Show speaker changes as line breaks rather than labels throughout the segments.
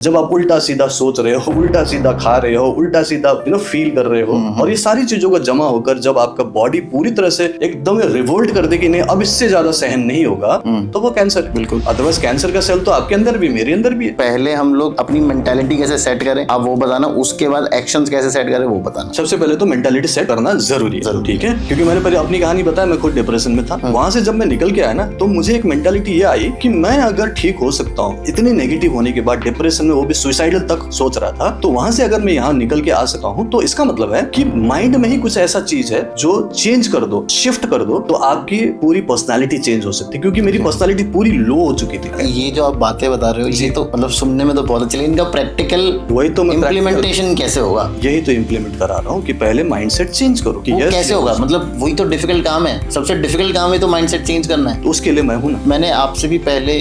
जब आप उल्टा सीधा सोच रहे हो, उल्टा सीधा खा रहे हो, उल्टा सीधा फील कर रहे हो और ये सारी चीजों का जमा होकर जब आपका बॉडी पूरी तरह से एकदम रिवोल्ट कर दे कि नहीं अब इससे ज्यादा सहन नहीं होगा, तो वो कैंसर है।
बिल्कुल।
अदरवाइज कैंसर का सेल तो आपके अंदर भी मेरे अंदर भी है।
पहले हम लोग अपनी मेंटालिटी कैसे सेट करें आप वो बताना, उसके बाद एक्शंस कैसे सेट करें वो बताना।
सबसे पहले तो मेंटालिटी सेट करना जरूरी है, ठीक है? क्योंकि मैंने पहले अपनी कहानी बताया, मैं खुद डिप्रेशन में था। वहां से जब मैं निकल के आया ना, तो मुझे एक मेंटालिटी ये आई कि मैं अगर ठीक हो सकता हूँ इतनी नेगेटिव होने के बाद, डिप्रेशन में वो भी सुसाइडल तक सोच रहा था, तो वहां से अगर मैं यहाँ निकल के आ सका हूँ तो इसका मतलब है कि माइंड में ही कुछ ऐसा चीज है जो चेंज कर दो, शिफ्ट कर दो, तो आपकी पूरी पर्सनालिटी चेंज हो सकती है। क्योंकि मेरी पर्सनालिटी पूरी लो हो चुकी थी।
ये जो आप बातें बता रहे हो ये तो मतलब सुनने में तो बहुत अच्छा, इनका प्रैक्टिकल
वही तो
इम्प्लीमेंटेशन कैसे होगा?
यही तो इम्प्लीमेंट करा रहा हूँ कि पहले माइंडसेट चेंज करो कि
कैसे होगा। मतलब वही तो डिफिकल्ट काम है, सबसे डिफिकल्ट काम है तो माइंडसेट चेंज करना है।
तो उसके लिए मैं हूँ ना।
मैंने आपसे भी पहले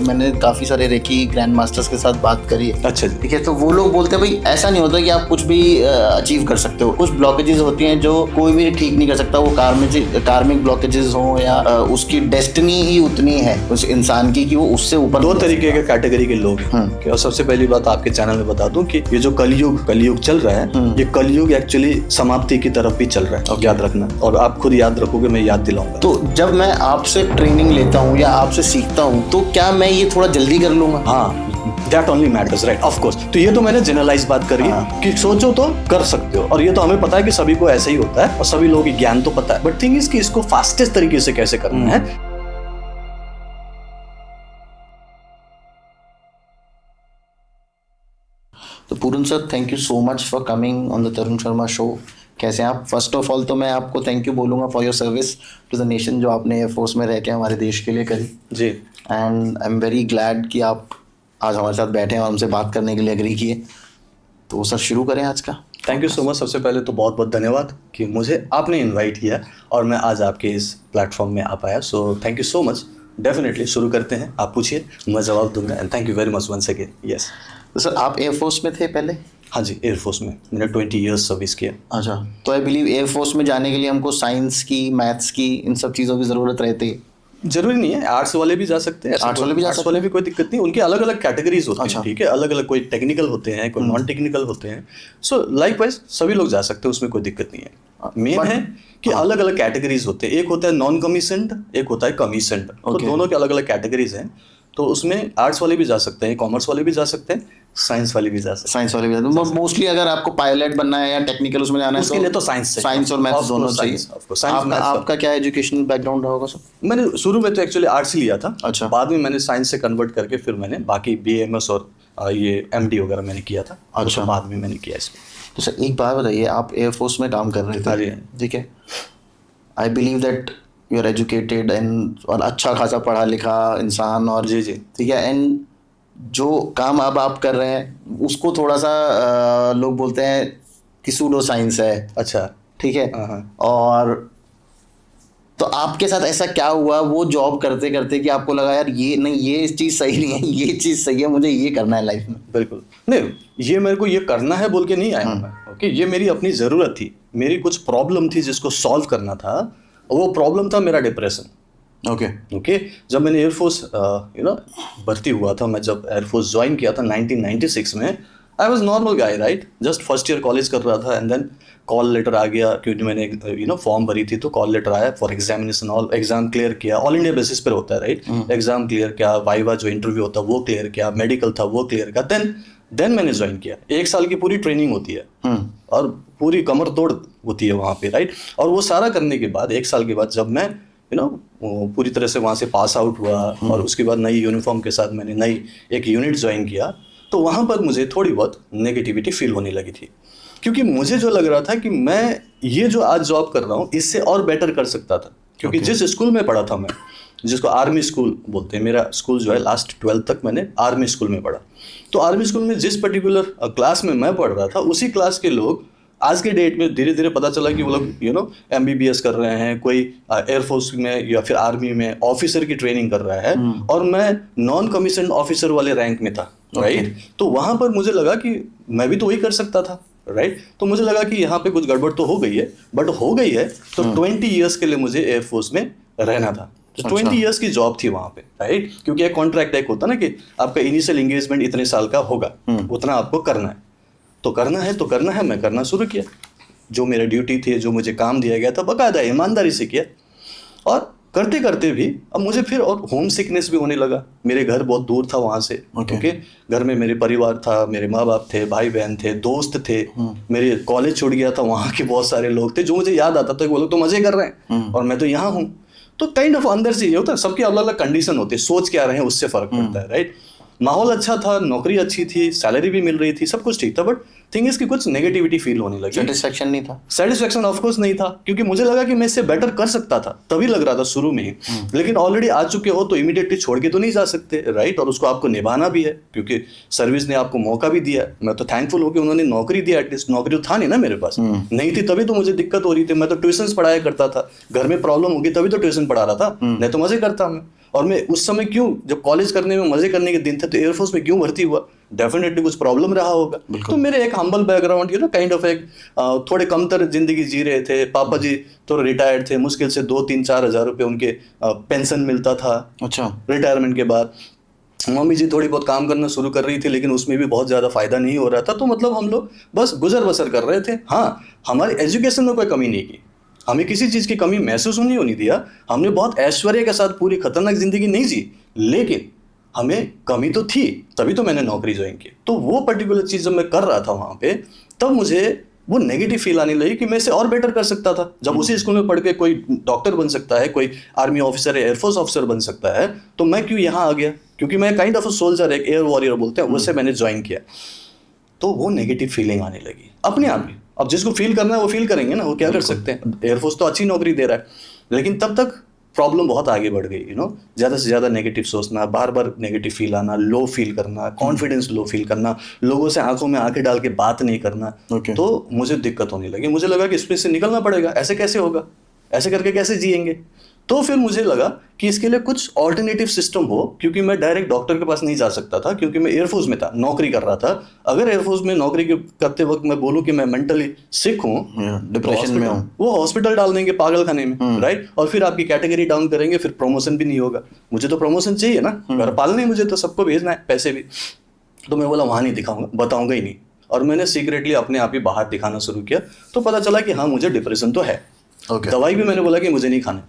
मैंने काफी सारे रेकी ग्रैंड मास्टर्स के साथ बात करी है।
अच्छा जी।
ठीक है, तो वो लोग बोलते हैं भाई ऐसा नहीं होता कि आप कुछ भी अचीव कर सकते हो। कुछ ब्लॉकेजेस होती हैं जो कोई भी ठीक नहीं कर सकता, वो कार्मिक ब्लॉकेजेस हो या उसकी डेस्टिनी ही उतनी है उस इंसान की कि वो उससे ऊपर।
दो तरीके के कैटेगरी के लोग हैं। और सबसे पहली बात आपके चैनल में बता दूं कि ये जो कलयुग चल रहा है, ये कलयुग एक्चुअली समाप्ति की तरफ भी चल रहा है। और याद रखना, और आप खुद याद रखोगे, मैं याद दिलाऊंगा।
तो जब मैं आपसे ट्रेनिंग लेता हूँ या आपसे सीखता हूँ तो क्या मैं ये थोड़ा जल्दी कर लूंगा?
हाँ, that only matters, right? Of course. तो ये तो मैंने जनरलाइज बात करी है कि सोचो तो कर सकते हो, और ये तो हमें पता है कि सभी को ऐसा ही होता है और सभी लोगों की ज्ञान तो पता है। बट थिंग इज कि इसको फास्टेस्ट तरीके से कैसे करना है।
तो Puran sir, thank you so much for coming on the Tarun Sharma show. कैसे हैं आप? फर्स्ट ऑफ ऑल तो मैं आपको थैंक यू बोलूँगा for your service to the nation, जो आपने एयरफोर्स में रह के हमारे देश के लिए करी
जी।
And I am very glad कि आप आज हमारे साथ बैठे हैं और हमसे बात करने के लिए एग्री किए। तो सर शुरू करें आज का।
Thank you so much. सबसे पहले तो बहुत बहुत धन्यवाद कि मुझे आपने इनवाइट किया और मैं आज आपके इस प्लेटफॉर्म में आ पाया। So thank you so much. Definitely शुरू करते हैं, आप पूछिए, मैं जवाब दूंगा। And thank you very much once again. Yes.
तो सर आप एयरफोर्स में थे पहले?
हाँ जी, एयरफोर्स में मैंने 20 ईयर्स सर्विस किया।
अच्छा, तो आई बिलीव एयरफोर्स में जाने के लिए हमको साइंस की, मैथ्स की, इन सब चीज़ों की ज़रूरत रहती है।
जरूरी नहीं है, आर्ट्स वाले भी जा सकते हैं।
आर्ट्स वाले भी
कोई दिक्कत नहीं, उनके अलग अलग कैटेगरीज होती हैं। ठीक है, अलग अलग, कोई टेक्निकल होते हैं, कोई नॉन टेक्निकल होते हैं। सो लाइकवाइज सभी लोग जा सकते हैं, उसमें कोई दिक्कत नहीं है। मेन है कि अलग अलग कैटेगरीज होते हैं। एक होता है नॉन कमीशन्ड, एक होता है कमीशन्ड। तो दोनों के अलग अलग कैटेगरीज हैं। तो उसमें आर्ट्स वाले भी जा सकते हैं, कॉमर्स वाले भी जा सकते हैं, साइंस वाले भी जा सकते हैं।
साइंस वाले भी जाते हैं। मोस्टली अगर आपको पायलट बनना है या टेक्निकल उसमें जाना है
उसके लिए तो साइंस
और मैथ्स दोनों चाहिए। आपका क्या एजुकेशनल बैकग्राउंड रहा होगा सर?
मैंने शुरू में तो एक्चुअली आर्ट्स ही लिया था।
अच्छा।
बाद में मैंने साइंस से कन्वर्ट करके फिर मैंने बाकी BAMS और ये MD वगैरह मैंने किया था। अच्छा। बाद में मैंने किया इसमें।
तो सर एक बात बताइए, आप एयरफोर्स में काम कर रहे थे, ठीक है? I believe that you are educated and और अच्छा खासा पढ़ा लिखा इंसान, और
जी जी,
ठीक है। एंड जो काम अब आप कर रहे हैं उसको थोड़ा सा लोग बोलते हैं कि सूडो साइंस है।
अच्छा,
ठीक है। और तो आपके साथ ऐसा क्या हुआ वो जॉब करते करते कि आपको लगा यार ये नहीं, ये चीज़ सही नहीं है, ये चीज़ सही है, मुझे ये करना है लाइफ में?
बिल्कुल नहीं, ये मेरे को ये करना है बोल के नहीं आया मैं। ओके, ये मेरी अपनी ज़रूरत थी, मेरी कुछ प्रॉब्लम थी जिसको सॉल्व करना था। वो प्रॉब्लम था मेरा डिप्रेशन। ओके, जब मैंने एयरफोर्स भर्ती हुआ था, मैं जब एयरफोर्स ज्वाइन किया था 1996 में, I was normal guy, right? Just first year college कर रहा था। एंड देन कॉल लेटर आ गया, क्योंकि मैंने फॉर्म भरी थी, तो कॉल लेटर आया for examination. All exam clear किया, ऑल इंडिया बेसिस पर होता है, राइट? एग्जाम क्लियर किया, वाइवा जो इंटरव्यू होता है वो क्लियर किया, मेडिकल था वो क्लियर किया, देन मैंने ज्वाइन किया। 1 साल की पूरी ट्रेनिंग होती है और पूरी कमर तोड़ होती है वहाँ पे, राइट? और वो सारा करने के बाद 1 साल के बाद जब मैं पूरी तरह से वहाँ से पास आउट हुआ और उसके बाद नई यूनिफॉर्म के साथ मैंने नई एक यूनिट ज्वाइन किया, तो वहाँ पर मुझे थोड़ी बहुत नेगेटिविटी फील होने लगी थी। क्योंकि मुझे जो लग रहा था कि मैं ये जो आज जॉब कर रहा हूँ इससे और बेटर कर सकता था। क्योंकि जिस स्कूल में पढ़ा था मैं, जिसको आर्मी स्कूल बोलते हैं, मेरा स्कूल जो है लास्ट 12th तक मैंने आर्मी स्कूल में पढ़ा। तो आर्मी स्कूल में जिस पर्टिकुलर क्लास में मैं पढ़ रहा था, उसी क्लास के लोग आज के डेट में धीरे धीरे पता चला कि वो लोग MBBS कर रहे हैं, कोई एयरफोर्स में या फिर आर्मी में ऑफिसर की ट्रेनिंग कर रहा है, और मैं नॉन कमीशन ऑफिसर वाले रैंक में था, राइट? तो वहाँ पर मुझे लगा कि मैं भी तो वही कर सकता था, राइट? तो मुझे लगा कि यहाँ पे कुछ गड़बड़ तो हो गई है, बट हो गई है तो 20 ईयर्स के लिए मुझे एयरफोर्स में रहना था। तो 20 ईयर्स की जॉब थी वहां पे, राइट? क्योंकि एक कॉन्ट्रैक्ट एक होता ना कि आपका इनिशियल एंगेजमेंट इतने साल का होगा, उतना आपको करना है, तो करना है। मैं करना शुरू किया, जो मेरा ड्यूटी थी, जो मुझे काम दिया गया था, बाकायदा ईमानदारी से किया। और करते करते भी अब मुझे फिर और होम सिकनेस भी होने लगा। मेरे घर बहुत दूर था वहाँ से, ओके। घर में मेरे परिवार था, मेरे माँ बाप थे, भाई बहन थे, दोस्त थे, मेरे कॉलेज छूट गया था, वहाँ के बहुत सारे लोग थे जो मुझे याद आता था कि वो लोग तो मजे कर रहे हैं और मैं तो यहाँ हूँ। तो काइंड ऑफ अंदर से ये होता है, सबकी अलग अलग कंडीशन होती है, सोच क्या रहे हैं उससे फर्क पड़ता है, राइट? माहौल अच्छा था, नौकरी अच्छी थी, सैलरी भी मिल रही थी, सब कुछ ठीक था, बट थिंग इज कि कुछ नेगेटिविटी फील होने लगी।
सेटिस्फेक्शन नहीं था।
सेटिस्फेक्शन ऑफ कोर्स नहीं था, क्योंकि मुझे लगा कि मैं इससे बेटर कर सकता था, तभी लग रहा था शुरू में ही। लेकिन ऑलरेडी आ चुके हो तो इमीडिएटली छोड़ के तो नहीं जा सकते, राइट? और उसको आपको निभाना भी है, क्योंकि सर्विस ने आपको मौका भी दिया। मैं तो थैंकफुल हूँ कि उन्होंने नौकरी दी, एटलीस्ट नौकरी तो था नहीं ना मेरे पास, नहीं थी तभी तो मुझे दिक्कत हो रही थी। मैं तो ट्यूशन पढ़ाया करता था, घर में प्रॉब्लम होगी तभी तो ट्यूशन पढ़ा रहा था, नहीं तो मजे करता मैं। और मैं उस समय क्यों, जब कॉलेज करने में मजे करने के दिन थे, तो एयरफोर्स में क्यों भर्ती हुआ? डेफिनेटली कुछ प्रॉब्लम रहा होगा। तो मेरे एक humble background, you know, kind of एक थोड़े कमतर जिंदगी जी रहे थे। पापा जी तो रिटायर्ड थे, मुश्किल से 2-3-4 हज़ार रुपये उनके पेंशन मिलता था, अच्छा, रिटायरमेंट के बाद। मम्मी जी थोड़ी बहुत काम करना शुरू कर रही थी, लेकिन उसमें भी बहुत ज़्यादा फायदा नहीं हो रहा था। तो मतलब हम लोग बस गुजर बसर कर रहे थे। हाँ, हमारी एजुकेशन में कोई कमी नहीं की, हमें किसी चीज़ की कमी महसूस नहीं होने दिया। हमने बहुत ऐश्वर्य के साथ पूरी खतरनाक जिंदगी नहीं जी, लेकिन हमें कमी तो थी, तभी तो मैंने नौकरी ज्वाइन की। तो वो पर्टिकुलर चीज़ जब मैं कर रहा था वहाँ पे, तब मुझे वो नेगेटिव फील आने लगी कि मैं इसे और बेटर कर सकता था। जब उसी स्कूल में पढ़ के कोई डॉक्टर बन सकता है, कोई आर्मी ऑफिसर या एयरफोर्स ऑफिसर बन सकता है, तो मैं क्यों यहाँ आ गया? क्योंकि मैं काइंड ऑफ अ सोल्जर, एक एयर वॉरियर बोलते हैं, उससे मैंने ज्वाइन किया। तो वो नेगेटिव फीलिंग आने लगी अपने आप ही। अब जिसको फील करना है वो फील करेंगे ना, वो क्या कर सकते हैं? एयरफोर्स तो अच्छी नौकरी दे रहा है, लेकिन तब तक प्रॉब्लम बहुत आगे बढ़ गई, यू नो। ज़्यादा से ज़्यादा नेगेटिव सोचना, बार बार नेगेटिव फील आना, लो फील करना, कॉन्फिडेंस लो फील करना, लोगों से आंखों में आंखें डाल के बात नहीं करना। तो मुझे दिक्कत होने लगी। मुझे लगा कि इसमें से निकलना पड़ेगा, ऐसे कैसे होगा, ऐसे करके कैसे जिएंगे? तो फिर मुझे लगा कि इसके लिए कुछ ऑल्टरनेटिव सिस्टम हो, क्योंकि मैं डायरेक्ट डॉक्टर के पास नहीं जा सकता था, क्योंकि मैं एयरफोर्स में था, नौकरी कर रहा था। अगर एयरफोर्स में नौकरी करते वक्त मैं बोलूँ कि मैं मेंटली सिक हूँ,
डिप्रेशन में हूँ,
वो हॉस्पिटल डाल देंगे पागल खाने में, राइट? और फिर आपकी कैटेगरी डाउन करेंगे, फिर प्रमोशन भी नहीं होगा। मुझे तो प्रमोशन चाहिए ना, घर पालने, मुझे तो सबको भेजना है, पैसे भी। तो मैं बोला वहाँ नहीं दिखाऊंगा, बताऊंगा ही नहीं। और मैंने सीक्रेटली अपने आप ही बाहर दिखाना शुरू किया। तो पता चला कि हाँ, मुझे डिप्रेशन तो है। दवाई भी मैंने बोला कि मुझे नहीं खाना,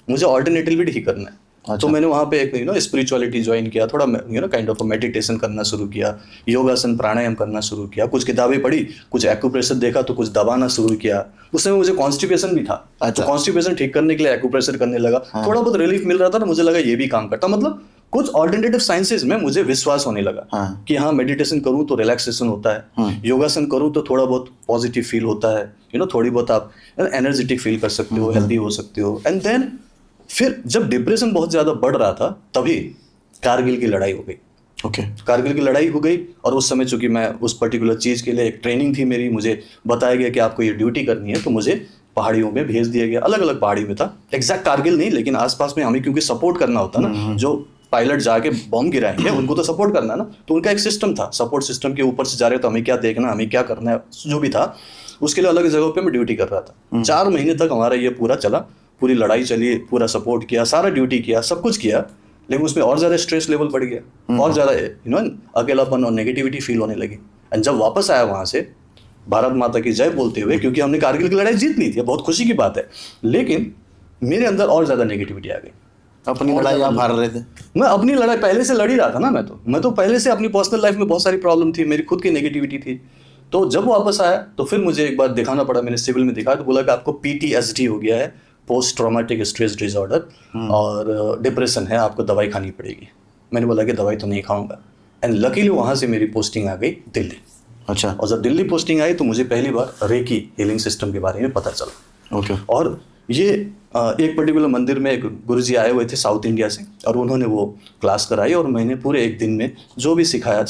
मुझे ऑल्टरनेटिव भी ठीक करना है। अच्छा। तो मैंने वहाँ पे एक, यू नो, स्पिरिचुअलिटी ज्वाइन किया, थोड़ा, you know, kind of meditation करना शुरू किया, योगासन प्राणायाम करना शुरू किया, कुछ किताबें पढ़ी, कुछ एक्यूप्रेशर देखा, तो कुछ दबाना शुरू किया। उस समय मुझे कॉन्स्टिपेशन भी था। अच्छा। तो कॉन्स्टिपेशन ठीक करने के लिए एक्यूप्रेशर करने लगा। हाँ। थोड़ा बहुत रिलीफ मिल रहा था ना, मुझे लगा ये भी काम करता। मतलब कुछ ऑल्टरनेटिव साइंसेज में मुझे विश्वास होने लगा। हाँ। कि हाँ, मेडिटेशन करूँ तो रिलैक्सेशन होता है। हाँ। योगासन करूँ तो थोड़ा बहुत पॉजिटिव फील होता है, यू नो, थोड़ी बहुत आप एनर्जेटिक फील कर सकते हो, हेल्दी हो सकते हो। एंड देन फिर जब डिप्रेशन बहुत ज़्यादा बढ़ रहा था, तभी कारगिल की लड़ाई हो गई। ओके। कारगिल की लड़ाई हो गई, और उस समय चूंकि मैं उस पर्टिकुलर चीज़ के लिए एक ट्रेनिंग थी मेरी, मुझे बताया गया कि आपको ये ड्यूटी करनी है, तो मुझे पहाड़ियों में भेज दिया गया। अलग अलग पहाड़ी में था, एग्जैक्ट कारगिल नहीं, लेकिन आसपास में हमें क्योंकि सपोर्ट करना होता ना, जो पायलट जाके बॉम्ब गिराएंगे उनको तो सपोर्ट करना है ना। तो उनका एक सिस्टम था, सपोर्ट सिस्टम के ऊपर से जा रहे तो हमें क्या देखना, हमें क्या करना है, जो भी था उसके लिए अलग जगहों पे मैं ड्यूटी कर रहा था। 4 महीने तक हमारा ये पूरा चला, पूरी लड़ाई चली, पूरा सपोर्ट किया, सारा ड्यूटी किया, सब कुछ किया। लेकिन उसमें और ज़्यादा स्ट्रेस लेवल बढ़ गया, और ज़्यादा, यू नो, अकेलापन और नेगेटिविटी फील होने लगी। एंड जब वापस आया वहाँ से भारत माता की जय बोलते हुए, क्योंकि हमने कारगिल की लड़ाई जीत ली थी, बहुत खुशी की बात है, लेकिन मेरे अंदर और ज़्यादा नेगेटिविटी आ गई।
अपनी लड़ाई आप हार रहे थे?
मैं अपनी लड़ाई पहले से लड़ ही रहा था ना। मैं तो पहले से अपनी पर्सनल लाइफ में बहुत सारी प्रॉब्लम थी, मेरी खुद की नेगेटिविटी थी। तो जब वापस आया तो फिर मुझे एक बार दिखाना पड़ा, मैंने सिविल में दिखाया, तो बोला कि आपको PTSD हो गया है, पोस्ट ट्रॉमेटिक स्ट्रेस डिसऑर्डर, और डिप्रेशन है, आपको दवाई खानी पड़ेगी। मैंने बोला कि दवाई तो नहीं खाऊंगा। एंड लकीली वहाँ से मेरी पोस्टिंग आ गई दिल्ली। अच्छा। और जब दिल्ली पोस्टिंग आई तो मुझे पहली बार रेकी हीलिंग सिस्टम के बारे में पता चला। ओके। और ये एक पर्टिकुलर मंदिर में एक गुरुजी आए हुए थे साउथ इंडिया से, और उन्होंने वो क्लास कराई, और मैंने पूरे एक दिन में जो भी सीखा,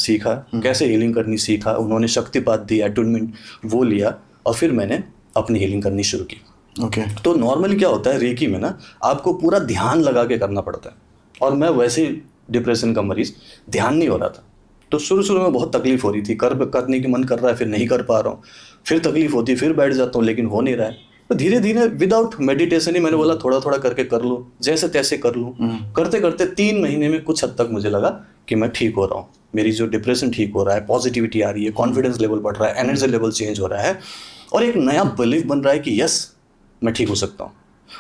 कैसे हीलिंग करनी सीखा। उन्होंने शक्तिपात दी, अटूनमेंट वो लिया, और फिर मैंने अपनी हीलिंग करनी शुरू की। ओके। तो नॉर्मली क्या होता है रेकी में ना, आपको पूरा ध्यान लगा के करना पड़ता है, और मैं वैसे ही डिप्रेशन का मरीज, ध्यान नहीं हो रहा था। तो शुरू में बहुत तकलीफ हो रही थी, करने की मन कर रहा है, फिर नहीं कर पा रहा हूँ, फिर तकलीफ होती, फिर बैठ जाता हूँ, लेकिन हो नहीं रहा है। तो धीरे धीरे विदाउट मेडिटेशन ही मैंने बोला थोड़ा थोड़ा करके कर लूँ, जैसे तैसे कर लूँ। करते करते 3 महीने में कुछ हद तक मुझे लगा कि मैं ठीक हो रहा हूँ, मेरी जो डिप्रेशन ठीक हो रहा है, पॉजिटिविटी आ रही है, कॉन्फिडेंस लेवल बढ़ रहा है, एनर्जी लेवल चेंज हो रहा है और एक नया बिलीफ बन रहा है कि यस मैं ठीक हो सकता हूँ।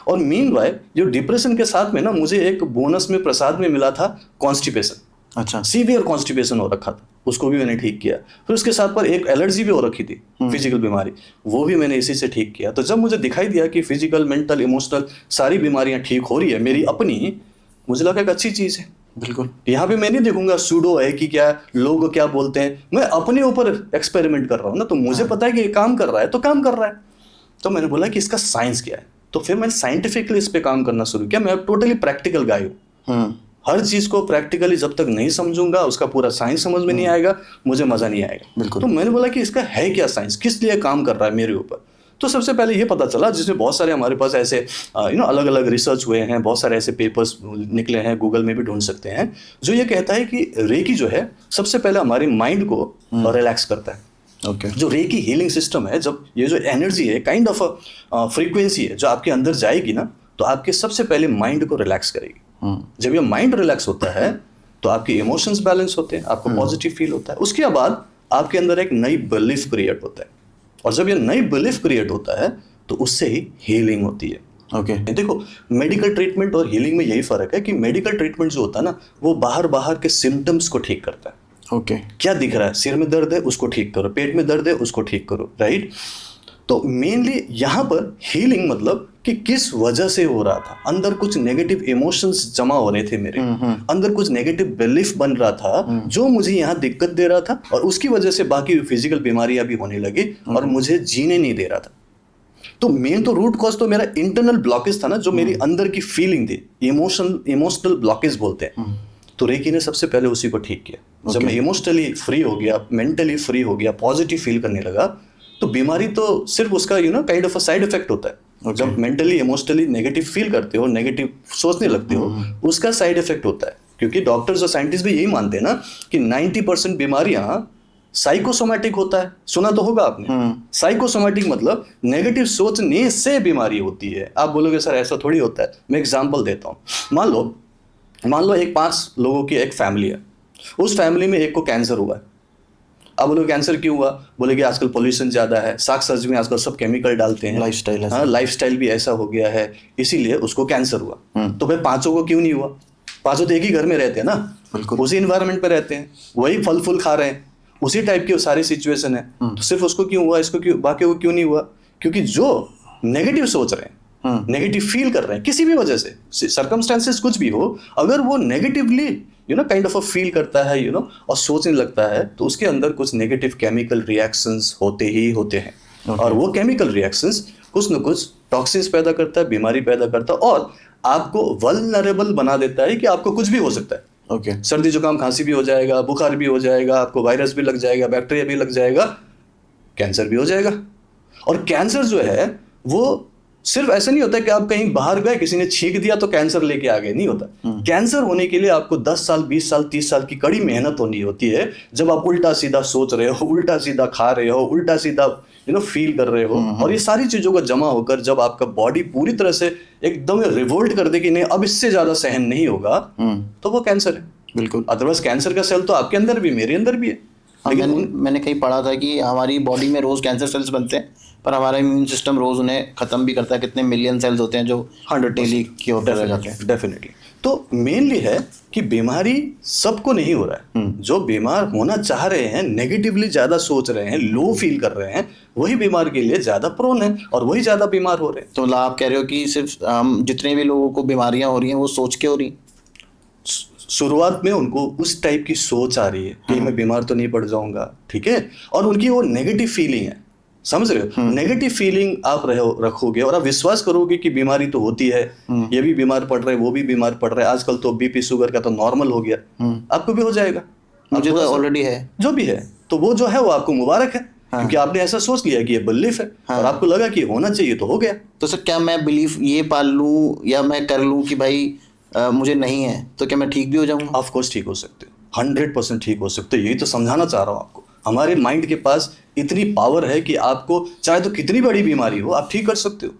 और मीनवाइल जो डिप्रेशन के साथ में ना मुझे एक बोनस में प्रसाद में मिला था कॉन्स्टिपेशन।
अच्छा,
सीवियर कॉन्स्टिपेशन हो रखा था, उसको भी मैंने ठीक किया। फिर उसके साथ पर एक एलर्जी भी हो रखी थी, फिजिकल बीमारी, वो भी मैंने इसी से ठीक किया। तो जब मुझे दिखाई दिया कि फिजिकल, मेंटल, इमोशनल सारी बीमारियां ठीक हो रही है मेरी अपनी, मुझे लगा एक अच्छी चीज़ है।
बिल्कुल।
यहाँ पे मैं नहीं देखूंगा सूडो है कि क्या लोग क्या बोलते हैं, मैं अपने ऊपर एक्सपेरिमेंट कर रहा हूँ ना, तो मुझे पता है कि ये काम कर रहा है तो काम कर रहा है। तो मैंने बोला कि इसका साइंस क्या है, तो फिर मैंने साइंटिफिकली इस पे काम करना शुरू किया। मैं टोटली प्रैक्टिकल गाय हूँ। हर चीज को प्रैक्टिकली जब तक नहीं समझूंगा, उसका पूरा साइंस समझ में नहीं आएगा, मुझे मजा नहीं आएगा।
बिल्कुल।
तो मैंने बोला कि इसका है क्या साइंस, किस लिए काम कर रहा है मेरे ऊपर। तो सबसे पहले ये पता चला, जिसमें बहुत सारे हमारे पास ऐसे अलग अलग रिसर्च हुए हैं, बहुत सारे ऐसे पेपर्स निकले हैं, गूगल में भी ढूंढ सकते हैं, जो ये कहता है कि रेकी जो है सबसे पहले हमारे माइंड को रिलैक्स करता है।
ओके।
जो रेकी हीलिंग सिस्टम है, जब ये जो एनर्जी है, काइंड ऑफ फ्रीक्वेंसी है जो आपके अंदर जाएगी ना, तो आपके सबसे पहले माइंड को रिलैक्स करेगी। जब ये माइंड रिलैक्स होता है तो आपके इमोशंस बैलेंस होते हैं, आपको पॉजिटिव फील होता है। उसके बाद आपके अंदर एक नई बिलीफ क्रिएट होता है, और जब ये नई बिलीफ क्रिएट होता है तो उससे ही हीलिंग होती है।
ओके।
देखो, मेडिकल ट्रीटमेंट और हीलिंग में यही फर्क है कि मेडिकल ट्रीटमेंट जो होता है ना, वो बाहर के सिम्टम्स को ठीक करता है।
ओके।
क्या दिख रहा है, सिर में दर्द है उसको ठीक करो, पेट में दर्द है उसको ठीक करो, राइट। तो मेनली यहाँ पर हीलिंग मतलब कि किस वजह से हो रहा था, अंदर कुछ नेगेटिव इमोशंस जमा हो रहे थे मेरे, अंदर कुछ नेगेटिव बिलीफ बन रहा था जो मुझे यहाँ दिक्कत दे रहा था, और उसकी वजह से बाकी फिजिकल बीमारियां भी होने लगी और मुझे जीने नहीं दे रहा था। तो मेन तो रूट कॉज तो मेरा इंटरनल ब्लॉकेज था ना, जो मेरी अंदर की फीलिंग थी, इमोशनल ब्लॉकेज बोलते हैं। तो रेकी ने सबसे पहले उसी को ठीक किया। जब मैं इमोशनली फ्री हो गया, मेंटली फ्री हो गया, पॉजिटिव फील करने लगा, तो बीमारी तो सिर्फ उसका kind of a side effect होता है। जब मेंटली इमोशनली नेगेटिव फील करते हो, नेगेटिव सोचने लगते हो, उसका साइड इफेक्ट होता है। क्योंकि डॉक्टर्स और साइंटिस्ट भी यही मानते हैं ना कि 90% बीमारियां साइकोसोमैटिक होता है। सुना तो होगा आपने, साइकोसोमैटिक मतलब नेगेटिव सोचने से बीमारी होती है। आप बोलोगे सर ऐसा थोड़ी होता है। मैं एग्जांपल देता हूँ। मान लो एक 5 लोगों की एक फैमिली है, उस फैमिली में एक को कैंसर हुआ है। अब बोलो कैंसर क्यों हुआ, बोले कि आजकल पोल्यूशन ज़्यादा है, साग सब्जी में आजकल सब केमिकल डालते हैं, लाइफस्टाइल भी ऐसा हो गया है, इसीलिए उसको कैंसर हुआ। तो भाई 5 को क्यों नहीं हुआ? 5 तो एक ही घर में रहते हैं ना, उसी इन्वायरमेंट पे रहते हैं, वही फल फूल खा रहे हैं, उसी टाइप की सारी सिचुएशन है। तो सिर्फ उसको क्यों हुआ, इसको क्यों, बाकी को क्यों नहीं हुआ? क्योंकि जो नेगेटिव सोच रहे हैं, नेगेटिव फील कर रहे हैं किसी भी वजह से, सर्कमस्टेंसेस कुछ भी हो, अगर वो नेगेटिवली काइंड ऑफ फील करता है और सोचने लगता है, तो उसके अंदर कुछ नेगेटिव केमिकल रिएक्शंस होते ही होते हैं। और वो केमिकल रिएक्शंस कुछ न कुछ टॉक्सिन्स पैदा करता है, बीमारी पैदा करता है, और आपको वल्नरेबल बना देता है कि आपको कुछ भी हो सकता है।
ओके।
सर्दी जुकाम खांसी भी हो जाएगा, बुखार भी हो जाएगा, आपको वायरस भी लग जाएगा, बैक्टीरिया भी लग जाएगा, कैंसर भी हो जाएगा। और कैंसर जो है वो सिर्फ ऐसा नहीं होता कि आप कहीं बाहर गए, किसी ने छींक दिया तो कैंसर लेके आ गए, नहीं होता। कैंसर होने के लिए आपको 10 साल, 20 साल, 30 साल की कड़ी मेहनत होनी होती है। जब आप उल्टा सीधा सोच रहे हो, उल्टा सीधा खा रहे हो, उल्टा सीधा फील कर रहे हो, और ये सारी चीजों का जमा होकर जब आपका बॉडी पूरी तरह से एकदम रिवोल्ट कर दे कि नहीं अब इससे ज्यादा सहन नहीं होगा, तो वो कैंसर है।
बिल्कुल।
अदरवाइज कैंसर का सेल तो आपके अंदर भी, मेरे अंदर भी है।
मैंने कहीं पढ़ा था कि हमारी बॉडी में रोज कैंसर सेल्स बनते हैं, पर हमारा इम्यून सिस्टम रोज उन्हें खत्म भी करता है। कितने मिलियन सेल्स होते हैं जो 100 डेली की होते हैं।
डेफिनेटली। तो मेनली है कि बीमारी सबको नहीं हो रहा है। जो बीमार होना चाह रहे हैं, नेगेटिवली ज्यादा सोच रहे हैं, लो फील कर रहे हैं, वही बीमार के लिए ज्यादा प्रोन है और वही ज्यादा बीमार हो रहे हैं।
तो आप कह रहे हो कि सिर्फ हम जितने भी लोगों को बीमारियां हो रही हैं वो सोच के हो रही हैं?
शुरुआत में उनको उस टाइप की सोच आ रही है कि मैं बीमार तो नहीं पड़ जाऊंगा, ठीक है, और उनकी वो नेगेटिव फीलिंग है, समझ रहे हो? नेगेटिव फीलिंग आप रखोगे और आप विश्वास करोगे कि बीमारी तो होती है, ये भी बीमार पड़ रहा है, वो भी बीमार पड़ रहा है, आजकल तो बीपी शुगर का तो नॉर्मल हो गया, आपको भी हो जाएगा।
मुझे तो ऑलरेडी है,
जो भी है, तो वो जो है वो आपको मुबारक है। क्योंकि आपने ऐसा सोच लिया कि ये बिलीफ है, और आपको लगा कि होना चाहिए तो हो गया।
तो सर क्या मैं बिलीफ ये पाल लूँ या मैं कर लूँ कि भाई मुझे नहीं है, तो क्या मैं ठीक भी हो जाऊंगा?
ऑफ कोर्स ठीक हो सकते हो, 100% ठीक हो सकते हो। यही तो समझाना चाह रहा हूँ आपको। हमारे माइंड के पास इतनी पावर है कि आपको चाहे तो कितनी बड़ी बीमारी हो आप ठीक कर सकते हो।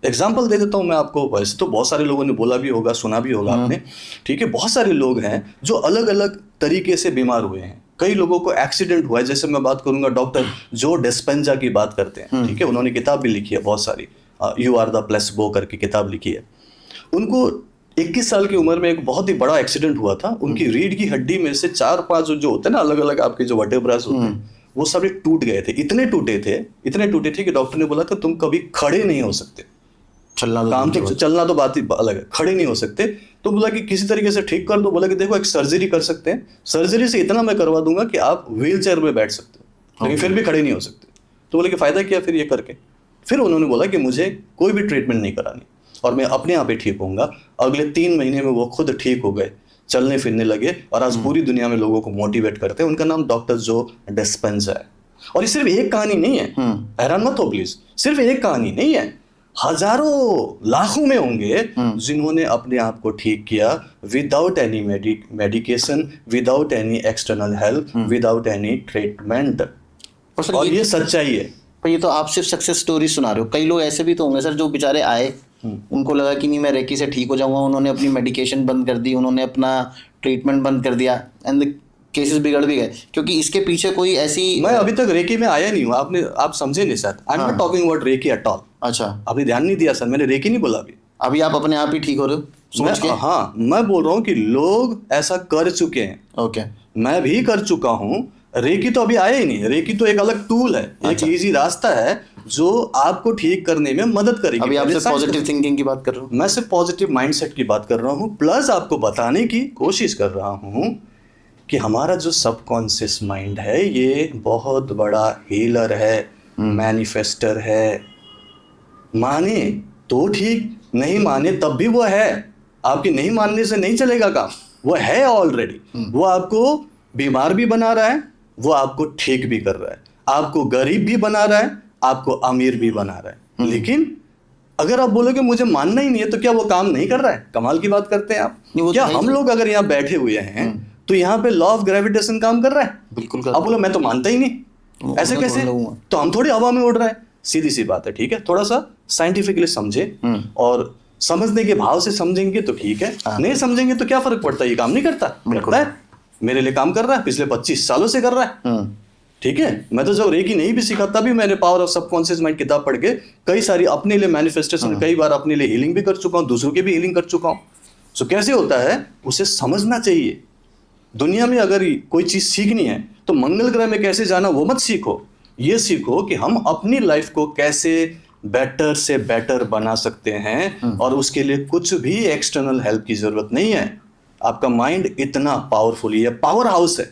एग्जाम्पल दे देता हूँ मैं आपको, वैसे तो बहुत सारे लोगों ने बोला भी होगा, सुना भी होगा आपने, ठीक है। बहुत सारे लोग हैं जो अलग अलग तरीके से बीमार हुए हैं। कई लोगों को एक्सीडेंट हुआ है, जैसे मैं बात करूंगा डॉक्टर जो डिस्पेंजा की बात करते हैं, ठीक है, उन्होंने किताब भी लिखी है बहुत सारी, यू आर द प्लेसबो करके किताब लिखी है। उनको 21 साल की उम्र में एक बहुत ही बड़ा एक्सीडेंट हुआ था। उनकी रीढ़ की हड्डी में से 4-5 जो होते हैं ना अलग अलग आपके जो वर्टेब्रास होते हैं वो सभी टूट गए थे। इतने टूटे थे कि डॉक्टर ने बोला था तुम कभी खड़े नहीं हो सकते। चलना तो बात ही अलग है, खड़े नहीं हो सकते। तो बोला कि किसी तरीके से ठीक कर दो। बोला कि देखो एक सर्जरी कर सकते हैं, सर्जरी से इतना मैं करवा दूंगा कि आप व्हील चेयर में बैठ सकते हो, लेकिन फिर भी खड़े नहीं हो सकते। तो बोले कि फायदा क्या फिर ये करके। फिर उन्होंने बोला कि मुझे कोई भी ट्रीटमेंट नहीं करानी और मैं अपने आप ही ठीक होऊंगा। अगले 3 महीने में वो खुद ठीक हो गए, चलने फिरने लगे और आज पूरी दुनिया में लोगों को मोटिवेट करते हैं। उनका नाम डॉक्टर जो डिस्पेंजा है। और ये सिर्फ एक कहानी नहीं है, हैरान मत हो प्लीज, सिर्फ एक कहानी नहीं है, हजारों लाखों में होंगे जिन्होंने अपने आप को ठीक किया without any medication, without any external help, without any treatment. और ये सच्चाई है।
पर ये तो आप सिर्फ सक्सेस स्टोरी सुना रहे हो, कई लोग ऐसे भी तो होंगे सर जो बेचारे आए, उनको लगा कि नहीं मैं रेकी से ठीक हो जाऊंगा, उन्होंने अपनी मेडिकेशन बंद कर दी, उन्होंने अपना ट्रीटमेंट बंद कर दिया एंड केसेस बिगड़ भी गए, क्योंकि इसके पीछे कोई ऐसी।
मैं अभी तक रेकी में आया नहीं हूँ, आप समझे नहीं sir. I am not talking about reiki at all.
अच्छा,
आपने ध्यान नहीं दिया सर, मैंने रेकी नहीं बोला
अभी आप अपने आप ही ठीक हो रहे हो सोच के।
हाँ, मैं बोल रहा हूँ कि लोग ऐसा कर चुके हैं।
ओके,
मैं भी कर चुका हूँ। रेकी तो अभी आया ही नहीं, रेकी तो एक अलग टूल है, एक इजी रास्ता है जो आपको ठीक करने में मदद करेगी।
अभी आप सिर्फ पॉजिटिव थिंकिंग की बात कर रहे हो,
मैं सिर्फ पॉजिटिव माइंडसेट की बात कर रहा हूँ, प्लस आपको बताने की कोशिश कर रहा हूँ कि हमारा जो सबकॉन्शियस माइंड है ये बहुत बड़ा हीलर है, मैनिफेस्टर है। माने तो ठीक, नहीं माने तब भी वो है। आपके नहीं मानने से नहीं चलेगा काम, वो है ऑलरेडी। वो आपको बीमार भी बना रहा है, वो आपको ठीक भी कर रहा है, आपको गरीब भी बना रहा है, आपको अमीर भी बना रहा है। लेकिन अगर आप बोलोगे मुझे मानना ही नहीं है, तो क्या वो काम नहीं कर रहा है? कमाल की बात करते हैं आप। क्या हम लोग अगर यहाँ बैठे हुए हैं तो यहाँ पे लॉ ऑफ ग्रेविटेशन काम कर रहा है?
बिल्कुल।
आप बोलो मैं तो मानता ही नहीं, ऐसे कैसे? तो हम थोड़ी हवा में उड़ रहा है, सीधी सी बात है। ठीक है, थोड़ा सा साइंटिफिकली समझे और समझने के भाव से समझेंगे तो ठीक है, नहीं समझेंगे तो क्या फर्क पड़ता है? ये काम नहीं करता, करता है, मेरे लिए काम कर रहा है, पिछले 25 सालों से कर रहा है। ठीक है, मैं तो जब रेकी नहीं भी सीखा तभी मैंने पावर ऑफ सबकॉन्शियस माइंड किताब पढ़ के कई सारी अपने लिए मैनिफेस्टेशन, कई बार अपने लिए हीलिंग भी कर चुका हूँ, दूसरों की भी हीलिंग कर चुका हूँ। सो कैसे होता है उसे समझना चाहिए। दुनिया में अगर कोई चीज सीखनी है तो मंगल ग्रह में कैसे जाना वो मत सीखो, ये सीखो कि हम अपनी लाइफ को कैसे बेटर से बेटर बना सकते हैं। और उसके लिए कुछ भी एक्सटर्नल हेल्प की जरूरत नहीं है। आपका माइंड इतना पावरफुल है, पावर हाउस है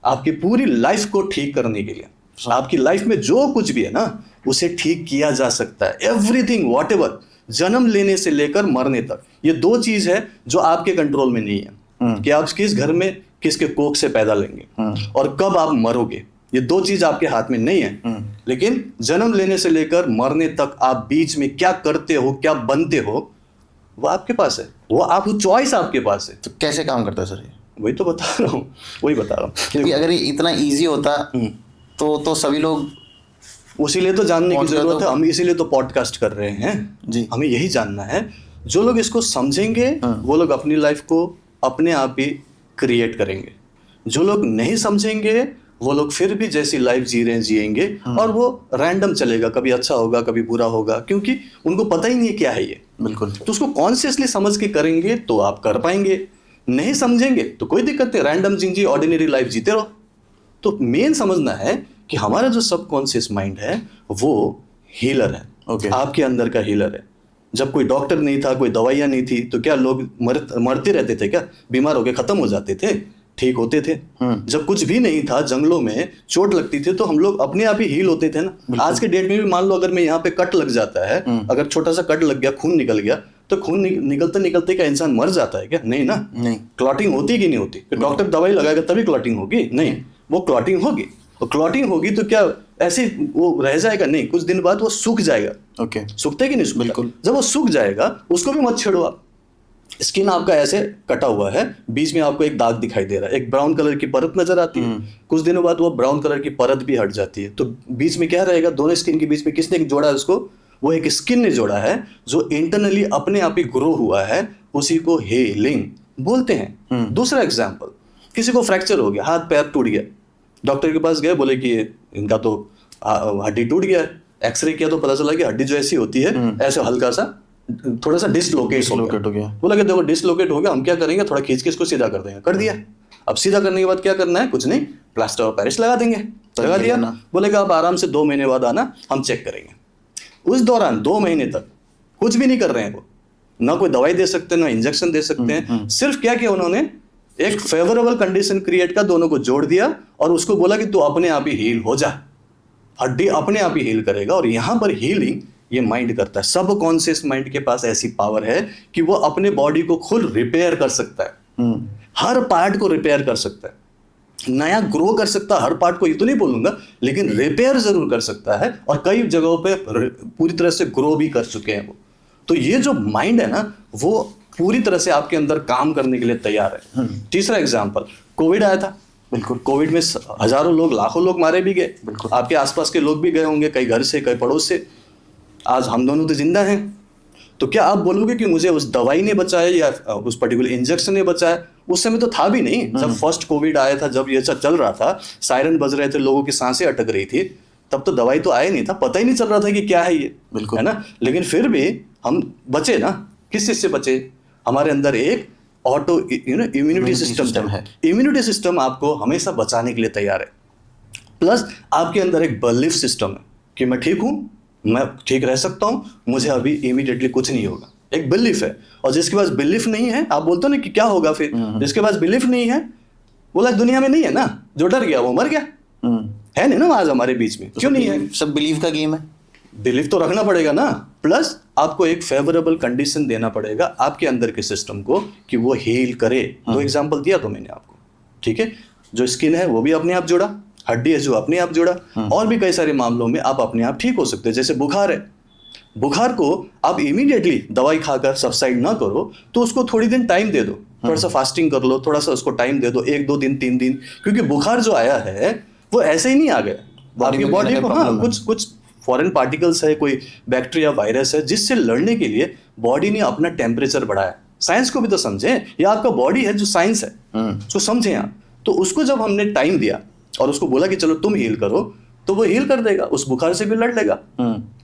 आपकी पूरी लाइफ को ठीक करने के लिए। आपकी लाइफ में जो कुछ भी है ना उसे ठीक किया जा सकता है। एवरीथिंग, व्हाटएवर, जन्म लेने से लेकर मरने तक, ये 2 चीज है जो आपके कंट्रोल में नहीं है कि आप किस घर में किसके कोख से पैदा लेंगे और कब आप मरोगे। ये 2 चीज आपके हाथ में नहीं है। लेकिन जन्म लेने से लेकर मरने तक आप बीच में क्या करते हो, क्या बनते हो, वो आपके पास है, वो आप चॉइस आपके पास है।
तो कैसे काम करता है सर ये?
वही तो बता रहा हूँ, वही बता रहा हूँ।
क्योंकि अगर ये इतना इजी होता तो सभी लोग,
उसीलिए तो जानने की जरूरत है। हम इसीलिए तो पॉडकास्ट कर रहे हैं
जी।
हमें यही जानना है। जो लोग इसको समझेंगे वो लोग अपनी लाइफ को अपने आप ही क्रिएट करेंगे। जो लोग नहीं समझेंगे वो लोग फिर भी जैसी लाइफ जी रहे हैं जिएंगे और वो रैंडम चलेगा, कभी अच्छा होगा कभी बुरा होगा, क्योंकि उनको पता ही नहीं है क्या है ये।
बिल्कुल।
तो उसको कॉन्शियसली समझ के करेंगे तो आप कर पाएंगे, नहीं समझेंगे तो कोई दिक्कत नहीं, रैंडम जिंदगी ऑर्डिनरी लाइफ जीते रहो। तो मेन समझना है कि हमारा जो सबकॉन्शियस माइंड है वो हीलर है।
Okay.
आपके अंदर का हीलर है। जब कोई डॉक्टर नहीं था, कोई दवाइयाँ नहीं थी, तो क्या लोग मरते रहते थे? क्या बीमार होके खत्म हो जाते थे? ठीक होते थे। जब कुछ भी नहीं था, जंगलों में चोट लगती थी तो हम लोग अपने आप ही हील होते थे ना। आज के डेट में भी मान लो अगर मैं यहाँ पे कट लग जाता है, अगर छोटा सा कट लग गया, खून निकल गया, तो खून निकलते निकलते क्या इंसान मर जाता है क्या? नहीं ना।
नहीं।
क्लॉटिंग होती कि नहीं होती? डॉक्टर दवाई लगाएगा तभी क्लॉटिंग होगी? नहीं, वो क्लॉटिंग होगी। और क्लॉटिंग होगी तो क्या ऐसे वो रह जाएगा? नहीं, कुछ दिन बाद वो सूख जाएगा।
ओके।
सूखता है कि नहीं सूखता?
बिल्कुल।
जब वो सूख जाएगा उसको भी मत छेड़ो आप। स्किन आपका ऐसे कटा हुआ है, बीच में आपको एक दाग दिखाई दे रहा है, एक ब्राउन कलर की परत नजर आती है, कुछ दिनों बाद वो ब्राउन कलर की परत भी हट जाती है, तो बीच में क्या रहेगा, दोनों स्किन के बीच में किसने जोड़ा है उसको, वो एक स्किन ने जोड़ा है जो इंटरनली अपने आप ही ग्रो हुआ है, उसी को हीलिंग बोलते हैं। दूसरा एग्जाम्पल, किसी को फ्रैक्चर हो गया, हाथ पैर टूट गया, डॉक्टर के पास गए, बोले कि इनका तो हड्डी टूट गया है, एक्सरे किया तो पता चला कि हड्डी जो ऐसी होती है ऐसे हल्का सा थोड़ा सा डिसलोकेट हो गया। बोला कि देखो डिसलोकेट हो गया, हम क्या करेंगे, थोड़ा खींच के इसको सीधा कर देंगे, कर दिया। अब सीधा करने के बाद क्या करना है, कुछ नहीं, प्लास्टर ऑफ पेरिस लगा देंगे, लगा दिया ना, बोलेगा अब आराम से 2 महीने बाद आना, हम चेक करेंगे। उस दौरान 2 महीने तक कुछ भी नहीं कर रहे हैं वो, ना कोई दवाई दे सकते हैं, ना इंजेक्शन दे सकते हैं, सिर्फ क्या किया उन्होंने, एक फेवरेबल कंडीशन क्रिएट का, दोनों को जोड़ दिया और उसको बोला कि तू अपने आप ही हील हो जा, हड्डी अपने आप ही हील करेगा। और यहां पर हीलिंग ये माइंड करता है, सब कॉन्शियस माइंड के पास ऐसी पावर है कि वो अपने बॉडी को खुद रिपेयर कर सकता है, हर पार्ट को रिपेयर कर सकता है, नया ग्रो कर सकता है, हर पार्ट को ये तो नहीं बोलूंगा, लेकिन रिपेयर जरूर कर सकता है, और कई जगहों पे पूरी तरह से ग्रो भी कर चुके हैं वो। तो ये जो माइंड है ना, वो पूरी तरह से आपके अंदर काम करने के लिए तैयार है। तीसरा एग्जाम्पल, कोविड आया था, बिल्कुल, कोविड में हजारों लोग, लाखों लोग मारे भी गए, आपके आसपास के लोग भी गए होंगे, कई घर से, कई पड़ोस से। आज हम दोनों तो जिंदा हैं, तो क्या आप बोलोगे कि मुझे उस दवाई ने बचाया या उस पर्टिकुलर इंजेक्शन ने बचाया? उस समय तो था भी नहीं, जब फर्स्ट कोविड आया था, जब ये सब चल रहा था, सायरन बज रहे थे, लोगों की सांसें अटक रही थी, तब तो दवाई तो आया नहीं था, पता ही नहीं चल रहा था कि क्या है ये, बिल्कुल, है ना। लेकिन फिर भी हम बचे ना, किस चीज से बचे, हमारे अंदर एक ऑटो इम्यूनिटी सिस्टम है। इम्यूनिटी सिस्टम आपको हमेशा बचाने के लिए तैयार है, प्लस आपके अंदर एक बिलीफ सिस्टम है कि मैं ठीक हूं, मैं ठीक रह सकता हूं, मुझे अभी इमीडिएटली कुछ नहीं होगा, एक बिलीफ है। और जिसके पास बिलीफ नहीं है, आप बोलते हो ना कि क्या होगा फिर, जिसके पास बिलीफ नहीं है बोला दुनिया में नहीं है ना, जो डर गया वो मर गया, है नहीं ना आज हमारे बीच में, क्यों नहीं है?
सब बिलीफ का गेम है,
बिलीफ तो रखना पड़ेगा ना, प्लस आपको एक फेवरेबल कंडीशन देना पड़ेगा आपके अंदर के सिस्टम को कि वो हील करे। 2 एग्जांपल दिया तो मैंने आपको, ठीक है, जो स्किन है वो भी अपने आप जुड़ा, हड्डी है जो अपने आप जुड़ा, और भी कई सारे मामलों में आप अपने आप ठीक हो सकते हैं। जैसे बुखार है, बुखार को आप इमीडिएटली दवाई खाकर सबसाइड ना करो, तो उसको थोड़ी दिन टाइम दे दो, थोड़ा सा फास्टिंग कर लो, थोड़ा सा उसको टाइम दे दो, 1-2 दिन 3 दिन, क्योंकि बुखार जो आया है वो ऐसे ही नहीं आ गया, आपकी बॉडी को हाँ कुछ फॉरेन पार्टिकल्स है, कोई बैक्टीरिया वायरस है, जिससे लड़ने के लिए बॉडी ने अपना टेम्परेचर बढ़ाया। साइंस को भी तो समझे, ये आपका बॉडी है जो साइंस है, तो समझे आप। तो उसको जब हमने टाइम दिया और उसको बोला कि चलो तुम हील करो, तो वो हील कर देगा, उस बुखार से भी लड़ लेगा,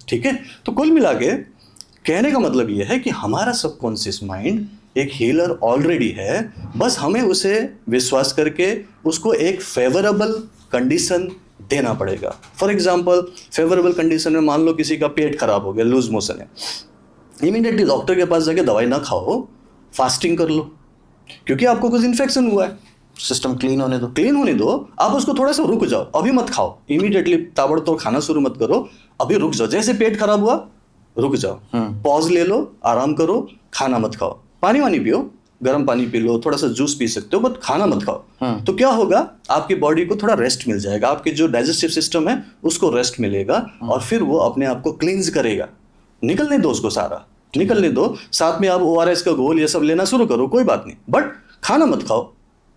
ठीक है। तो कुल मिला के कहने का मतलब ये है कि हमारा सबकॉन्शियस माइंड एक हीलर ऑलरेडी है, बस हमें उसे विश्वास करके उसको एक फेवरेबल कंडीशन देना पड़ेगा। फॉर एग्जाम्पल, फेवरेबल कंडीशन में मान लो किसी का पेट खराब हो गया, लूज मोशन है, इमीडिएटली डॉक्टर के पास जाके दवाई ना खाओ, फास्टिंग कर लो, क्योंकि आपको कुछ इन्फेक्शन हुआ है,
सिस्टम क्लीन होने दो, आप उसको थोड़ा सा रुक जाओ, अभी मत खाओ, इमीडिएटली ताबड़तोड़ खाना शुरू मत करो, अभी रुक जाओ, जैसे पेट खराब हुआ रुक जाओ, पॉज ले लो, आराम करो, खाना मत खाओ, पानी वानी पियो, गर्म पानी पी लो, थोड़ा सा जूस पी सकते हो, बट खाना मत खाओ। तो क्या होगा, आपकी बॉडी को थोड़ा रेस्ट मिल जाएगा, आपके जो डाइजेस्टिव सिस्टम है उसको रेस्ट मिलेगा, और फिर वो अपने आप को क्लींस करेगा। निकलने दो उसको, सारा निकलने दो, साथ में आप ORS का घोल ये सब लेना शुरू करो, कोई बात नहीं, बट खाना मत खाओ,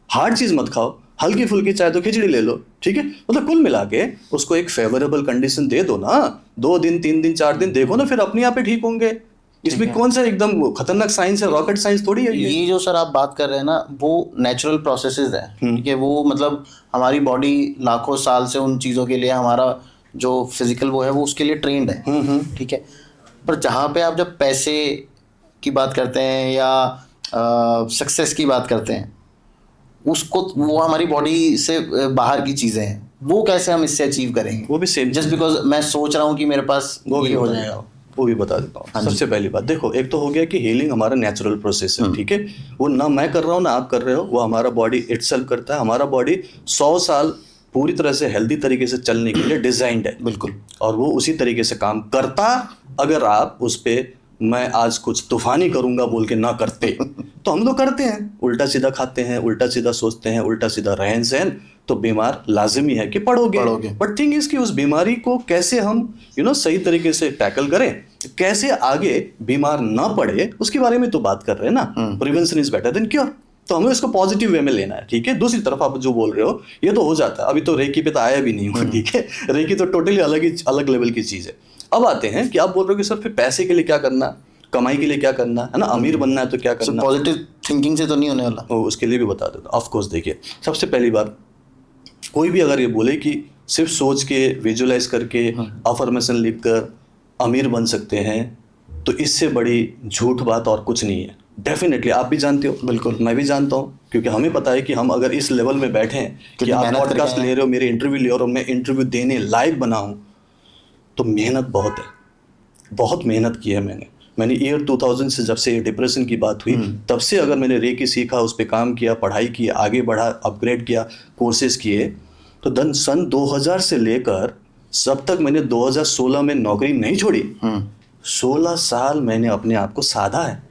हार्ड चीज मत खाओ, हल्की फुल्की चाहे तो खिचड़ी ले लो, ठीक है। मतलब कुल मिला के उसको एक फेवरेबल कंडीशन दे दो ना, 2 दिन 3 दिन 4 दिन देखो ना, फिर अपने आप ही ठीक होंगे। इसमें कौन सा एकदम खतरनाक साइंस है, रॉकेट साइंस थोड़ी है ये जो सर आप बात कर रहे हैं ना, वो नेचुरल प्रोसेसेस है, ठीक है। वो मतलब हमारी बॉडी लाखों साल से उन चीज़ों के लिए, हमारा जो फिजिकल वो है वो उसके लिए ट्रेंड है, ठीक है। पर जहाँ पे आप जब पैसे की बात करते हैं या सक्सेस की बात करते हैं, उसको वो हमारी बॉडी से बाहर की चीज़ें हैं, वो कैसे हम इससे अचीव करेंगे?
वो भी सेम,
जस्ट बिकॉज मैं सोच रहा हूँ कि मेरे पास
वो भी
हो जाएगा,
वो भी बता देता हूँ। सबसे पहली बात देखो, एक तो हो गया कि हीलिंग हमारा नेचुरल प्रोसेस है, ठीक है, वो ना मैं कर रहा हूँ ना आप कर रहे हो, वो हमारा बॉडी इटसेल्फ करता है। हमारा बॉडी 100 साल पूरी तरह से हेल्दी तरीके से चलने के लिए डिजाइंड है, बिल्कुल, और वो उसी तरीके से काम करता। अगर आप उस पर मैं आज कुछ तूफानी करूंगा बोल के ना करते, तो हम लोग करते हैं, उल्टा सीधा खाते हैं, उल्टा सीधा सोचते हैं, उल्टा सीधा रहन सहन, तो बीमार लाजिमी है कि पड़ोगे। बट थिंग इज कि उस बीमारी को कैसे हम सही तरीके से टैकल करें, कैसे आगे बीमार ना पड़े उसके बारे में तो बात कर रहे हैं ना। Prevention is better than cure. तो हमें इसको पॉजिटिव वे में लेना है, ठीक है। दूसरी तरफ आप जो बोल रहे हो ये तो हो जाता है, अभी तो रेकी पे तो आया भी नहीं हूँ, ठीक है। रेकी तो टोटली अलग लेवल की चीज है। अब आते हैं कि आप बोल रहे हो कि सर फिर पैसे के लिए क्या करना, कमाई के लिए क्या करना है ना, अमीर बनना है तो क्या करना।
पॉजिटिव थिंकिंग से तो नहीं होने वाला।
उसके लिए भी बता देता हूँ। ऑफ कोर्स देखिए, सबसे पहली बात, कोई भी अगर ये बोले कि सिर्फ सोच के, विजुअलाइज करके, अफर्मेशन लिख कर अमीर बन सकते हैं, तो इससे बड़ी झूठ बात और कुछ नहीं है। डेफिनेटली आप भी जानते हो, बिल्कुल मैं भी जानता हूँ, क्योंकि हमें पता है कि हम अगर इस लेवल में बैठे हैं कि आप पॉडकास्ट ले रहे हो, मेरे इंटरव्यू ले रहे हो, मैं इंटरव्यू देने लायक बना हूँ, तो मेहनत बहुत है, बहुत मेहनत की है मैंने ईयर 2000 से जब से डिप्रेशन की बात हुई तब से अगर मैंने रेकी सीखा, उस पर काम किया, पढ़ाई की, आगे बढ़ा, अपग्रेड किया, कोर्सेज किए, तो सन 2000 से लेकर सब तक मैंने 2016 में नौकरी नहीं छोड़ी। 16 साल मैंने अपने आप को साधा है।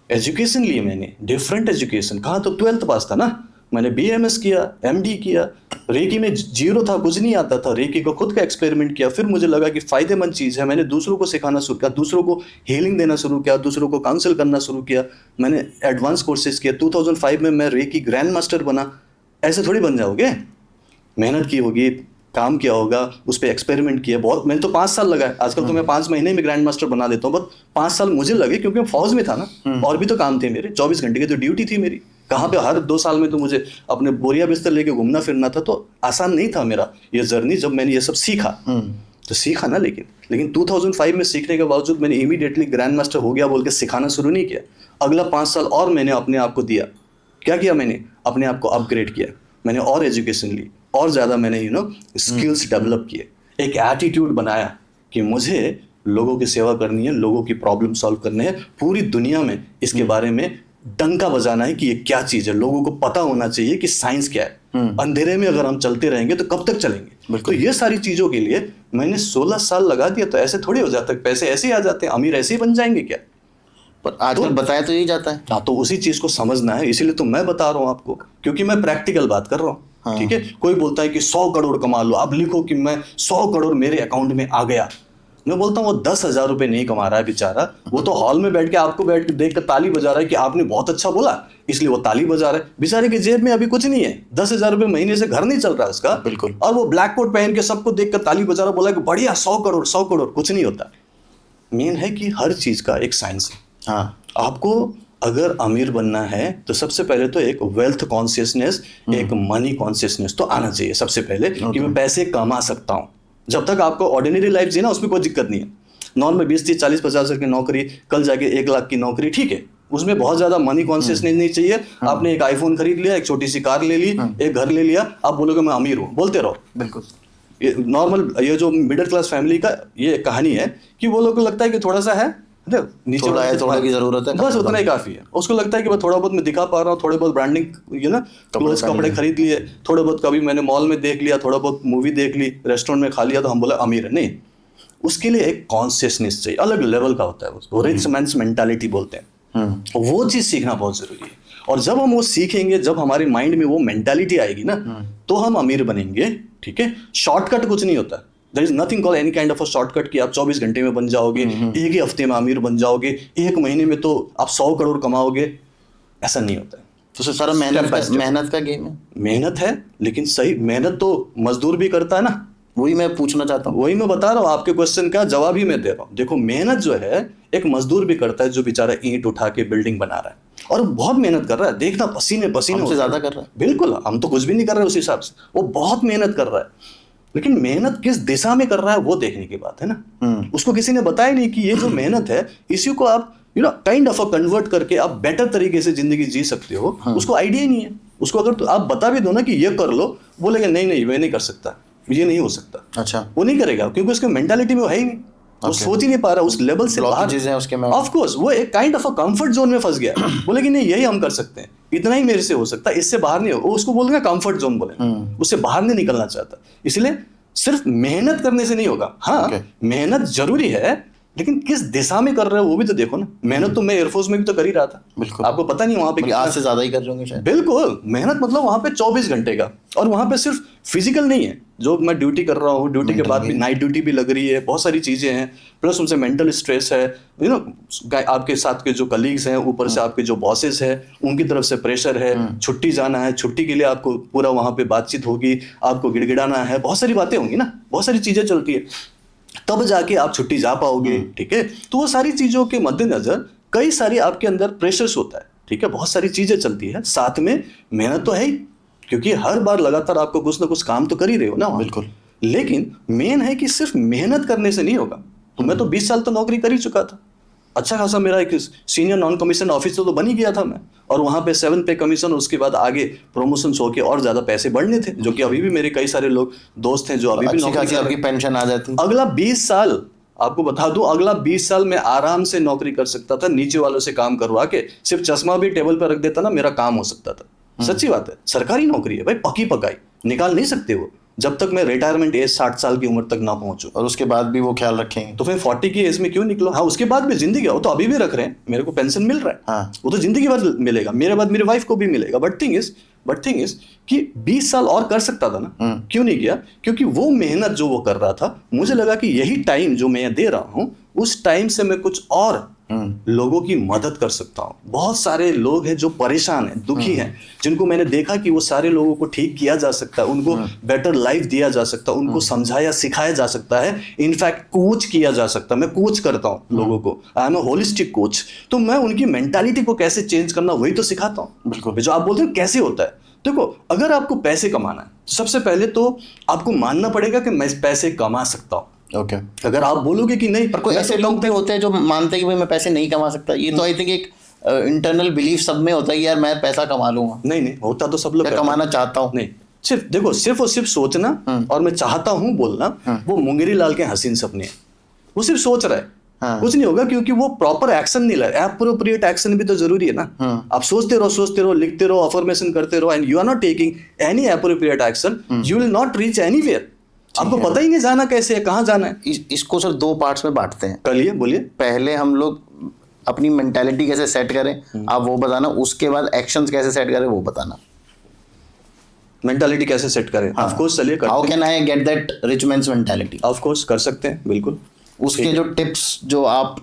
एजुकेशन ली मैंने, डिफरेंट एजुकेशन, कहाँ तो 12th पास था ना, मैंने BMS किया, MD किया, रेकी में जीरो था, कुछ नहीं आता था, रेकी को खुद का एक्सपेरिमेंट किया, फिर मुझे लगा कि फ़ायदेमंद चीज़ है, मैंने दूसरों को सिखाना शुरू किया, दूसरों को हीलिंग देना शुरू किया, दूसरों को काउंसिल करना शुरू किया, मैंने एडवांस कोर्सेज किया। 2005 में मैं रेकी ग्रैंड मास्टर बना। ऐसे थोड़ी बन जाओगे, मेहनत की होगी, काम किया होगा, उस पर एक्सपेरिमेंट किया बहुत। मैंने तो 5 साल लगाए, आजकल तो मैं 5 महीने में ग्रैंड मास्टर बना देता हूँ, बट 5 साल मुझे लगे क्योंकि मैं फौज में था ना, और भी तो काम थे मेरे, 24 घंटे की तो ड्यूटी थी मेरी। कहाँ पे हर 2 साल में तो मुझे अपने बोरिया बिस्तर लेके घूमना फिरना था, तो आसान नहीं था मेरा ये जर्नी। जब मैंने ये सब सीखा तो सीखा ना, लेकिन 2005 में सीखने के बावजूद मैंने इमीडिएटली ग्रैंड मास्टर हो गया बोल के सिखाना शुरू नहीं किया। अगला 5 साल और मैंने अपने आप को दिया। क्या किया मैंने? अपने आप को अपग्रेड किया, मैंने और एजुकेशन ली, और ज़्यादा मैंने स्किल्स डेवलप किए, एक एटीट्यूड बनाया कि मुझे लोगों की सेवा करनी है, लोगों की प्रॉब्लम सॉल्व करने हैं, पूरी दुनिया में इसके बारे में डंका बजाना है कि ये क्या चीज़ है। लोगों को पता होना चाहिए कि साइंस क्या है। अंधेरे में अगर हम चलते रहेंगे तो कब तक चलेंगे? तो ये सारी चीज़ों के लिए मैंने 16 साल लगा दिया। तो ऐसे थोड़ी हो जाता है, पैसे ऐसे ही आ जाते हैं, अमीर ऐसे ही बन जाएंगे क्या?
पर आजकल बताया तो यही जाता है।
हाँ, तो उसी चीज़ को समझना है, इसीलिए तो मैं बता रहा हूँ आपको, क्योंकि मैं प्रैक्टिकल बात कर रहा हूँ। हाँ। ठीक है, कोई बोलता है कि 100 करोड़ कमा लो, आप लिखो कि मैं 100 करोड़ मेरे अकाउंट में आ गया। मैं बोलता हूँ वो 10,000 रुपये नहीं कमा रहा है बेचारा, वो तो हॉल में बैठ के आपको बैठ के देख कर ताली बजा रहा है कि आपने बहुत अच्छा बोला, इसलिए वो ताली बजा रहा है। बेचारे की जेब में अभी कुछ नहीं है, 10,000 रुपये महीने से घर नहीं चल रहा है उसका।
बिल्कुल।
और वो ब्लैक कोट पहन के सबको देख कर ताली बजा रहा, बोला कि बढ़िया 100 करोड़ 100 करोड़। कुछ नहीं होता। मेन है कि हर चीज़ का एक साइंस है।
हाँ,
आपको अगर अमीर बनना है तो सबसे पहले तो एक वेल्थ कॉन्शियसनेस, एक मनी कॉन्शियसनेस तो आना चाहिए सबसे पहले, कि मैं पैसे कमा सकता हूँ। जब तक आपको ऑर्डिनरी लाइफ जी ना, उसमें कोई दिक्कत नहीं है। नॉर्मल 20, 30, 40, 50 हज़ार की नौकरी, कल जाके 1 लाख की नौकरी, ठीक है, उसमें बहुत ज़्यादा मनी कॉन्शियसनेस नहीं चाहिए। आपने एक आईफोन खरीद लिया, एक छोटी सी कार ले ली, एक घर ले लिया, आप बोलोगे मैं अमीर हूँ, बोलते रहो।
बिल्कुल।
ये नॉर्मल, ये जो मिडिल क्लास फैमिली का ये कहानी है कि वो लोग को लगता है कि थोड़ा सा है, नीचे
थोड़ा की जरूरत है,
बस उतना ही काफी है। उसको लगता है कि मैं थोड़ा बहुत मैं दिखा पा रहा हूँ, थोड़े बहुत ब्रांडिंग, ये ना क्लोथ्स कपड़े खरीद लिए, थोड़े बहुत कभी मैंने मॉल में देख लिया, थोड़ा बहुत मूवी देख ली, रेस्टोरेंट में खा लिया, तो हम बोले अमीर है। नहीं, उसके लिए एक कॉन्शियसनेस चाहिए, अलग लेवल का होता है, उसको रिच मैन्स मेंटालिटी बोलते हैं। वो चीज़ सीखना बहुत जरूरी है। और जब हम वो सीखेंगे, जब हमारे माइंड में वो मेंटालिटी आएगी ना, तो हम अमीर बनेंगे। ठीक है, शॉर्टकट कुछ नहीं होता। There is nothing called any kind of a shortcut कि आप 24 घंटे में बन जाओगे, एक ही हफ्ते में अमीर बन जाओगे, 1 महीने में तो आप 100 करोड़ कमाओगे, ऐसा नहीं होता है।
तो सारा मेहनत का गेम है।
मेहनत है, लेकिन सही मेहनत तो मजदूर भी करता है ना।
वही मैं पूछना चाहता हूँ,
वही मैं बता रहा हूँ, आपके क्वेश्चन का जवाब ही मैं दे रहा हूँ। देखो, मेहनत जो है एक मजदूर भी करता है, जो बेचारा ईंट उठा के बिल्डिंग बना रहा है, और बहुत मेहनत कर रहा है, देखना पसीने
हमसे ज्यादा कर रहा है।
बिल्कुल, हम तो कुछ भी नहीं कर रहे उस हिसाब से, वो बहुत मेहनत कर रहा है। लेकिन मेहनत किस दिशा में कर रहा है वो देखने की बात है ना। उसको किसी ने बताया नहीं कि ये जो मेहनत है, इसी को आप काइंड ऑफ कन्वर्ट करके आप बेटर तरीके से जिंदगी जी सकते हो। उसको आइडिया ही नहीं है। उसको अगर तो आप बता भी दो ना कि ये कर लो, बोलेगा नहीं मैं नहीं कर सकता, ये नहीं हो सकता।
अच्छा,
वो नहीं करेगा, क्योंकि उसके मेंटालिटी में वो है ही नहीं। वो सोच ही नहीं पा रहा उस लेवल से बाहर। ऑफ कोर्स वो एक काइंड ऑफ कंफर्ट जोन में फंस गया। बोले कि नहीं, यही हम कर सकते हैं, इतना ही मेरे से हो सकता है, इससे बाहर नहीं हो। वो उसको बोलेगा कंफर्ट जोन, बोले उससे बाहर नहीं निकलना चाहता। इसलिए सिर्फ मेहनत करने से नहीं होगा। हाँ, मेहनत जरूरी है, लेकिन किस दिशा में कर रहे हो वो भी तो देखो ना। मेहनत तो मैं एयरफोर्स में भी तो कर ही रहा था।
बिल्कुल।
आपको पता नहीं वहां पे
आज से ज्यादा ही कर होंगे शायद।
बिल्कुल, मेहनत मतलब वहां पे 24 घंटे का, और वहां पे सिर्फ फिजिकल नहीं है, जो मैं ड्यूटी कर रहा हूँ, ड्यूटी के बाद भी नाइट ड्यूटी भी लग रही है, बहुत सारी चीजें हैं, प्लस उनसे मेंटल स्ट्रेस है, आपके साथ के जो कलीग्स हैं, ऊपर से आपके जो बॉसेस हैं उनकी तरफ से प्रेशर है, छुट्टी जाना है, छुट्टी के लिए आपको पूरा वहां पे बातचीत होगी, आपको गिड़गिड़ाना है, बहुत सारी बातें होंगी ना, बहुत सारी चीजें चलती है, तब जाके आप छुट्टी जा पाओगे। ठीक है, तो वो सारी चीजों के मद्देनजर कई सारी आपके अंदर प्रेशर्स होता है। ठीक है, बहुत सारी चीजें चलती है, साथ में मेहनत तो है ही, क्योंकि हर बार लगातार आपको कुछ ना कुछ काम तो कर ही रहे हो ना।
बिल्कुल।
लेकिन मेन है कि सिर्फ मेहनत करने से नहीं होगा। तो मैं तो 20 साल तो नौकरी कर ही चुका था, अच्छा खासा मेरा एक सीनियर नॉन कमीशन ऑफिसर तो बन ही गया था मैं, और वहाँ पे 7 पे कमीशन, उसके बाद आगे प्रमोशंस होके और ज़्यादा पैसे बढ़ने थे, जो कि अभी भी मेरे कई सारे लोग दोस्त हैं जो अभी भी नौकरी कर रहे हैं।
पेंशन आ जाती।
अगला 20 साल आपको बता दूं, अगला 20 साल में आराम से नौकरी कर सकता था, नीचे वालों से काम करवा के, सिर्फ चश्मा भी टेबल पर रख देता ना, मेरा काम हो सकता था। सच्ची बात है, सरकारी नौकरी है भाई, पकी पकाई, निकाल नहीं सकते वो, जब तक मैं रिटायरमेंट एज 60 साल की उम्र तक ना पहुंचूं।
और उसके बाद भी वो ख्याल रखेंगे
तो फिर 40 की एज में क्यों निकलो? हाँ, उसके बाद भी जिंदगी, वो तो अभी भी रख रहे हैं, मेरे को पेंशन मिल रहा है।
हाँ।
वो तो जिंदगी भर मिलेगा, मेरे बाद मेरी वाइफ को भी मिलेगा। बट थिंग इज कि 20 साल और कर सकता था ना, क्यों नहीं किया? क्योंकि वो मेहनत जो वो कर रहा था, मुझे लगा कि यही टाइम जो मैं दे रहा हूं, उस टाइम से मैं कुछ और लोगों की मदद कर सकता हूं। बहुत सारे लोग हैं जो परेशान हैं, दुखी हैं, जिनको मैंने देखा कि वो सारे लोगों को ठीक किया जा सकता है, उनको बेटर लाइफ दिया जा सकता है, उनको समझाया सिखाया जा सकता है, इनफैक्ट कोच किया जा सकता है। मैं कोच करता हूं लोगों को, I am a holistic coach. तो मैं उनकी मेंटालिटी को कैसे चेंज करना, वही तो सिखाता हूं।
बिल्कुल।
जो आप बोलते हैं कैसे होता है, देखो, अगर आपको पैसे कमाना है, सबसे पहले तो आपको मानना पड़ेगा कि मैं पैसे कमा सकता हूं।
ओके।
अगर आप बोलोगे कि नहीं,
पर कोई ऐसे लोग भी होते हैं जो मानते हैं कि भाई मैं पैसे नहीं कमा सकता, ये तो आई थिंक एक इंटरनल बिलीफ सब में होता है कि यार मैं पैसा कमा लूंगा।
नहीं, होता तो सब लोग
कमाना चाहता हूँ।
नहीं, सिर्फ देखो, सिर्फ और सिर्फ सोचना और मैं चाहता हूँ बोलना, वो मुंगेरी लाल के हसीन सपने हैं। वो सिर्फ सोच रहा है, कुछ नहीं होगा, क्योंकि वो प्रॉपर एक्शन नहीं ले रहा। एप्रोप्रिएट एक्शन भी तो जरूरी है ना। आप सोचते रहो, लिखते रहो, अफर्मेशन करते रहो, and you are not taking any appropriate action, you will not reach anywhere. आपको पता ही नहीं जाना कैसे है, कहाँ जाना है।
इसको सर 2 पार्ट्स में बांटते हैं।
करिए, बोलिए।
पहले हम लोग अपनी मेंटालिटी कैसे सेट करें, आप वो बताना। उसके बाद एक्शंस कैसे सेट करें, वो बताना।
मेंटालिटी कैसे सेट करें? ऑफ कोर्स, चलिए करते हैं।
How can I get that rich mains mentality?
Of course कर सकते हैं, बिल्कुल।
उसके जो टिप्स जो आप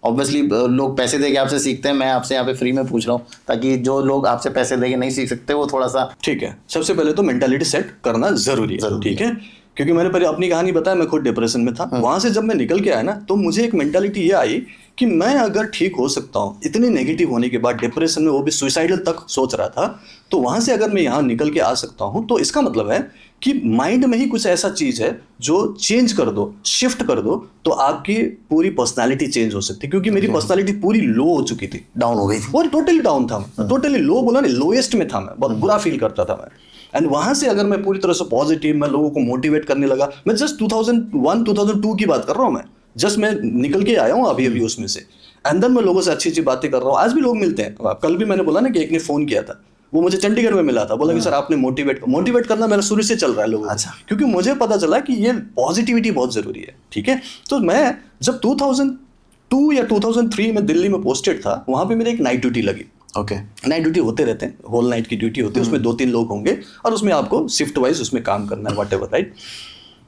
ऑब्वियसली लोग पैसे देके आपसे सीखते हैं, मैं आपसे यहाँ पे फ्री में पूछ रहा हूँ, ताकि जो लोग आपसे पैसे देके नहीं सीख सकते वो थोड़ा सा।
ठीक है, सबसे पहले तो मेंटालिटी सेट करना जरूरी है। ठीक है, क्योंकि मैंने पहले अपनी कहानी बताया, मैं खुद डिप्रेशन में था। वहां से जब मैं निकल के आया ना, तो मुझे एक मेंटालिटी ये आई कि मैं अगर ठीक हो सकता हूँ, इतनी नेगेटिव होने के बाद, डिप्रेशन में, वो भी सुसाइडल तक सोच रहा था, तो वहां से अगर मैं यहाँ निकल के आ सकता हूँ, तो इसका मतलब है कि माइंड में ही कुछ ऐसा चीज है जो चेंज कर दो, शिफ्ट कर दो, तो आपकी पूरी पर्सनालिटी चेंज हो सकती है। क्योंकि मेरी पर्सनालिटी पूरी लो हो चुकी थी,
डाउन हो गई थी,
और टोटली डाउन था, टोटली लो बोला ना, लोएस्ट में था मैं, बहुत बुरा फील करता था मैं। एंड वहां से अगर मैं पूरी तरह से पॉजिटिव, मैं लोगों को मोटिवेट करने लगा। मैं जस्ट 2001-2002 की बात कर रहा हूँ, मैं जस्ट मैं निकल के आया हूँ अभी उसमें से। एंड देन मैं लोगों से अच्छी अच्छी बातें कर रहा हूँ, आज भी लोग मिलते हैं। कल भी मैंने बोला ना कि एक ने फोन किया था, वो मुझे चंडीगढ़ में मिला था, बोला कि सर आपने मोटिवेट करना मेरा शुरू से चल रहा है लोगों को।
अच्छा।
क्योंकि मुझे पता चला कि ये पॉजिटिविटी बहुत जरूरी है। ठीक है, तो मैं जब 2002 या 2003 में दिल्ली में पोस्टेड था, वहां पे मेरी एक नाइट ड्यूटी लगी।
ओके।
नाइट ड्यूटी होते रहते हैं, होल नाइट की ड्यूटी होती है, उसमें 2-3 लोग होंगे, और उसमें आपको शिफ्ट वाइज उसमें काम करना है, व्हाटएवर, राइट।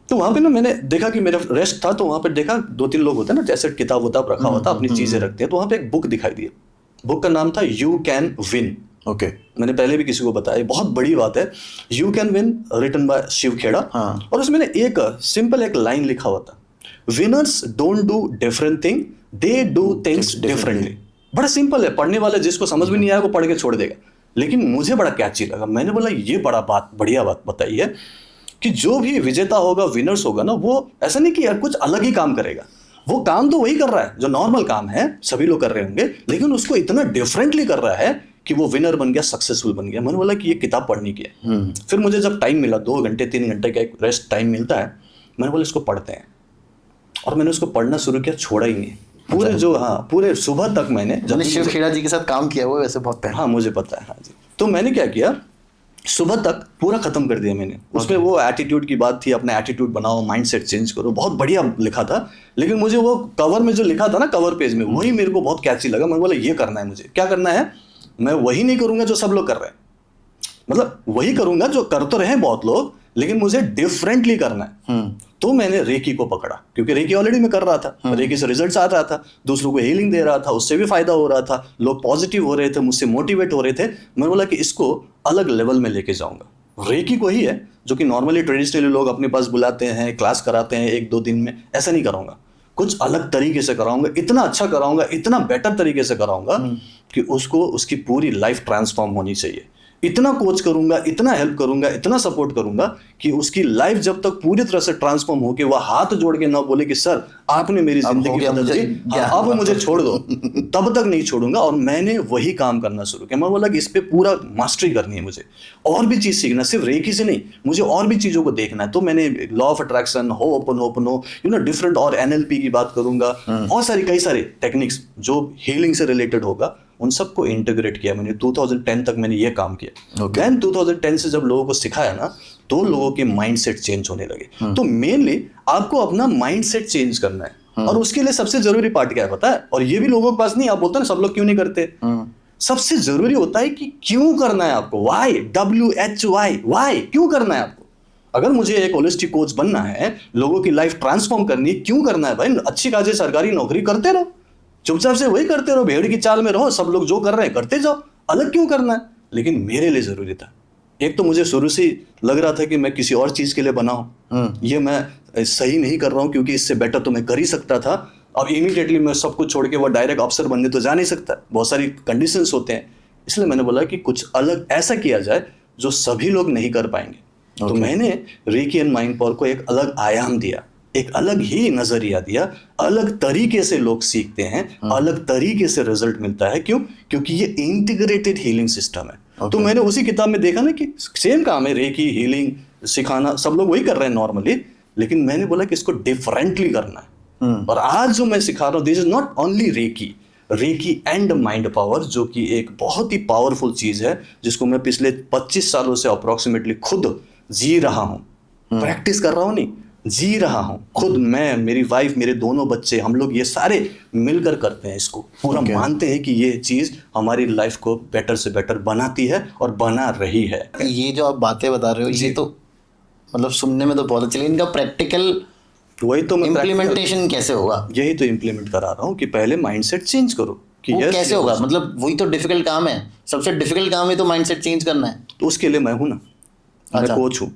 तो वहां पे ना मैंने देखा कि मेरा रेस्ट था, तो वहां पे देखा 2-3 लोग होते हैं ना, जैसे किताब वताब रखा होता, अपनी चीजें रखते हैं। तो वहां पे एक बुक दिखाई दी, बुक का नाम था यू कैन विन।
ओके।
मैंने पहले भी किसी को बताया, बहुत बड़ी बात है, you can win, written by Shiv Khera. और उसमें एक सिंपल एक लाइन लिखा हुआ था, winners don't do different thing, they do things differently. बड़ा सिंपल है, पढ़ने वाला जिसको समझ में नहीं आया वो पढ़ के छोड़ देगा, लेकिन मुझे बड़ा कैची लगा। मैंने बोला ये बढ़िया बात बताई है कि जो भी विजेता होगा, विनर्स होगा ना, वो ऐसा नहीं कि यार कुछ अलग ही काम करेगा, वो काम तो वही कर रहा है जो नॉर्मल काम है, सभी लोग कर रहे होंगे, लेकिन उसको इतना डिफरेंटली कर रहा है कि वो विनर बन गया, सक्सेसफुल बन गया। मैंने बोला कि ये किताब पढ़नी की है। फिर मुझे जब टाइम मिला, 2 घंटे 3 घंटे का एक रेस्ट टाइम मिलता है, मैंने बोला इसको पढ़ते हैं, और मैंने उसको पढ़ना शुरू किया, छोड़ा ही नहीं। पूरे सुबह तक मैंने
शिव खेड़ा जी के साथ काम किया हुआ वैसे बहुत पहले।
हाँ, मुझे पता है। हाँ जी। तो मैंने क्या किया, सुबह तक पूरा खत्म कर दिया मैंने। उसमें वो एटीट्यूड की बात थी, अपना एटीट्यूड बनाओ, माइंडसेट चेंज करो, बहुत बढ़िया लिखा था। लेकिन मुझे वो कवर में जो लिखा था ना, कवर पेज में, वही मेरे को बहुत कैची लगा। मैं बोला ये करना है मुझे। क्या करना है? मैं वही नहीं करूंगा जो सब लोग कर रहे हैं, मतलब वही करूंगा जो कर तो रहे हैं बहुत लोग, लेकिन मुझे डिफरेंटली करना है। तो मैंने रेकी को पकड़ा, क्योंकि रेकी ऑलरेडी मैं कर रहा था, रेकी से रिजल्ट्स आ रहा था, दूसरों को हीलिंग दे रहा था, उससे भी फायदा हो रहा था, लोग पॉजिटिव हो रहे थे, मुझसे मोटिवेट हो रहे थे। मैंने बोला कि इसको अलग लेवल में लेके जाऊंगा। रेकी को ही है जो कि नॉर्मली ट्रेडिशनली लोग अपने पास बुलाते हैं, क्लास कराते हैं 1-2 दिन में, ऐसा नहीं कराऊंगा। कुछ अलग तरीके से कराऊंगा, इतना अच्छा कराऊंगा, इतना बेटर तरीके से कराऊंगा कि उसको उसकी पूरी लाइफ ट्रांसफॉर्म होनी चाहिए। इतना कोच करूंगा, इतना हेल्प करूंगा, इतना सपोर्ट करूंगा कि उसकी लाइफ जब तक पूरी तरह से ट्रांसफॉर्म हो के वह हाथ जोड़ के ना बोले कि सर आपने मेरी जिंदगी बदल दी, अब मुझे छोड़ दो, तब तक नहीं छोड़ूंगा। और मैंने वही काम करना शुरू किया। मैं बोला कि इस पे पूरा मास्टरी करनी है मुझे, और भी चीज सीखना, सिर्फ रेकी से नहीं, मुझे और भी चीजों को देखना है। तो मैंने लॉ ऑफ अट्रैक्शन, होपनो, डिफरेंट, और NLP की बात करूंगा, बहुत सारी कई सारे टेक्निक्स जो हीलिंग से रिलेटेड होगा, उन सबको इंटीग्रेट किया मैंने। 2010 तक मैंने ये काम किया। देन 2010 से जब लोगों को सिखाया ना, तो लोगों के माइंडसेट चेंज होने लगे। तो मेनली आपको अपना माइंडसेट चेंज करना है, और उसके लिए सबसे जरूरी पार्ट क्या है पता है? और ये भी लोगों के पास नहीं, आप बोलते हैं सब लोग क्यों नहीं करते, सबसे जरूरी होता है कि क्यों करना है आपको। वाई, WHY, वाई, क्यों करना है आपको। अगर मुझे एक होलिस्टिक कोच बनना है, लोगों की लाइफ ट्रांसफॉर्म करनी है, क्यों करना है भाई? अच्छी खासी सरकारी नौकरी करते रहो, चुपचाप से वही करते रहो, भेड़ की चाल में रहो, सब लोग जो कर रहे हैं करते जाओ, अलग क्यों करना है? लेकिन मेरे लिए जरूरी था। एक तो मुझे शुरू से लग रहा था कि मैं किसी और चीज के लिए बना हूं, ये मैं सही नहीं कर रहा हूं, क्योंकि इससे बेटर तो मैं कर ही सकता था। अब इमीडिएटली मैं सब कुछ छोड़ के वो डायरेक्ट अफसर बनने तो जा नहीं सकता, बहुत सारी कंडीशंस होते हैं। इसलिए मैंने बोला कि कुछ अलग ऐसा किया जाए जो सभी लोग नहीं कर पाएंगे। तो मैंने रेकी एंड माइंड पावर को एक अलग आयाम दिया, एक अलग ही नजरिया दिया, अलग तरीके से लोग सीखते हैं, अलग तरीके से रिजल्ट मिलता है। क्यों? क्योंकि ये इंटीग्रेटेड हीलिंग सिस्टम है। तो मैंने उसी किताब में देखा ना कि सेम काम है, रेकी, हीलिंग सिखाना, सब लोग वही कर रहे हैं नॉर्मली, लेकिन मैंने बोला कि इसको डिफरेंटली करना है। और आज जो मैं सिखा रहा हूँ, this is not only recce and mind power, जो कि एक बहुत ही पावरफुल चीज है, जिसको मैं पिछले 25 सालों से अप्रोक्सीमेटली खुद जी रहा हूँ, प्रैक्टिस कर रहा हूँ नहीं, जी रहा हूं खुद। मैं, मेरी वाइफ, मेरे दोनों बच्चे, हम लोग ये सारे मिलकर करते हैं इसको, पूरा मानते हैं कि ये चीज हमारी लाइफ को बेटर से बेटर बनाती है और बना रही है।
ये जो आप बातें बता रहे हो, ये तो मतलब सुनने में तो बहुत अच्छा, लेकिन इनका प्रैक्टिकल
वही तो
इम्प्लीमेंटेशन कैसे होगा?
यही तो इम्प्लीमेंट करा रहा हूँ कि पहले माइंडसेट चेंज करो। कि
वो कैसे होगा? मतलब वही तो डिफिकल्ट काम है, सबसे डिफिकल्ट काम है तो माइंडसेट चेंज करना है।
तो उसके लिए मैं हूं ना, मैं कोच हूं।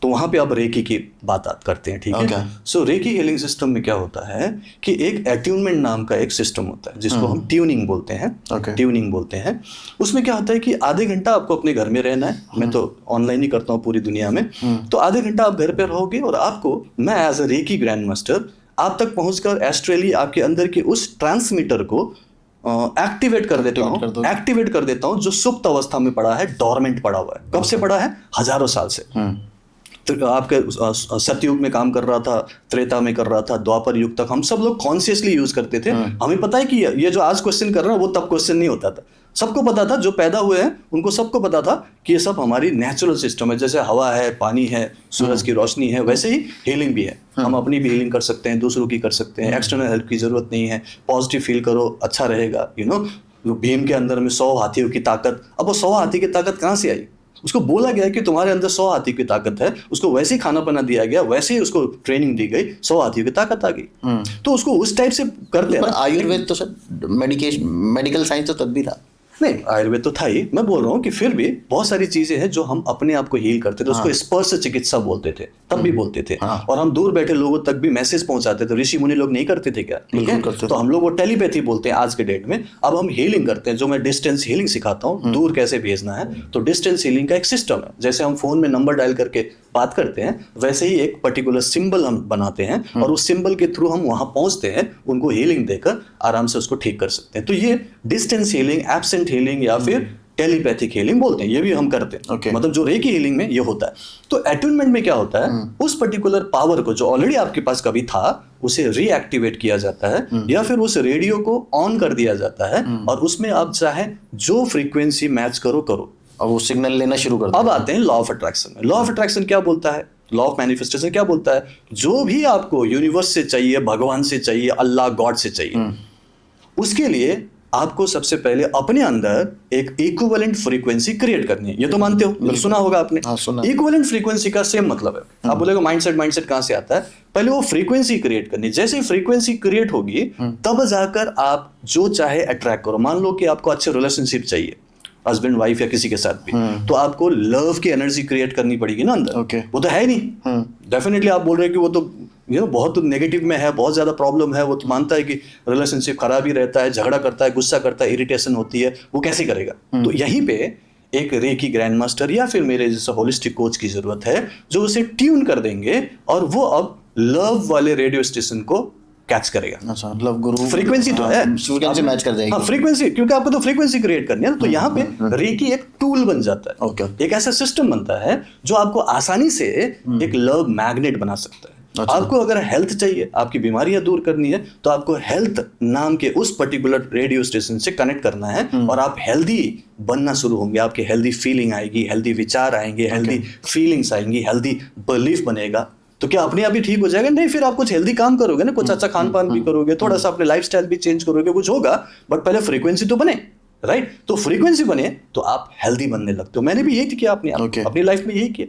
तो वहां पे आप रेकी की बात करते हैं, ठीक है? सो रेकी हीलिंग सिस्टम में क्या होता है कि एक अट्यूनमेंट नाम का एक सिस्टम होता है, जिसको हम ट्यूनिंग बोलते हैं। ट्यूनिंग बोलते हैं। उसमें क्या होता है कि आधे घंटा आपको अपने घर में रहना है। मैं तो ऑनलाइन ही करता हूँ पूरी दुनिया में। तो आधे घंटा आप घर पे रहोगे, और आपको मैं as a reiki grand master आप तक पहुंचकर एस्ट्रली आपके अंदर के उस ट्रांसमीटर को एक्टिवेट कर देता हूँ जो सुप्त अवस्था में पड़ा है, डोरमेंट पड़ा हुआ है। कब से पड़ा है? हजारों साल से। तो आपके सतयुग में काम कर रहा था, त्रेता में कर रहा था, द्वापर युग तक हम सब लोग कॉन्शियसली यूज करते थे। हमें पता है कि ये जो आज क्वेश्चन कर रहे हैं वो तब क्वेश्चन नहीं होता था। सबको पता था, जो पैदा हुए हैं उनको सबको पता था कि ये सब हमारी नेचुरल सिस्टम है। जैसे हवा है, पानी है, सूरज की रोशनी है, वैसे ही हीलिंग भी है। हम अपनी भी हीलिंग कर सकते हैं, दूसरों की कर सकते हैं। एक्सटर्नल हेल्प की जरूरत नहीं है। पॉजिटिव फील करो, अच्छा रहेगा। भीम के अंदर में 100 हाथियों की ताकत। अब वो 100 हाथी की ताकत कहाँ से आई? उसको बोला गया कि तुम्हारे अंदर 100 हाथी की ताकत है। उसको वैसे ही खाना बना दिया गया, वैसे ही उसको ट्रेनिंग दी गई, 100 हाथियों की ताकत आ गई। तो उसको उस टाइप से करते हैं।
आयुर्वेद तो सर मेडिकल साइंस तो तब भी था।
नहीं, आयुर्वेद तो था ही। मैं बोल रहा हूँ कि फिर भी बहुत सारी चीजें हैं जो हम अपने आप को हील करते थे। उसको स्पर्श चिकित्सा बोलते थे, तब भी बोलते थे। और हम दूर बैठे लोगों तक भी मैसेज पहुंचाते थे। ऋषि मुनि लोग नहीं करते थे क्या? ठीक है, तो हम लोग वो टेलीपैथी बोलते हैं आज के डेट में। अब हम हीलिंग करते हैं, जो मैं डिस्टेंस हीलिंग सिखाता हूँ, दूर कैसे भेजना है। तो डिस्टेंस हीलिंग का एक सिस्टम है। जैसे हम फोन में नंबर डायल करके बात करते हैं, वैसे ही एक पर्टिकुलर सिंबल हम बनाते हैं, और उस सिंबल के थ्रू हम वहां पहुंचते हैं, उनको हीलिंग देकर आराम से उसको ठीक कर सकते हैं। तो ये डिस्टेंस हीलिंग, एब्सेंट हीलिंग या फिर टेलीपैथिक हीलिंग बोलते हैं, ये भी हम करते हैं। मतलब जो रेकी हीलिंग में ये होता है। तो अट्यूनमेंट में क्या होता है, उस पर्टिकुलर पावर को जो ऑलरेडी आपके पास कभी था, उसे रीएक्टिवेट किया जाता है, या फिर उस रेडियो को ऑन कर दिया जाता है, और उसमें आप चाहे जो फ्रीक्वेंसी मैच करो।
और वो सिग्नल लेना शुरू कर
अब आते हैं लॉ ऑफ अट्रैक्शन में। लॉ ऑफ अट्रैक्शन क्या बोलता है, लॉ ऑफ मैनिफेस्टेशन क्या बोलता है, जो भी आपको यूनिवर्स से चाहिए, भगवान से चाहिए, अल्लाह गॉड से चाहिए, उसके लिए आपको सबसे पहले अपने अंदर एक इक्विवेलेंट फ्रीक्वेंसी क्रिएट करनी है। ये तो मानते हो, सुना होगा आपने।
हाँ, सुना।
इक्विवेलेंट फ्रीक्वेंसी का सेम मतलब है। आप बोलेगा माइंडसेट कहां से आता है, पहले वो फ्रीक्वेंसी क्रिएट करनी है। जैसे ही फ्रीक्वेंसी क्रिएट होगी तब जाकर आप जो चाहे अट्रैक्ट करो। मान लो कि आपको अच्छे रिलेशनशिप चाहिए, हस्बैंड वाइफ या किसी के साथ भी, तो आपको लव की एनर्जी क्रिएट करनी पड़ेगी ना अंदर।
Okay.
वो तो है नहीं। डेफिनेटली आप बोल रहे हैं कि वो तो बहुत नेगेटिव में है, बहुत ज्यादा प्रॉब्लम है, वो तो मानता है कि रिलेशनशिप खराब ही रहता है, झगड़ा करता है, गुस्सा करता है, इरिटेशन होती है, वो कैसे करेगा। तो यहीं पे एक रेकी ग्रैंड मास्टर या फिर मेरे जैसा होलिस्टिक कोच की जरूरत है, जो उसे ट्यून कर देंगे और वो अब लव वाले रेडियो स्टेशन को कैच करेगा।
अच्छा, लव गुरु
फ्रीक्वेंसी तो है,
फ्रीक्वेंसी मैच कर जाएगी।
हाँ, फ्रीक्वेंसी, क्योंकि आपको तो फ्रीक्वेंसी क्रिएट करनी है ना, तो यहाँ पे रेकी एक टूल बन जाता है।
Okay.
एक ऐसा सिस्टम बनता है जो आपको आसानी से एक लव मैग्नेट बना सकता है।
अच्छा।
आपको अगर हेल्थ चाहिए, आपकी बीमारियां दूर करनी है, तो आपको हेल्थ नाम के उस पर्टिकुलर रेडियो स्टेशन से कनेक्ट करना है और आप हेल्दी बनना शुरू होंगे। आपकी हेल्दी फीलिंग आएगी, हेल्दी विचार आएंगे, हेल्दी फीलिंग्स आएंगी, हेल्दी बिलीफ बनेगा। तो क्या अपने आप ही ठीक हो जाएगा? नहीं, फिर आप कुछ हेल्दी काम करोगे ना, कुछ अच्छा खान पान भी करोगे, थोड़ा सा अपने लाइफस्टाइल भी चेंज करोगे, कुछ होगा, बट पहले फ्रीक्वेंसी तो बने, राइट? तो फ्रीक्वेंसी बने तो आप हेल्दी बनने लगते हो। मैंने भी यही किया अपनी लाइफ में, यही किया।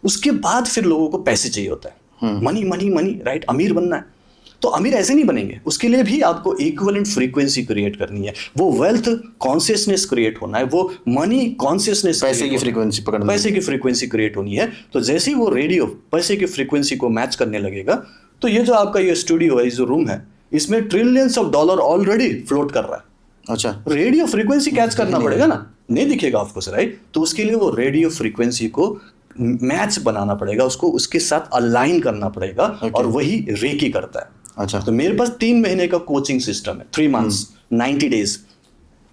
उसके बाद फिर लोगों को पैसे चाहिए होता है, मनी मनी मनी, राइट? अमीर बनना है, तो अमीर ऐसे नहीं बनेंगे, उसके लिए भी आपको इक्विवेलेंट फ्रीक्वेंसी क्रिएट करनी है। वो वेल्थ कॉन्शियसनेस क्रिएट होना है, वो मनी कॉन्शियसनेस,
पैसे की फ्रीक्वेंसी पकड़ना,
पैसे की फ्रीक्वेंसी क्रिएट होनी है। तो जैसे ही वो रेडियो पैसे की फ्रीक्वेंसी को मैच करने लगेगा, तो ये जो आपका ये स्टूडियो है, ये जो रूम है, इसमें trillions of dollar already float कर रहा है।
अच्छा,
रेडियो फ्रीक्वेंसी कैच करना पड़ेगा ना, नहीं दिखेगा ऑफकोर्स, राइट? तो उसके लिए वो रेडियो फ्रीक्वेंसी को मैच बनाना पड़ेगा, उसको उसके साथ अलाइन करना पड़ेगा। और वही रेकी करता है।
अच्छा,
तो मेरे पास 3 महीने का कोचिंग सिस्टम है, 3 months 90 days।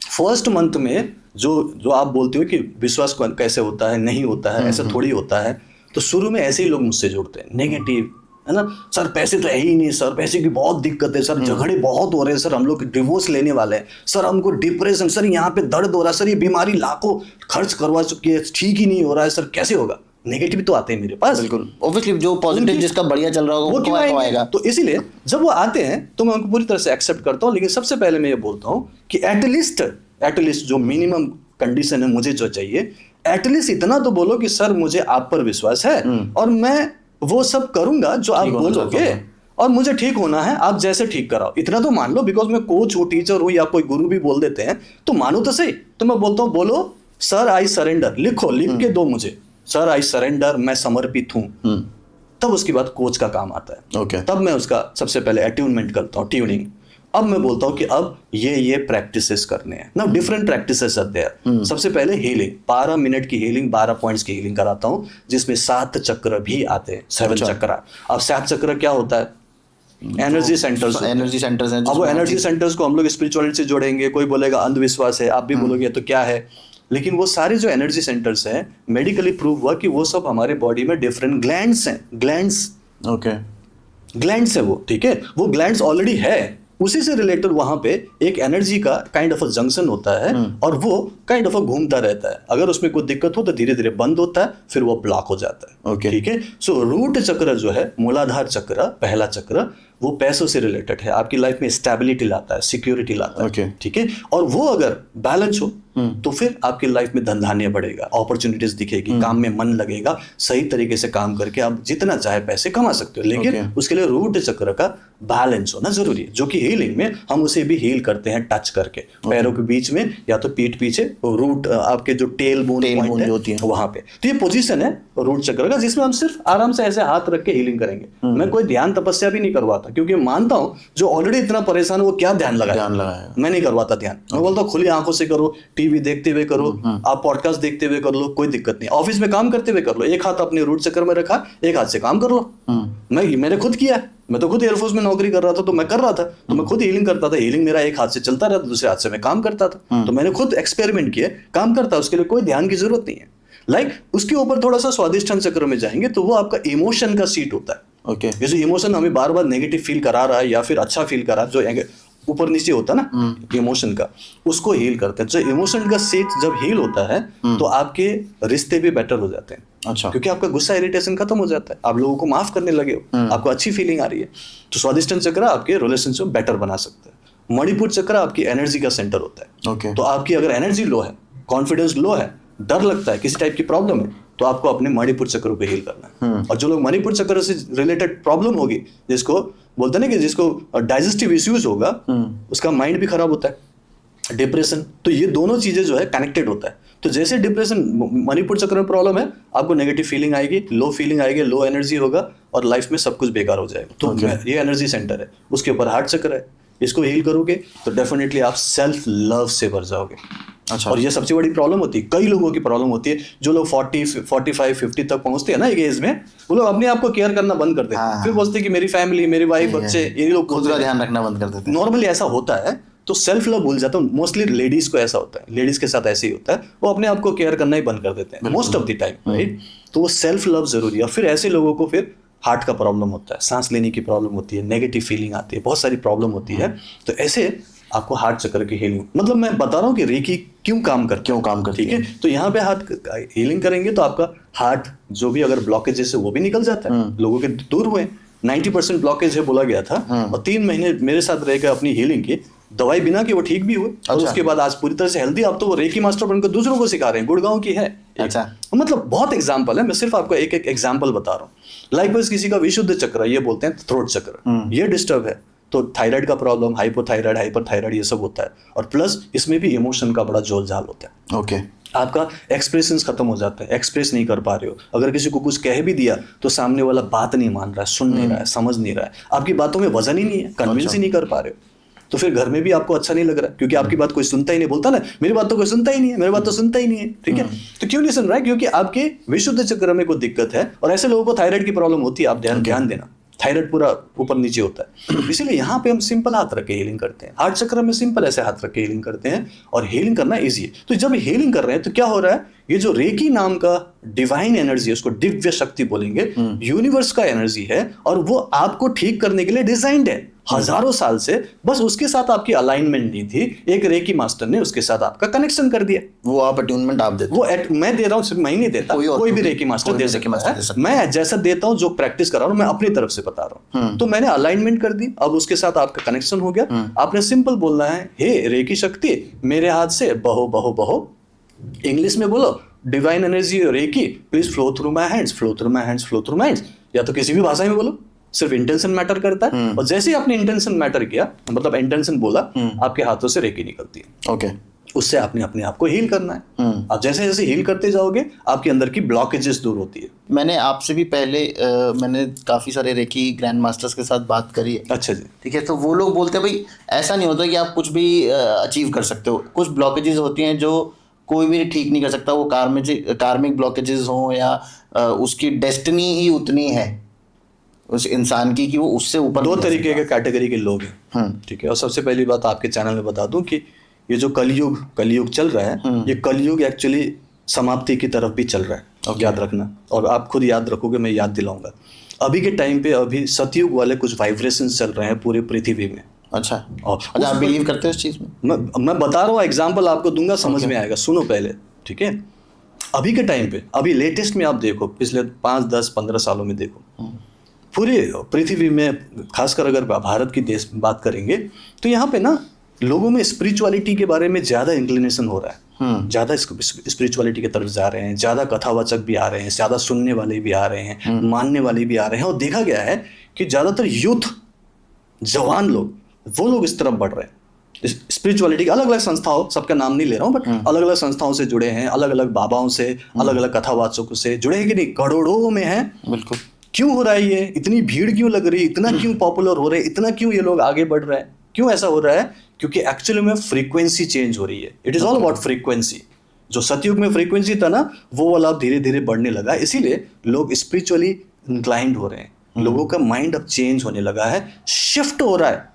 फर्स्ट मंथ में जो आप बोलते हो कि विश्वास कैसे होता है, नहीं होता है, ऐसा थोड़ी होता है। तो शुरू में ऐसे ही लोग मुझसे जुड़ते हैं, नेगेटिव, है ना, सर पैसे तो है ही नहीं, सर पैसे की बहुत दिक्कत है, सर झगड़े बहुत हो रहे हैं, सर हम लोग डिवोर्स लेने वाले हैं, सर हमको डिप्रेशन, सर यहाँ पे दर्द हो रहा है, सर ये बीमारी लाखों खर्च करवा चुकी है, ठीक ही नहीं हो रहा है, सर कैसे होगा। नेगेटिव तो आते हैं मेरे पास,
बिल्कुल ऑब्वियसली, जो पॉजिटिव जिसका बढ़िया चल रहा होगा
वो क्यों आएगा। तो इसीलिए जब वो आते हैं तो मैं उनको पूरी तरह से एक्सेप्ट करता हूँ। लेकिन सबसे पहले मैं ये बोलता हूँ कि एटलीस्ट जो मिनिमम कंडीशन है मुझे जो चाहिए, एटलीस्ट इतना तो बोलो कि सर मुझे आप पर विश्वास है और मैं वो सब करूंगा जो आप बोलोगे, और मुझे ठीक होना है, आप जैसे ठीक कराओ, इतना तो मान लो। बिकॉज मैं कोच हूँ, टीचर हूँ, या कोई गुरु भी बोल देते हैं तो मानो तो सही। तो मैं बोलता हूँ, बोलो सर आई सरेंडर, लिखो, लिख के दो मुझे, सर आई सरेंडर, मैं समर्पित हूं। तब उसके बाद कोच का काम आता है।
Okay.
तब मैं उसका सबसे पहले अट्यूनमेंट करता हूँ, ट्यूनिंग। अब मैं बोलता हूँ कि अब ये प्रैक्टिसेस करने हैं ना, डिफरेंट प्रैक्टिसेस आते हैं। सबसे पहले हीलिंग, 12 मिनट की हीलिंग, 12 पॉइंट्स की हीलिंग कराता हूँ, जिसमें 7 चक्र भी आते हैं, 7 चक्र। अब 7 चक्र क्या होता है? एनर्जी सेंटर्स हैं। अब वो एनर्जी सेंटर्स को हम लोग स्पिरिचुअलिटी से जोड़ेंगे। कोई बोलेगा अंधविश्वास है, आप भी बोलोगे तो क्या है, लेकिन वो सारे जो एनर्जी सेंटर्स हैं, मेडिकली प्रूव हुआ कि वो सब हमारे बॉडी में डिफरेंट ग्लैंड्स हैं। ग्लैंड्स है वो, ठीक है, वो ग्लैंड्स ऑलरेडी है, उसी से रिलेटेड वहां पे एक एनर्जी का काइंड ऑफ अ जंक्शन होता है और वो काइंड ऑफ अ घूमता रहता है। अगर उसमें कोई दिक्कत हो तो धीरे धीरे बंद होता है, फिर वो ब्लॉक हो जाता है। ठीक है। सो रूट चक्र जो है, मूलाधार चक्र, पहला चक्र, वो पैसों से रिलेटेड है, आपकी लाइफ में स्टेबिलिटी लाता है, सिक्योरिटी लाता है। ठीक है। और वो अगर बैलेंस हो तो फिर आपकी लाइफ में धन धान्य बढ़ेगा, अपॉर्चुनिटीज दिखेगी, काम में मन लगेगा, सही तरीके से काम करके आप जितना चाहे पैसे कमा सकते हो। लेकिन उसके लिए रूट चक्र का बैलेंस होना जरूरी है, जो कि हीलिंग में हम उसे भी हील करते हैं टच करके, पैरों के बीच में या तो पीठ पीछे, रूट आपके जो टेल बोन होती है वहां पे। तो ये पोजीशन है रूट चक्र का, जिसमें हम सिर्फ आराम से ऐसे हाथ रख के हीलिंग करेंगे। मैं कोई ध्यान तपस्या भी नहीं करवाता, क्योंकि मानता हूं जो ऑलरेडी इतना परेशान है वो क्या ध्यान लगाएगा। मैं नहीं करवाता ध्यान, मैं बोलता हूँ खुली आंखों से करो, टीवी देखते हुए करो, आप पॉडकास्ट देखते हुए कर लो, कोई दिक्कत नहीं। ऑफिस में काम करते हुए कर लो, एक हाथ अपने रूट चक्र में रखा, एक हाथ से काम कर लो। मैंने खुद किया, मैं तो खुद एयरफोर्स में नौकरी कर रहा था, तो मैं कर रहा था, तो मैं खुद हीलिंग करता था। हीलिंग मेरा एक हाथ से चलता रहता, दूसरे हाथ से मैं काम करता था। तो मैंने खुद एक्सपेरिमेंट किया, काम करता, उसके लिए कोई ध्यान की जरूरत नहीं है। उसके ऊपर थोड़ा सा स्वादिष्ठान चक्र में जाएंगे तो वो आपका इमोशन का सीट होता है। जैसे इमोशन हमें बार बार नेगेटिव फील करा रहा है या फिर अच्छा फील करा, जो ऊपर नीचे होता है ना इमोशन का, उसको हील करते हैं। जो इमोशन का स्टेट जब हील होता है तो आपके रिश्ते भी बेटर हो जाते हैं।
अच्छा।
क्योंकि आपका गुस्सा इरिटेशन खत्म हो जाता है, आप लोगों को माफ करने लगे हो, आपको अच्छी फीलिंग आ रही है। तो स्वादिष्टान चक्र आपके रिलेशनशिप बेटर बना सकता है। मणिपुर चक्र आपकी एनर्जी का सेंटर होता है।
ओके।
तो आपकी अगर एनर्जी लो है, कॉन्फिडेंस लो है, डर लगता है, किसी टाइप की प्रॉब्लम है, तो आपको अपने मणिपुर चक्र को हील करना है। और जो लोग मणिपुर चक्र से रिलेटेड प्रॉब्लम होगी, जिसको बोलते हैं ना कि जिसको डाइजेस्टिव इश्यूज होगा, उसका माइंड भी खराब होता है, डिप्रेशन, तो ये दोनों चीजें जो है कनेक्टेड होता है। तो जैसे डिप्रेशन, मणिपुर चक्र में प्रॉब्लम है, आपको नेगेटिव फीलिंग आएगी, लो फीलिंग आएगी, लो एनर्जी होगा और लाइफ में सब कुछ बेकार हो जाएगा। तो ये एनर्जी सेंटर है। उसके ऊपर हार्ट चक्र है, इसको हील करोगे तो डेफिनेटली आप सेल्फ लव से भर जाओगे।
अच्छा।
और ये सबसे बड़ी प्रॉब्लम होती है, कई लोगों की प्रॉब्लम होती है। जो लोग 40, 45, 50 तक पहुंचते हैं ना एक एज में, वो लोग अपने आप को केयर करना बंद कर देते हैं।
हाँ।
फिर बोलते हैं कि मेरी फैमिली, मेरी वाइफ, बच्चे, ये लोग
खुद का ध्यान रखना बंद कर देते हैं।
नॉर्मली ऐसा होता है, तो सेल्फ लव भूल जाता हूँ। मोस्टली लेडीज को ऐसा होता है, लेडीज के साथ ऐसे ही होता है, वो अपने आप को केयर करना ही बंद कर देते हैं most of the time, right. तो वो सेल्फ लव जरूरी है। और फिर ऐसे लोगों को फिर हार्ट का प्रॉब्लम होता है, सांस लेने की प्रॉब्लम होती है, नेगेटिव फीलिंग आती है, बहुत सारी प्रॉब्लम होती है। तो ऐसे आपको हार्ट चक्र की हीलिंग, मतलब मैं बता रहा हूँ कि रेकी क्यों काम करती है, ठीक है। तो यहाँ पे हार्ट हीलिंग करेंगे तो आपका हार्ट जो भी अगर ब्लॉकेजेस है वो भी निकल जाता है। लोगों के दूर हुए, 90% ब्लॉकेज है बोला गया था, और 3 महीने मेरे साथ रह गए अपनी हीलिंग की, दवाई बिना कि वो ठीक भी हुए। और उसके बाद आज पूरी तरह से हेल्दी। अब तो वो रेकी मास्टर बनकर दूसरों को सिखा रहे हैं, गुड़गांव की है।
अच्छा।
मतलब बहुत एग्जाम्पल है, मैं सिर्फ आपको एक एग्जाम्पल बता रहा हूँ। लाइकवाइज किसी का विशुद्ध चक्र, ये बोलते हैं थ्रोट चक्र, ये डिस्टर्ब है, तो थायराइड का प्रॉब्लम, हाइपोथायराइड, हाइपरथायराइड, ये सब होता है। और प्लस इसमें भी इमोशन का बड़ा जोल झाल होता है।
ओके।
आपका एक्सप्रेशंस खत्म हो जाता है, एक्सप्रेस नहीं कर पा रहे हो। अगर किसी को कुछ कह भी दिया तो सामने वाला बात नहीं मान रहा है, सुन नहीं रहा है, समझ नहीं रहा है, आपकी बातों में वजन ही नहीं है, कन्विंस ही नहीं कर पा रहे हो। तो फिर घर में भी आपको अच्छा नहीं लग रहा है, क्योंकि आपकी बात कोई सुनता ही नहीं। बोलता ना, मेरी बात तो कोई सुनता ही नहीं है, मेरी बात तो सुनता ही नहीं है, ठीक है। तो क्यों नहीं सुन रहा है? क्योंकि आपके विशुद्ध चक्र में कोई दिक्कत है। और ऐसे लोगों को थायराइड की प्रॉब्लम होती है, आप ध्यान देना, थायराइड पूरा ऊपर नीचे होता है। इसीलिए यहाँ पे हम सिंपल हाथ रख के हीलिंग करते हैं। हार्ट चक्र में सिंपल ऐसे हाथ रख के हीलिंग करते हैं, और हीलिंग करना इजी है। तो जब हीलिंग कर रहे हैं तो क्या हो रहा है, ये जो रेकी नाम का डिवाइन एनर्जी है, उसको दिव्य शक्ति बोलेंगे, यूनिवर्स का एनर्जी है, और वो आपको ठीक करने के लिए डिजाइंड है हजारों साल से। बस उसके साथ आपकी अलाइनमेंट नहीं थी, एक रेकी मास्टर ने उसके साथ आपका कनेक्शन कर दिया।
वो आप अट्यूनमेंट आप देते,
वो मैं दे रहा हूँ, सिर्फ मैं ही नहीं देता, कोई भी रेकी मास्टर दे सकता है। मैं जैसा देता हूँ, जो प्रैक्टिस कर रहा हूँ, मैं अपनी तरफ से बता रहा हूँ। तो मैंने अलाइनमेंट कर दी, अब उसके साथ आपका कनेक्शन हो गया। आपने सिंपल बोलना है, हे रेकी शक्ति, मेरे हाथ से बहो बहो बहो। इंग्लिश में बोलो, divine energy reiki please flow through my hands, flow through my hands, flow through my hands. या तो किसी भी भाषा में बोलो, सिर्फ इंटेंशन मैटर करता है। और जैसे ही आपने इंटेंशन मैटर किया, मतलब इंटेंशन बोला, आपके हाथों से रेकी निकलती है।
ओके।
उससे आपने अपने आप को हील करना है। आप जैसे जैसे हील करते जाओगे, आपके अंदर की ब्लॉकेजेस दूर होती है।
मैंने आपसे भी पहले मैंने काफ़ी सारे रेकी ग्रैंड मास्टर्स के साथ बात करी है।
अच्छा जी।
ठीक है। तो वो लोग बोलते हैं भाई ऐसा नहीं होता कि आप कुछ भी अचीव कर सकते हो, कुछ ब्लॉकेजेस होती हैं जो कोई भी ठीक नहीं कर सकता। वो कार्मिक ब्लॉकेजेस हों या उसकी डेस्टिनी ही उतनी है उस इंसान की कि वो उससे ऊपर।
2 तरीके के कैटेगरी के लोग हैं, ठीक है। और सबसे पहली बात आपके चैनल में बता दूं कि ये जो कलयुग चल रहा है, ये कलयुग एक्चुअली समाप्ति की तरफ भी चल रहा है, याद रखना। और आप खुद याद रखोगे, मैं याद दिलाऊंगा। अभी के टाइम पे अभी सतयुग वाले कुछ वाइब्रेशंस चल रहे हैं पूरे पृथ्वी में।
अच्छा।
और
आप बिलीव करते हो इस चीज़ में?
मैं बता रहा हूँ, एग्जाम्पल आपको दूंगा, समझ में आएगा। सुनो पहले, ठीक है। अभी के टाइम पे, अभी लेटेस्ट में आप देखो, पिछले 5, 10, 15 सालों में देखो, पूरे पृथ्वी में, खासकर अगर भारत की देश बात करेंगे, तो यहाँ पे ना लोगों में स्पिरिचुअलिटी के बारे में ज़्यादा इंक्लिनेशन हो रहा है। ज़्यादा स्पिरिचुअलिटी की तरफ जा रहे हैं, ज़्यादा कथावाचक भी आ रहे हैं, ज़्यादा सुनने वाले भी आ रहे हैं, मानने वाले भी आ रहे हैं। और देखा गया है कि ज़्यादातर यूथ, जवान लोग, वो लोग इस तरफ बढ़ रहे हैं। स्पिरिचुअलिटी की अलग अलग संस्थाओं, सबका नाम नहीं ले रहा हूँ, बट अलग अलग संस्थाओं से जुड़े हैं, अलग अलग बाबाओं से, अलग अलग कथावाचकों से जुड़े हैं कि नहीं, करोड़ों में हैं।
बिल्कुल।
क्यों हो रहा है ये? इतनी भीड़ क्यों लग रही है? इतना क्यों पॉपुलर हो रहे हैं? इतना क्यों ये लोग आगे बढ़ रहे हैं? क्यों ऐसा हो रहा है? क्योंकि एक्चुअली में फ्रीक्वेंसी चेंज हो रही है। It is all about frequency. जो सतयुग में फ्रीक्वेंसी था ना, वो वाला अब धीरे धीरे बढ़ने लगा। इसीलिए लोग स्पिरिचुअली इंक्लाइंड हो रहे हैं, लोगों का माइंड अब चेंज होने लगा है, शिफ्ट हो रहा है।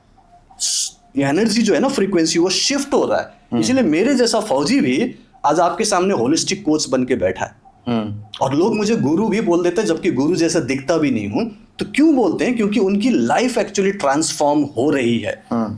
एनर्जी जो है ना, फ्रीक्वेंसी, वो शिफ्ट हो रहा है। इसीलिए मेरे जैसा फौजी भी आज आपके सामने होलिस्टिक कोच बन के बैठा है। और लोग मुझे गुरु भी बोल देते हैं, जबकि गुरु जैसा दिखता भी नहीं हूं। तो क्यों बोलते हैं? क्योंकि उनकी लाइफ एक्चुअली ट्रांसफॉर्म हो रही है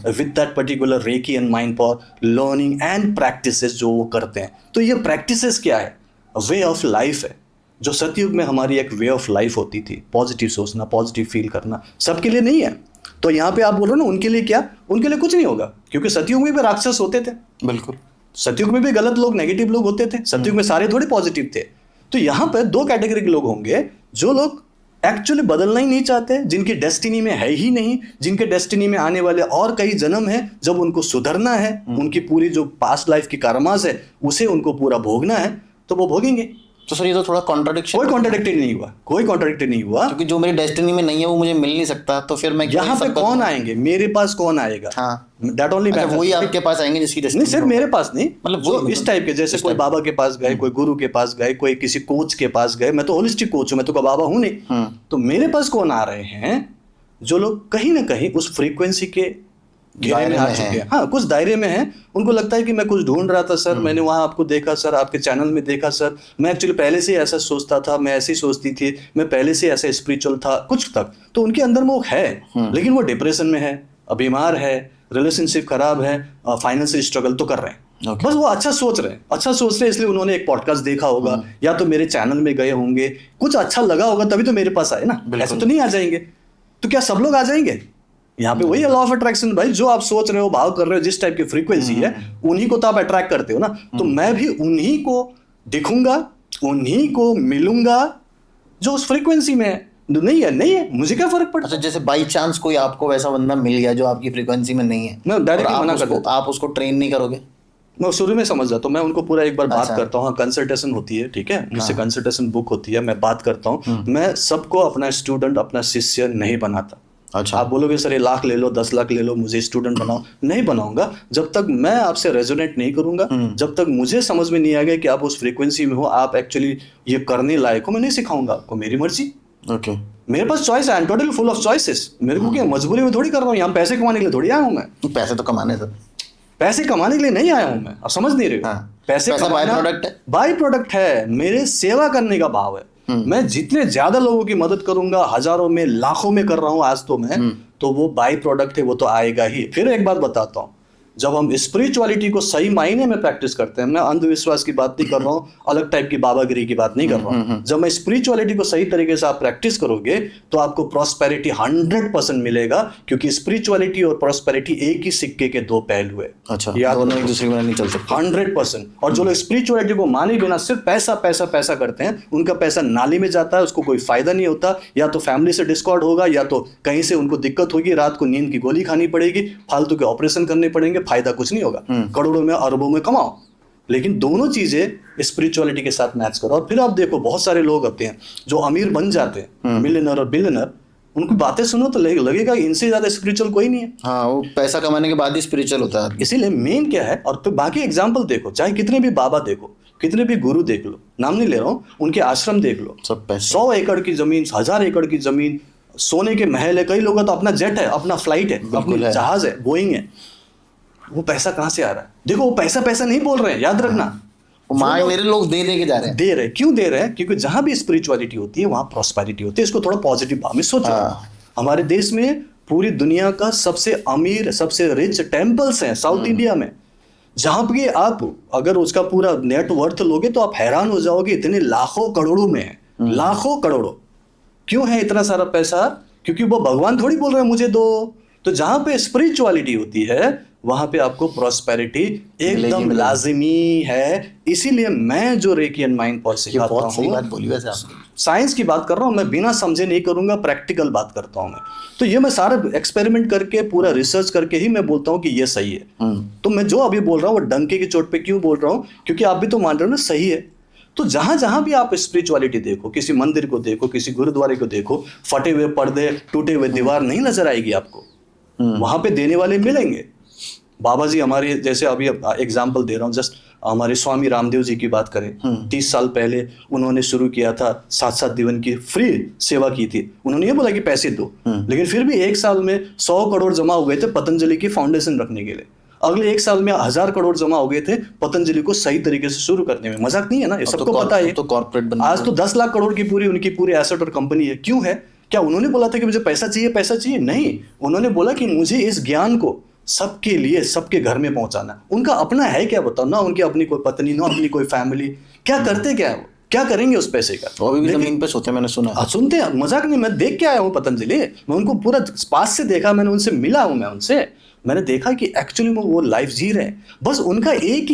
with that particular recce and mind power learning and practices जो वो करते हैं। तो ये प्रैक्टिसेस क्या है? वे ऑफ लाइफ है। जो सतयुग में हमारी एक वे ऑफ लाइफ होती थी, पॉजिटिव सोचना, पॉजिटिव फील करना, सबके लिए नहीं है। तो यहाँ पे आप बोल रहे हो ना उनके लिए क्या? उनके लिए कुछ नहीं होगा, क्योंकि सतयुग में भी राक्षस होते थे।
बिल्कुल,
सतयुग में भी गलत लोग, नेगेटिव लोग होते थे। सतयुग में सारे थोड़े पॉजिटिव थे। तो यहाँ पे दो कैटेगरी के लोग होंगे, जो लोग एक्चुअली बदलना ही नहीं चाहते, जिनकी डेस्टिनी में है ही नहीं, जिनके डेस्टिनी में आने वाले और कई जन्म है जब उनको सुधरना है, उनकी पूरी जो पास्ट लाइफ की कर्मास है उसे उनको पूरा भोगना है, तो वो भोगेंगे।
तो सर ये तो थोड़ा कॉन्ट्राडिक्शन।
कोई कॉन्ट्राडिक्टेड नहीं हुआ, कोई कॉन्ट्राडिक्टेड नहीं हुआ,
क्योंकि जो मेरी डेस्टिनी में नहीं है वो मुझे मिल नहीं सकता, तो फिर मैं
यहाँ पे कौन आएंगे? मेरे पास कौन आएगा?
हाँ,
दैट ओनली मैटर्स।
वही आपके पास आएंगे जिसकी डेस्टिनी
नहीं, सिर्फ मेरे पास नहीं,
मतलब
जो इस टाइप के, जैसे कोई बाबा के पास गए, कोई गुरु के पास गए, कोई किसी कोच के पास गए। मैं तो होलिस्टिक कोच हूँ, मैं तो कोई बाबा हूँ नहीं। तो मेरे पास कौन आ रहे हैं? जो लोग कहीं ना कहीं उस फ्रीक्वेंसी के घेरे में आ चुके हैं, हाँ, कुछ दायरे में हैं। उनको लगता है कि मैं कुछ ढूंढ रहा था सर, मैंने वहाँ आपको देखा सर, आपके चैनल में देखा सर, मैं एक्चुअली पहले से ऐसा सोचता था, मैं ऐसी सोचती थी, मैं पहले से ऐसा स्पिरिचुअल था कुछ तक। तो उनके अंदर वो है, लेकिन वो डिप्रेशन में है, बीमार है, रिलेशनशिप खराब है, फाइनेंशियल स्ट्रगल तो कर रहे हैं। बस वो अच्छा सोच रहे हैं, अच्छा सोच रहे हैं, इसलिए उन्होंने एक पॉडकास्ट देखा होगा, या तो मेरे चैनल में गए होंगे, कुछ अच्छा लगा होगा तभी तो मेरे पास आए ना, ऐसे तो नहीं आ जाएंगे। तो क्या सब लोग आ जाएंगे? यहाँ पे वही है लॉ ऑफ अट्रैक्शन भाई, जो आप सोच रहे हो, भाव कर रहे हो, जिस टाइप की फ्रीक्वेंसी है उन्हीं को तो आप अट्रैक्ट करते हो ना। तो मैं भी उन्हीं को दिखूंगा, उन्हीं को मिलूंगा जो उस फ्रीक्वेंसी में है। नहीं है, नहीं है, मुझे क्या फर्क पड़ता?
अच्छा, जैसे बाई चांस कोई आपको वैसा बंदा मिल गया जो आपकी फ्रीक्वेंसी में नहीं है,
मैं डायरेक्टली मना कर
देता, आप उसको ट्रेन नहीं करोगे?
मैं शुरू में समझ जाता हूँ, मैं उनको पूरा एक बार बात करता हूँ, कंसल्टेशन होती है, ठीक है, मुझसे कंसल्टेशन बुक होती है, मैं बात करता हूँ। मैं सबको अपना स्टूडेंट, अपना शिष्य नहीं बनाता।
अच्छा,
आप बोलोगे सर ये 1 लाख ले लो, 10 लाख ले लो, मुझे स्टूडेंट बनाओ, नहीं बनाऊंगा जब तक मैं आपसे रेजोनेट नहीं करूंगा, जब तक मुझे समझ में नहीं आएगा कि आप उस फ्रीक्वेंसी में हो, आप एक्चुअली ये करने लायक हो। मैं नहीं सिखाऊंगा आपको, मेरी मर्जी।
ओके,
मेरे पास चॉइस है, I am totally full of choices. मेरे को क्या मजबूरी में थोड़ी कर रहा हूँ, यहाँ पैसे कमाने के लिए थोड़ी आया हूँ मैं।
पैसे तो कमाने सर,
पैसे कमाने के लिए नहीं आया हूँ मैं, आप समझ नहीं रहे हो। पैसे
बाय प्रोडक्ट है,
बाय प्रोडक्ट है, मेरे सेवा करने का भाव है। मैं जितने ज्यादा लोगों की मदद करूंगा, हजारों में, लाखों में कर रहा हूं आज तो मैं, तो वो बाय प्रोडक्ट है, वो तो आएगा ही। फिर एक बात बताता हूं, जब हम स्पिरिचुअलिटी को सही मायने में प्रैक्टिस करते हैं, मैं अंधविश्वास की बात नहीं कर रहा हूँ, अलग टाइप की बाबागिरी की बात नहीं कर रहा हूँ, जब मैं स्पिरिचुअलिटी को सही तरीके से आप प्रैक्टिस करोगे तो आपको प्रॉस्पेरिटी 100% मिलेगा, क्योंकि स्पिरिचुअलिटी और प्रॉस्पेरिटी एक ही सिक्के के दो पहलू है।
अच्छा, दोनों एक दूसरे में नहीं चल सकते।
100%। और जो लोग स्पिरिचुअलिटी को माने बिना सिर्फ पैसा पैसा पैसा करते हैं, उनका पैसा नाली में जाता है, उसको कोई फायदा नहीं होता। या तो फैमिली से डिस्कॉर्ड होगा, या तो कहीं से उनको दिक्कत होगी, रात को नींद की गोली खानी पड़ेगी, फालतू के ऑपरेशन करने पड़ेंगे, फायदा कुछ नहीं होगा। करोड़ों में, अरबों में कमाओ, लेकिन दोनों चीजें स्पिरिचुअलिटी के साथ मैच करो। और फिर आप देखो, बहुत सारे लोग होते हैं जो अमीर बन जाते हैं, मिलियनर और बिलियनर, उनकी बातें सुनो तो लगेगा इनसे ज्यादा स्पिरिचुअल कोई नहीं है।
हाँ, वो पैसा कमाने के बाद ही स्पिरिचुअल होता है।
इसीलिए मेन क्या है, और फिर बाकी एग्जाम्पल देखो, चाहे कितने भी बाबा देखो, कितने भी गुरु देख लो, नाम नहीं ले रहा हूँ, उनके आश्रम देख लो,
सब पैसे,
100 एकड़ की जमीन, 1000 एकड़ की जमीन, सोने के महल है, कई लोगों का तो अपना जेट है, अपना फ्लाइट है, अपनी जहाज है, बोइंग है। वो पैसा कहाँ से आ रहा है? देखो, वो पैसा पैसा नहीं बोल रहे हैं, याद रखना।
मेरे लोग दे के जा रहे हैं,
दे रहे, क्यों दे रहे हैं? क्योंकि जहां भी स्पिरिचुअलिटी होती है वहां प्रॉस्पेरिटी होती है। इसको थोड़ा पॉजिटिव भाव में सोचो। हमारे देश में पूरी दुनिया का सबसे अमीर, सबसे रिच टेम्पल्स हैं साउथ इंडिया में, जहां पे आप अगर उसका पूरा नेट वर्थ लोगे तो आप हैरान हो जाओगे, इतने लाखों करोड़ों में है, लाखों करोड़ों। क्यों है इतना सारा पैसा? क्योंकि वो भगवान थोड़ी बोल रहे हैं मुझे दो। तो जहां पे स्पिरिचुअलिटी होती है वहां पे आपको प्रॉस्पेरिटी एकदम लाजिमी है। इसीलिए मैं जो रेकी एंड माइंड पावर सिखाता हूँ,
सही बात बोली वैसे आपने,
साइंस की बात कर रहा हूँ मैं, बिना समझे नहीं करूंगा, प्रैक्टिकल बात करता हूँ मैं। तो ये मैं सारा एक्सपेरिमेंट करके, पूरा रिसर्च करके ही मैं बोलता हूँ कि ये सही है। तो मैं जो अभी बोल रहा हूँ वो डंके की चोट पे क्यों बोल रहा हूँ? क्योंकि आप भी तो मान रहे हो ना सही है। तो जहां जहां भी आप स्पिरिचुअलिटी देखो, किसी मंदिर को देखो, किसी गुरुद्वारे को देखो, फटे हुए पर्दे, टूटे हुए दीवार नहीं नजर आएगी आपको, वहां पे देने वाले मिलेंगे। बाबा जी हमारे, जैसे अभी एग्जाम्पल दे रहा हूँ, जस्ट हमारे स्वामी रामदेव जी की बात करें, 30 साल पहले उन्होंने शुरू किया था, 7-7 दिन की फ्री सेवा की थी। उन्होंने ये बोला कि पैसे दो, लेकिन फिर भी 1 साल में 100 करोड़ जमा हो गए थे पतंजलि की फाउंडेशन रखने के लिए। अगले 1 साल में 1000 करोड़ जमा हो गए थे पतंजलि को सही तरीके से शुरू करने में। मजाक नहीं है ना, ये सबको पता है।
तो कॉर्पोरेट बन,
आज तो 10 लाख करोड़ की पूरी उनकी पूरी एसेट और कंपनी है। क्यों है? क्या उन्होंने बोला था कि मुझे पैसा चाहिए? नहीं, उन्होंने बोला कि मुझे इस ज्ञान को सबके लिए, सबके घर में पहुंचाना। उनका अपना है क्या बताओ? ना उनकी अपनी कोई पत्नी, ना अपनी कोई फैमिली। क्या करते क्या है वो? क्या करेंगे उस पैसे का?
वो भी जमीन पे सोते, मैंने सुना।
सुनते हैं, मजाक नहीं, मैं देख के आया हूँ पतंजलि, मैं उनको पूरा पास से देखा, मैंने उनसे मिला हूँ, मैंने देखा कि एक्चुअली में वो लाइफ जी रहे हैं। बस उनका एक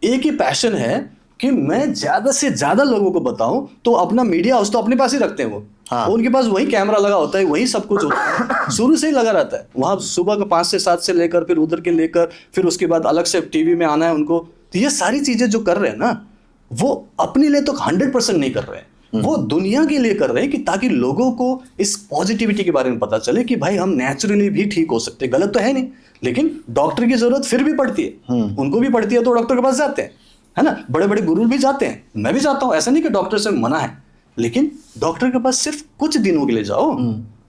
ही पैशन है कि मैं ज्यादा से ज्यादा लोगों को बताऊं। तो अपना मीडिया हाउस तो अपने पास ही रखते हैं वो।
हाँ।
उनके पास वही कैमरा लगा होता है, वही सब कुछ होता है, शुरू से ही लगा रहता है वहां। सुबह का 5 से 7 से लेकर, फिर उधर के लेकर, फिर उसके बाद अलग से टीवी में आना है उनको। तो ये सारी चीजें जो कर रहे हैं ना, वो अपने लिए तो 100% नहीं कर रहे हैं, वो दुनिया के लिए कर रहे हैं, कि ताकि लोगों को इस पॉजिटिविटी के बारे में पता चले कि भाई हम नेचुरली भी ठीक हो सकते हैं। गलत तो है नहीं, लेकिन डॉक्टर की जरूरत फिर भी पड़ती है, उनको भी पड़ती है, तो डॉक्टर के पास जाते हैं, है ना। बड़े बड़े गुरु भी जाते हैं, मैं भी जाता हूं, ऐसा नहीं कि डॉक्टर से मना है, लेकिन डॉक्टर के पास सिर्फ कुछ दिनों के लिए जाओ,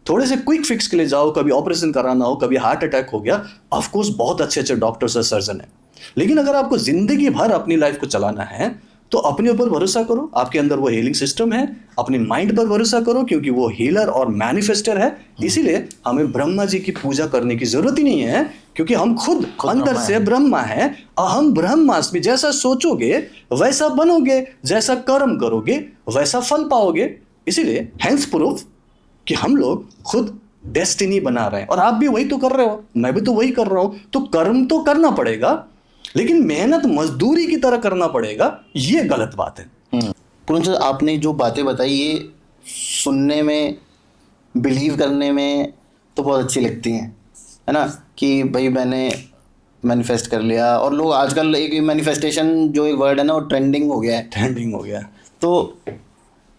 थोड़े से क्विक फिक्स के लिए जाओ। कभी ऑपरेशन कराना हो, कभी हार्ट अटैक हो गया, ऑफ कोर्स बहुत अच्छे अच्छे डॉक्टर्स और सर्जन है, लेकिन अगर आपको जिंदगी भर अपनी लाइफ को चलाना है तो अपने ऊपर भरोसा करो, आपके अंदर वो हीलिंग सिस्टम है, अपने माइंड पर भरोसा करो, क्योंकि वो हीलर और मैनिफेस्टर है। इसीलिए हमें ब्रह्मा जी की पूजा करने की जरूरत ही नहीं है, क्योंकि हम खुद अंदर से ब्रह्मा है। अहम ब्रह्मास्मि, जैसा सोचोगे वैसा बनोगे, जैसा कर्म करोगे वैसा फल पाओगे। इसीलिए हैंस प्रूफ कि हम लोग खुद डेस्टिनी बना रहे हैं, और आप भी वही तो कर रहे हो, मैं भी तो वही कर रहा हूं। तो कर्म तो करना पड़ेगा, लेकिन मेहनत मजदूरी की तरह करना पड़ेगा, ये गलत बात है।
पूर्ण सर, आपने जो बातें बताई ये सुनने में, बिलीव करने में तो बहुत अच्छी लगती हैं, है ना, कि भाई मैंने मैनिफेस्ट कर लिया। और लोग आजकल एक मैनिफेस्टेशन जो एक वर्ड है ना, वो ट्रेंडिंग हो गया है। तो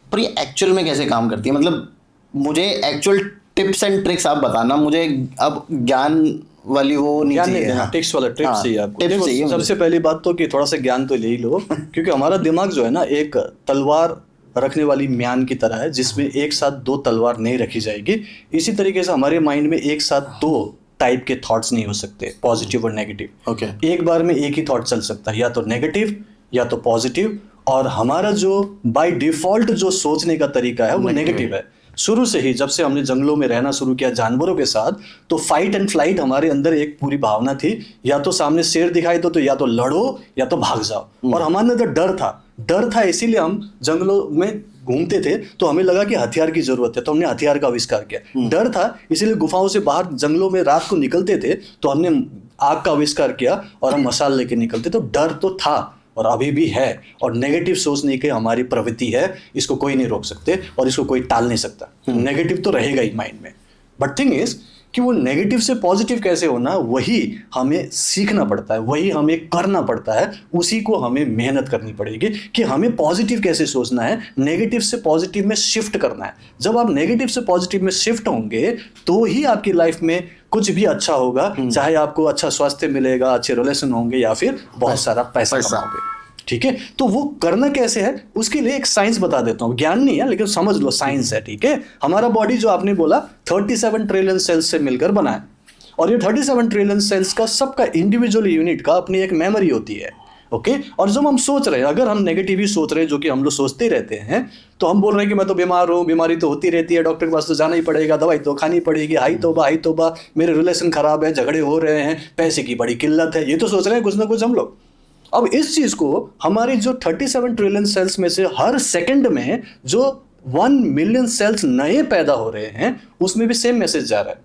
पर ये एक्चुअल में कैसे काम करती है? मतलब मुझे एक्चुअल टिप्स एंड ट्रिक्स आप बताना, मुझे अब ज्ञान वाली वो नहीं चाहिए,
टिप्स वाला टिप्स
हाँ,
चाहिए आपको।
टिप्स चाहिए।
सबसे पहली बात तो कि थोड़ा सा ज्ञान तो ले ही लो, क्योंकि हमारा दिमाग जो है ना, एक तलवार रखने वाली म्यान की तरह है, जिसमें एक साथ 2 तलवार नहीं रखी जाएगी। इसी तरीके से हमारे माइंड में एक साथ 2 टाइप के थॉट्स नहीं हो सकते, पॉजिटिव और नेगेटिव।
ओके।
एक बार में एक ही थॉट चल सकता है, या तो नेगेटिव या तो पॉजिटिव। और हमारा जो बाय डिफॉल्ट जो सोचने का तरीका है वो नेगेटिव है। शुरू से ही जब से हमने जंगलों में रहना शुरू किया जानवरों के साथ, तो फाइट एंड फ्लाइट हमारे अंदर एक पूरी भावना थी। या तो सामने शेर दिखाई दो तो या तो लड़ो या तो भाग जाओ। और हमारे अंदर डर था, इसीलिए हम जंगलों में घूमते थे, तो हमें लगा कि हथियार की जरूरत है, तो हमने हथियार का आविष्कार किया। डर था, इसीलिए गुफाओं से बाहर जंगलों में रात को निकलते थे, तो हमने आग का आविष्कार किया और हम मसाल लेके निकलते। तो डर तो था और अभी भी है, और नेगेटिव सोचने की हमारी प्रवृत्ति है, इसको कोई नहीं रोक सकते और इसको कोई टाल नहीं सकता। नेगेटिव तो रहेगा ही माइंड में, बट थिंग इज कि वो नेगेटिव से पॉजिटिव कैसे होना, वही हमें सीखना पड़ता है, वही हमें करना पड़ता है, उसी को हमें मेहनत करनी पड़ेगी कि हमें पॉजिटिव कैसे सोचना है, नेगेटिव से पॉजिटिव में शिफ्ट करना है। जब आप नेगेटिव से पॉजिटिव में शिफ्ट होंगे तो ही आपकी लाइफ में कुछ भी अच्छा होगा, चाहे आपको अच्छा स्वास्थ्य मिलेगा, अच्छे रिलेशन होंगे, या फिर बहुत सारा पैसा कमाओगे। ठीक है, तो वो करना कैसे है उसके लिए एक साइंस बता देता हूँ। ज्ञान नहीं है, लेकिन समझ लो साइंस है। ठीक है, हमारा बॉडी जो आपने बोला 37 ट्रिलियन सेल्स से मिलकर बना है, और ये 37 ट्रिलियन सेल्स का सबका इंडिविजुअल यूनिट का अपनी एक मेमोरी होती है। ओके, और जब हम सोच रहे हैं, अगर हम नेगेटिव ही सोच रहे हैं, जो कि हम लोग सोचते ही रहते हैं, तो हम बोल रहे हैं कि मैं तो बीमार हूँ, बीमारी तो होती रहती है, डॉक्टर के पास तो जाना ही पड़ेगा, दवाई तो खानी पड़ेगी, हाई तौबा, मेरे रिलेशन खराब है, झगड़े हो रहे हैं, पैसे की बड़ी किल्लत है, ये तो सोच रहे हैं कुछ ना कुछ हम लोग। अब इस चीज को हमारी जो 37 ट्रिलियन सेल्स में से हर सेकंड में जो 1 मिलियन सेल्स नए पैदा हो रहे हैं, उसमें भी सेम मैसेज जा रहा है,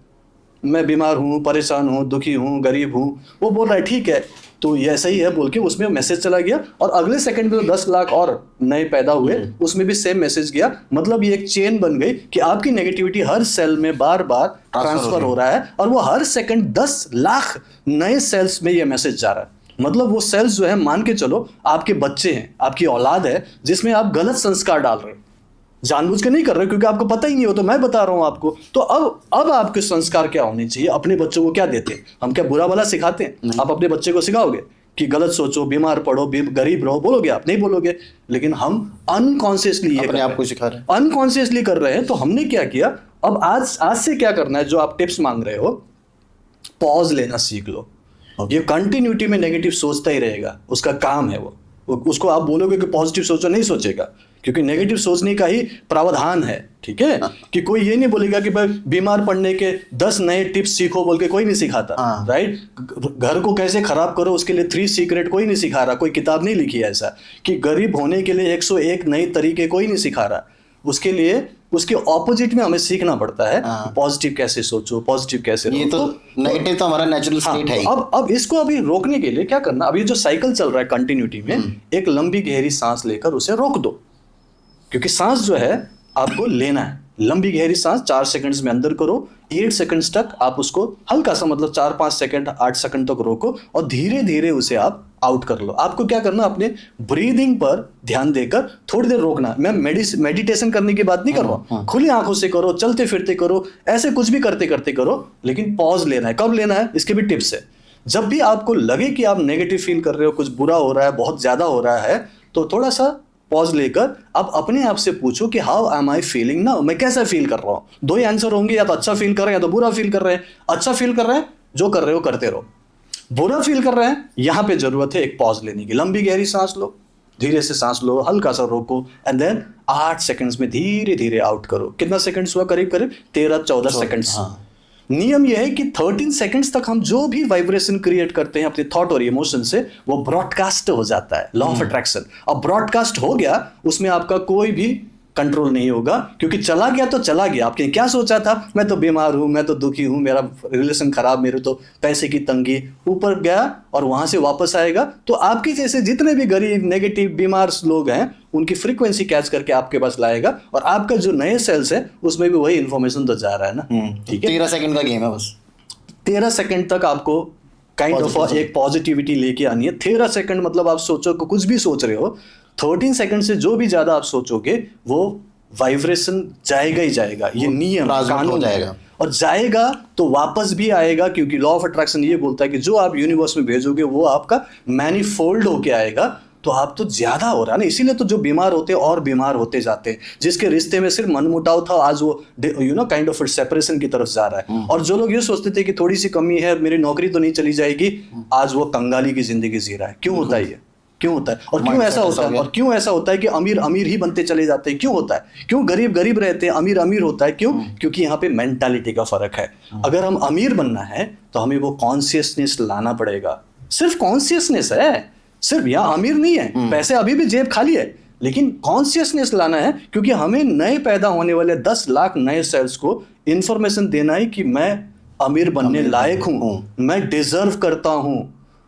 मैं बीमार हूँ, परेशान हूँ, दुखी हूँ, गरीब हूँ। वो बोल रहा है ठीक है, तो ये ऐसा ही है बोल के उसमें मैसेज चला गया, और अगले सेकंड में तो 10 लाख और नए पैदा हुए, उसमें भी सेम मैसेज गया। मतलब ये एक चेन बन गई कि आपकी नेगेटिविटी हर सेल में बार बार ट्रांसफर हो रहा है, और वो हर सेकंड 10 लाख नए सेल्स में ये मैसेज जा रहा है। मतलब वो सेल्स जो है, मान के चलो आपके बच्चे हैं, आपकी औलाद है, जिसमें आप गलत संस्कार डाल रहे हो, जानबूझ के नहीं कर रहे, क्योंकि आपको पता ही नहीं हो, तो मैं बता रहा हूं आपको। तो अब आपके संस्कार क्या होने चाहिए, अपने बच्चों को क्या देते हैं हम? क्या बुरा भला सिखाते हैं? आप अपने बच्चे को सिखाओगे कि गलत सोचो, बीमार पड़ो, गरीब रहो, बोलोगे आप? नहीं बोलोगे। लेकिन हम अनकॉन्शियसली ये
अपने आप को सिखा रहे हैं,
अनकॉन्शियसली कर रहे हैं। तो हमने क्या किया, अब आज से क्या करना है, जो आप टिप्स मांग रहे हो, पॉज लेना सीख लो। ये कंटिन्यूटी में नेगेटिव सोचता ही रहेगा, उसका काम है वो। उसको आप बोलोगे कि पॉजिटिव सोचो, नहीं सोचेगा, क्योंकि नेगेटिव सोचने का ही प्रावधान है, ठीक है। कि कोई ये नहीं बोलेगा कि भाई बीमार पड़ने के 10 नए टिप्स सीखो बोल के कोई नहीं सिखाता, राइट। घर को कैसे खराब करो उसके लिए 3 सीक्रेट कोई नहीं सिखा रहा, कोई किताब नहीं लिखी है ऐसा। कि गरीब होने के लिए 101 नए तरीके कोई नहीं सिखा रहा। उसके लिए उसके ऑपोजिट में हमें सीखना पड़ता है, पॉजिटिव कैसे सोचो, पॉजिटिव कैसे
ये तो नेगेटिव तो हमारा नेचुरल स्टेट है ही।
अब इसको अभी रोकने के लिए क्या करना, अभी जो साइकिल चल रहा है कंटिन्यूटी में, एक लंबी गहरी सांस लेकर उसे रोक दो। क्योंकि सांस जो है आपको लेना है, लंबी गहरी सांस 4 सेकंड्स में अंदर करो, 8 सेकंड्स तक आप उसको हल्का सा मतलब 4-5 सेकंड 8 सेकंड तक रोको और धीरे धीरे उसे आप आउट कर लो। आपको क्या करना, अपने ब्रीदिंग पर ध्यान देकर थोड़ी देर रोकना। मैं मेडिटेशन करने की बात नहीं कर रहा हूँ, खुली आंखों से करो, चलते फिरते करो, ऐसे कुछ भी करते करते करो, लेकिन पॉज लेना है। कब लेना है, इसके भी टिप्स है। जब भी आपको लगे कि आप नेगेटिव फील कर रहे हो, कुछ बुरा हो रहा है, बहुत ज्यादा हो रहा है, तो थोड़ा सा पॉज लेकर आप अपने आप से पूछो कि how am I feeling now, मैं कैसा फील कर रहा हूँ। 2 ही आंसर होंगे, या तो अच्छा फील कर रहे हैं या तो बुरा फील कर रहे हैं। अच्छा फील कर रहे हैं, जो कर रहे हो करते रहो। बुरा फील कर रहे हैं, यहां पे जरूरत है एक पॉज लेने की। लंबी गहरी सांस लो, धीरे से सांस लो, हल्का सा रोको, एंड देन 8 सेकंड्स में धीरे धीरे आउट करो। कितना सेकंड्स हुआ, करीब करीब 13-14 सेकंड्स। नियम यह है कि 13 सेकंड्स तक हम जो भी वाइब्रेशन क्रिएट करते हैं अपने थॉट और इमोशन से, वो ब्रॉडकास्ट हो जाता है, लॉ ऑफ अट्रैक्शन। अब ब्रॉडकास्ट हो गया, उसमें आपका कोई भी कंट्रोल नहीं होगा, क्योंकि चला गया तो चला गया। आपने क्या सोचा था, मैं तो बीमार हूं, मैं तो दुखी हूं, मेरा रिलेशन खराब, मेरे तो पैसे की तंगी, ऊपर गया और वहां से वापस आएगा। तो आपके जैसे जितने भी गरीब नेगेटिव बीमार लोग हैं, उनकी फ्रीक्वेंसी कैच करके आपके पास लाएगा, और आपका जो नए सेल्स है उसमें भी वही इंफॉर्मेशन तो जा रहा है ना, ठीक है।
13 सेकंड का गेम है बस।
13 सेकंड तक आपको काइंड ऑफ एक पॉजिटिविटी लेके आनी है। 13 सेकंड मतलब आप सोचो कि कुछ भी सोच रहे हो, 13 सेकंड से जो भी ज्यादा आप सोचोगे वो वाइब्रेशन जाएगा ही जाएगा। ये नियम कानून जाएगा, और जाएगा तो वापस भी आएगा, क्योंकि लॉ ऑफ अट्रैक्शन ये बोलता है कि जो आप यूनिवर्स में भेजोगे वो आपका मैनीफोल्ड होके आएगा। तो आप तो ज्यादा हो रहा है ना, इसीलिए तो जो बीमार होते हैं और बीमार होते जाते हैं। जिसके रिश्ते में सिर्फ मनमुटाव था, आज वो काइंड ऑफ सेपरेशन की तरफ जा रहा है। और जो लोग ये सोचते थे कि थोड़ी सी कमी है, मेरी नौकरी तो नहीं चली जाएगी, आज वो कंगाली की जिंदगी जी रहा है। क्यों होता है ये, क्यों होता है, और क्यों ऐसा होता है, और क्यों ऐसा होता है कि अमीर अमीर ही बनते चले जाते हैं, क्यों होता है, क्यों गरीब गरीब रहते हैं, अमीर अमीर होता है, क्यों? क्योंकि यहाँ पे मेंटालिटी का फर्क है। अगर हम अमीर बनना है तो हमें वो कॉन्शियसनेस लाना पड़ेगा। सिर्फ कॉन्शियसनेस है, सिर्फ यहाँ अमीर नहीं है, पैसे अभी भी जेब खाली है, लेकिन कॉन्शियसनेस लाना है। क्योंकि हमें नए पैदा होने वाले 10 लाख नए सेल्स को इंफॉर्मेशन देना है कि मैं अमीर बनने लायक हूं, मैं डिजर्व करता हूं।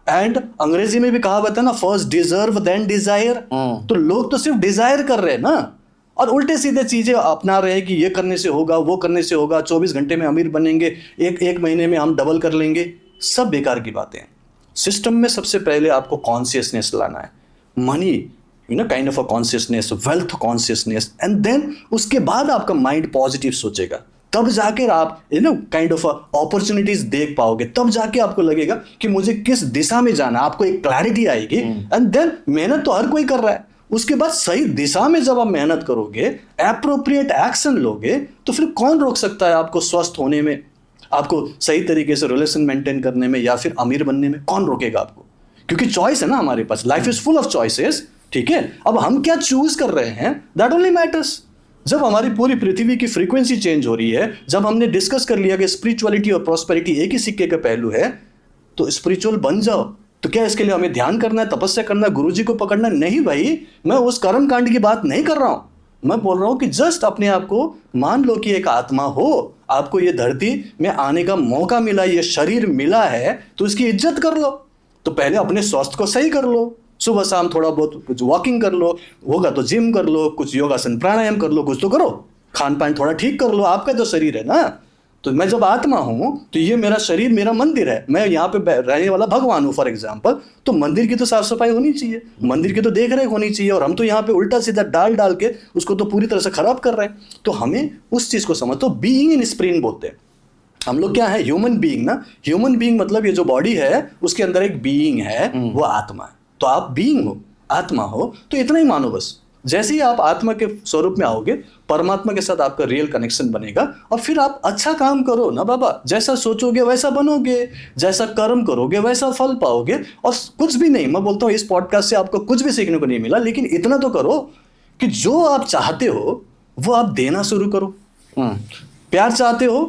एंड अंग्रेजी में भी कहावत है ना, फर्स्ट डिजर्व देन डिजायर। तो लोग तो सिर्फ डिजायर कर रहे हैं ना, और उल्टे सीधे चीजें अपना रहे हैं कि ये करने से होगा, वो करने से होगा, 24 घंटे में अमीर बनेंगे, एक महीने में हम डबल कर लेंगे। सब बेकार की बातें हैं। सिस्टम में सबसे पहले आपको कॉन्शियसनेस लाना है, money kind of a consciousness, wealth consciousness, and then उसके बाद आपका माइंड पॉजिटिव सोचेगा। तब जाकर आप काइंड ऑफ अपॉर्चुनिटीज देख पाओगे, तब जाके आपको लगेगा कि मुझे किस दिशा में जाना, आपको एक क्लैरिटी आएगी। एंड देन मेहनत तो हर कोई कर रहा है, उसके बाद सही दिशा में जब आप मेहनत करोगे, एप्रोप्रिएट एक्शन लोगे, तो फिर कौन रोक सकता है आपको स्वस्थ होने में, आपको सही तरीके से रिलेशन मेंटेन करने में, या फिर अमीर बनने में? कौन रोकेगा आपको? क्योंकि चॉइस है ना हमारे पास, life is full of choices, ठीक है। अब हम क्या चूज कर रहे हैं, दैट ओनली मैटर्स। जब हमारी पूरी पृथ्वी की फ्रीक्वेंसी चेंज हो रही है, जब हमने डिस्कस कर लिया कि स्पिरिचुअलिटी और प्रॉस्पेरिटी एक ही सिक्के का पहलू है, तो स्पिरिचुअल बन जाओ। तो क्या इसके लिए हमें ध्यान करना है, तपस्या करना है, गुरुजी को पकड़ना? नहीं भाई, मैं उस कर्म कांड की बात नहीं कर रहा हूं। मैं बोल रहा हूं कि जस्ट अपने आप को मान लो कि एक आत्मा हो, आपको ये धरती में आने का मौका मिला, ये शरीर मिला है, तो इसकी इज्जत कर लो। तो पहले अपने स्वास्थ्य को सही कर लो, सुबह शाम थोड़ा बहुत कुछ वॉकिंग कर लो, होगा तो जिम कर लो, कुछ योगासन प्राणायाम कर लो, कुछ तो करो, खान पान थोड़ा ठीक कर लो। आपका तो शरीर है ना, तो मैं जब आत्मा हूं तो ये मेरा शरीर मेरा मंदिर है, मैं यहाँ पे रहने वाला भगवान हूँ फॉर एग्जाम्पल। तो मंदिर की तो साफ सफाई होनी चाहिए, मंदिर की तो देख रेख होनी चाहिए, और हम तो यहाँ पे उल्टा सीधा डाल डाल के उसको तो पूरी तरह से खराब कर रहे हैं। तो हमें उस चीज को समझ, तो बीइंग इन स्प्रिंग बोलते हैं हम लोग। क्या है? ह्यूमन बीइंग ना। ह्यूमन बीइंग मतलब ये जो बॉडी है उसके अंदर एक बीइंग है, वो आत्मा है। तो आप बीइंग हो, आत्मा हो, तो इतना ही मानो बस। जैसे ही आप आत्मा के स्वरूप में आओगे, परमात्मा के साथ आपका रियल कनेक्शन बनेगा, और फिर आप अच्छा काम करो ना बाबा। जैसा सोचोगे वैसा बनोगे, जैसा कर्म करोगे वैसा फल पाओगे। और कुछ भी नहीं, मैं बोलता हूँ इस पॉडकास्ट से आपको कुछ भी सीखने को नहीं मिला, लेकिन इतना तो करो कि जो आप चाहते हो वो आप देना शुरू करो। प्यार चाहते हो,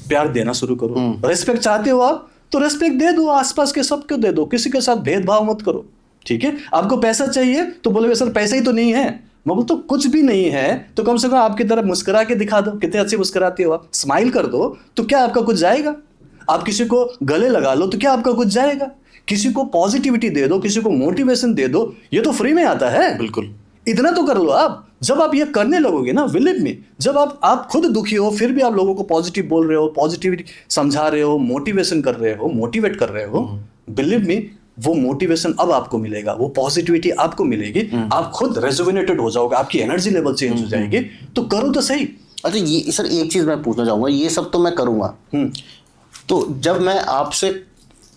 प्यार देना शुरू करो। रेस्पेक्ट चाहते हो आप, तो रेस्पेक्ट दे दो, आसपास के सबको दे दो, किसी के साथ भेदभाव मत करो। ठीक है, आपको पैसा चाहिए तो बोलोगे सर पैसा ही तो नहीं है। मैं बोलता हूं कुछ भी नहीं है तो कम से कम आपकी तरफ मुस्कुरा के दिखा दो, कितने अच्छे मुस्कुराते हो आप, स्माइल कर दो, तो क्या आपका कुछ जाएगा? आप किसी को गले लगा लो तो क्या आपका कुछ जाएगा? किसी को पॉजिटिविटी दे दो, किसी को मोटिवेशन दे दो, ये तो फ्री में आता है।
बिल्कुल।
इतना तो कर लो आप। जब आप ये करने लगोगे ना, बिलीव मी, जब आप खुद दुखी हो फिर भी आप लोगों को पॉजिटिव बोल रहे हो, पॉजिटिविटी समझा रहे हो, मोटिवेशन कर रहे हो, मोटिवेट कर रहे हो, बिलीव मी, वो मोटिवेशन अब आपको मिलेगा, वो पॉजिटिविटी आपको मिलेगी, आप खुद रेजुविनेटेड हो जाओगे, आपकी एनर्जी लेवल चेंज हो जाएगी। तो करो तो सही।
अच्छा, ये सर एक चीज मैं पूछना चाहूंगा, ये सब तो मैं करूंगा, तो जब मैं आपसे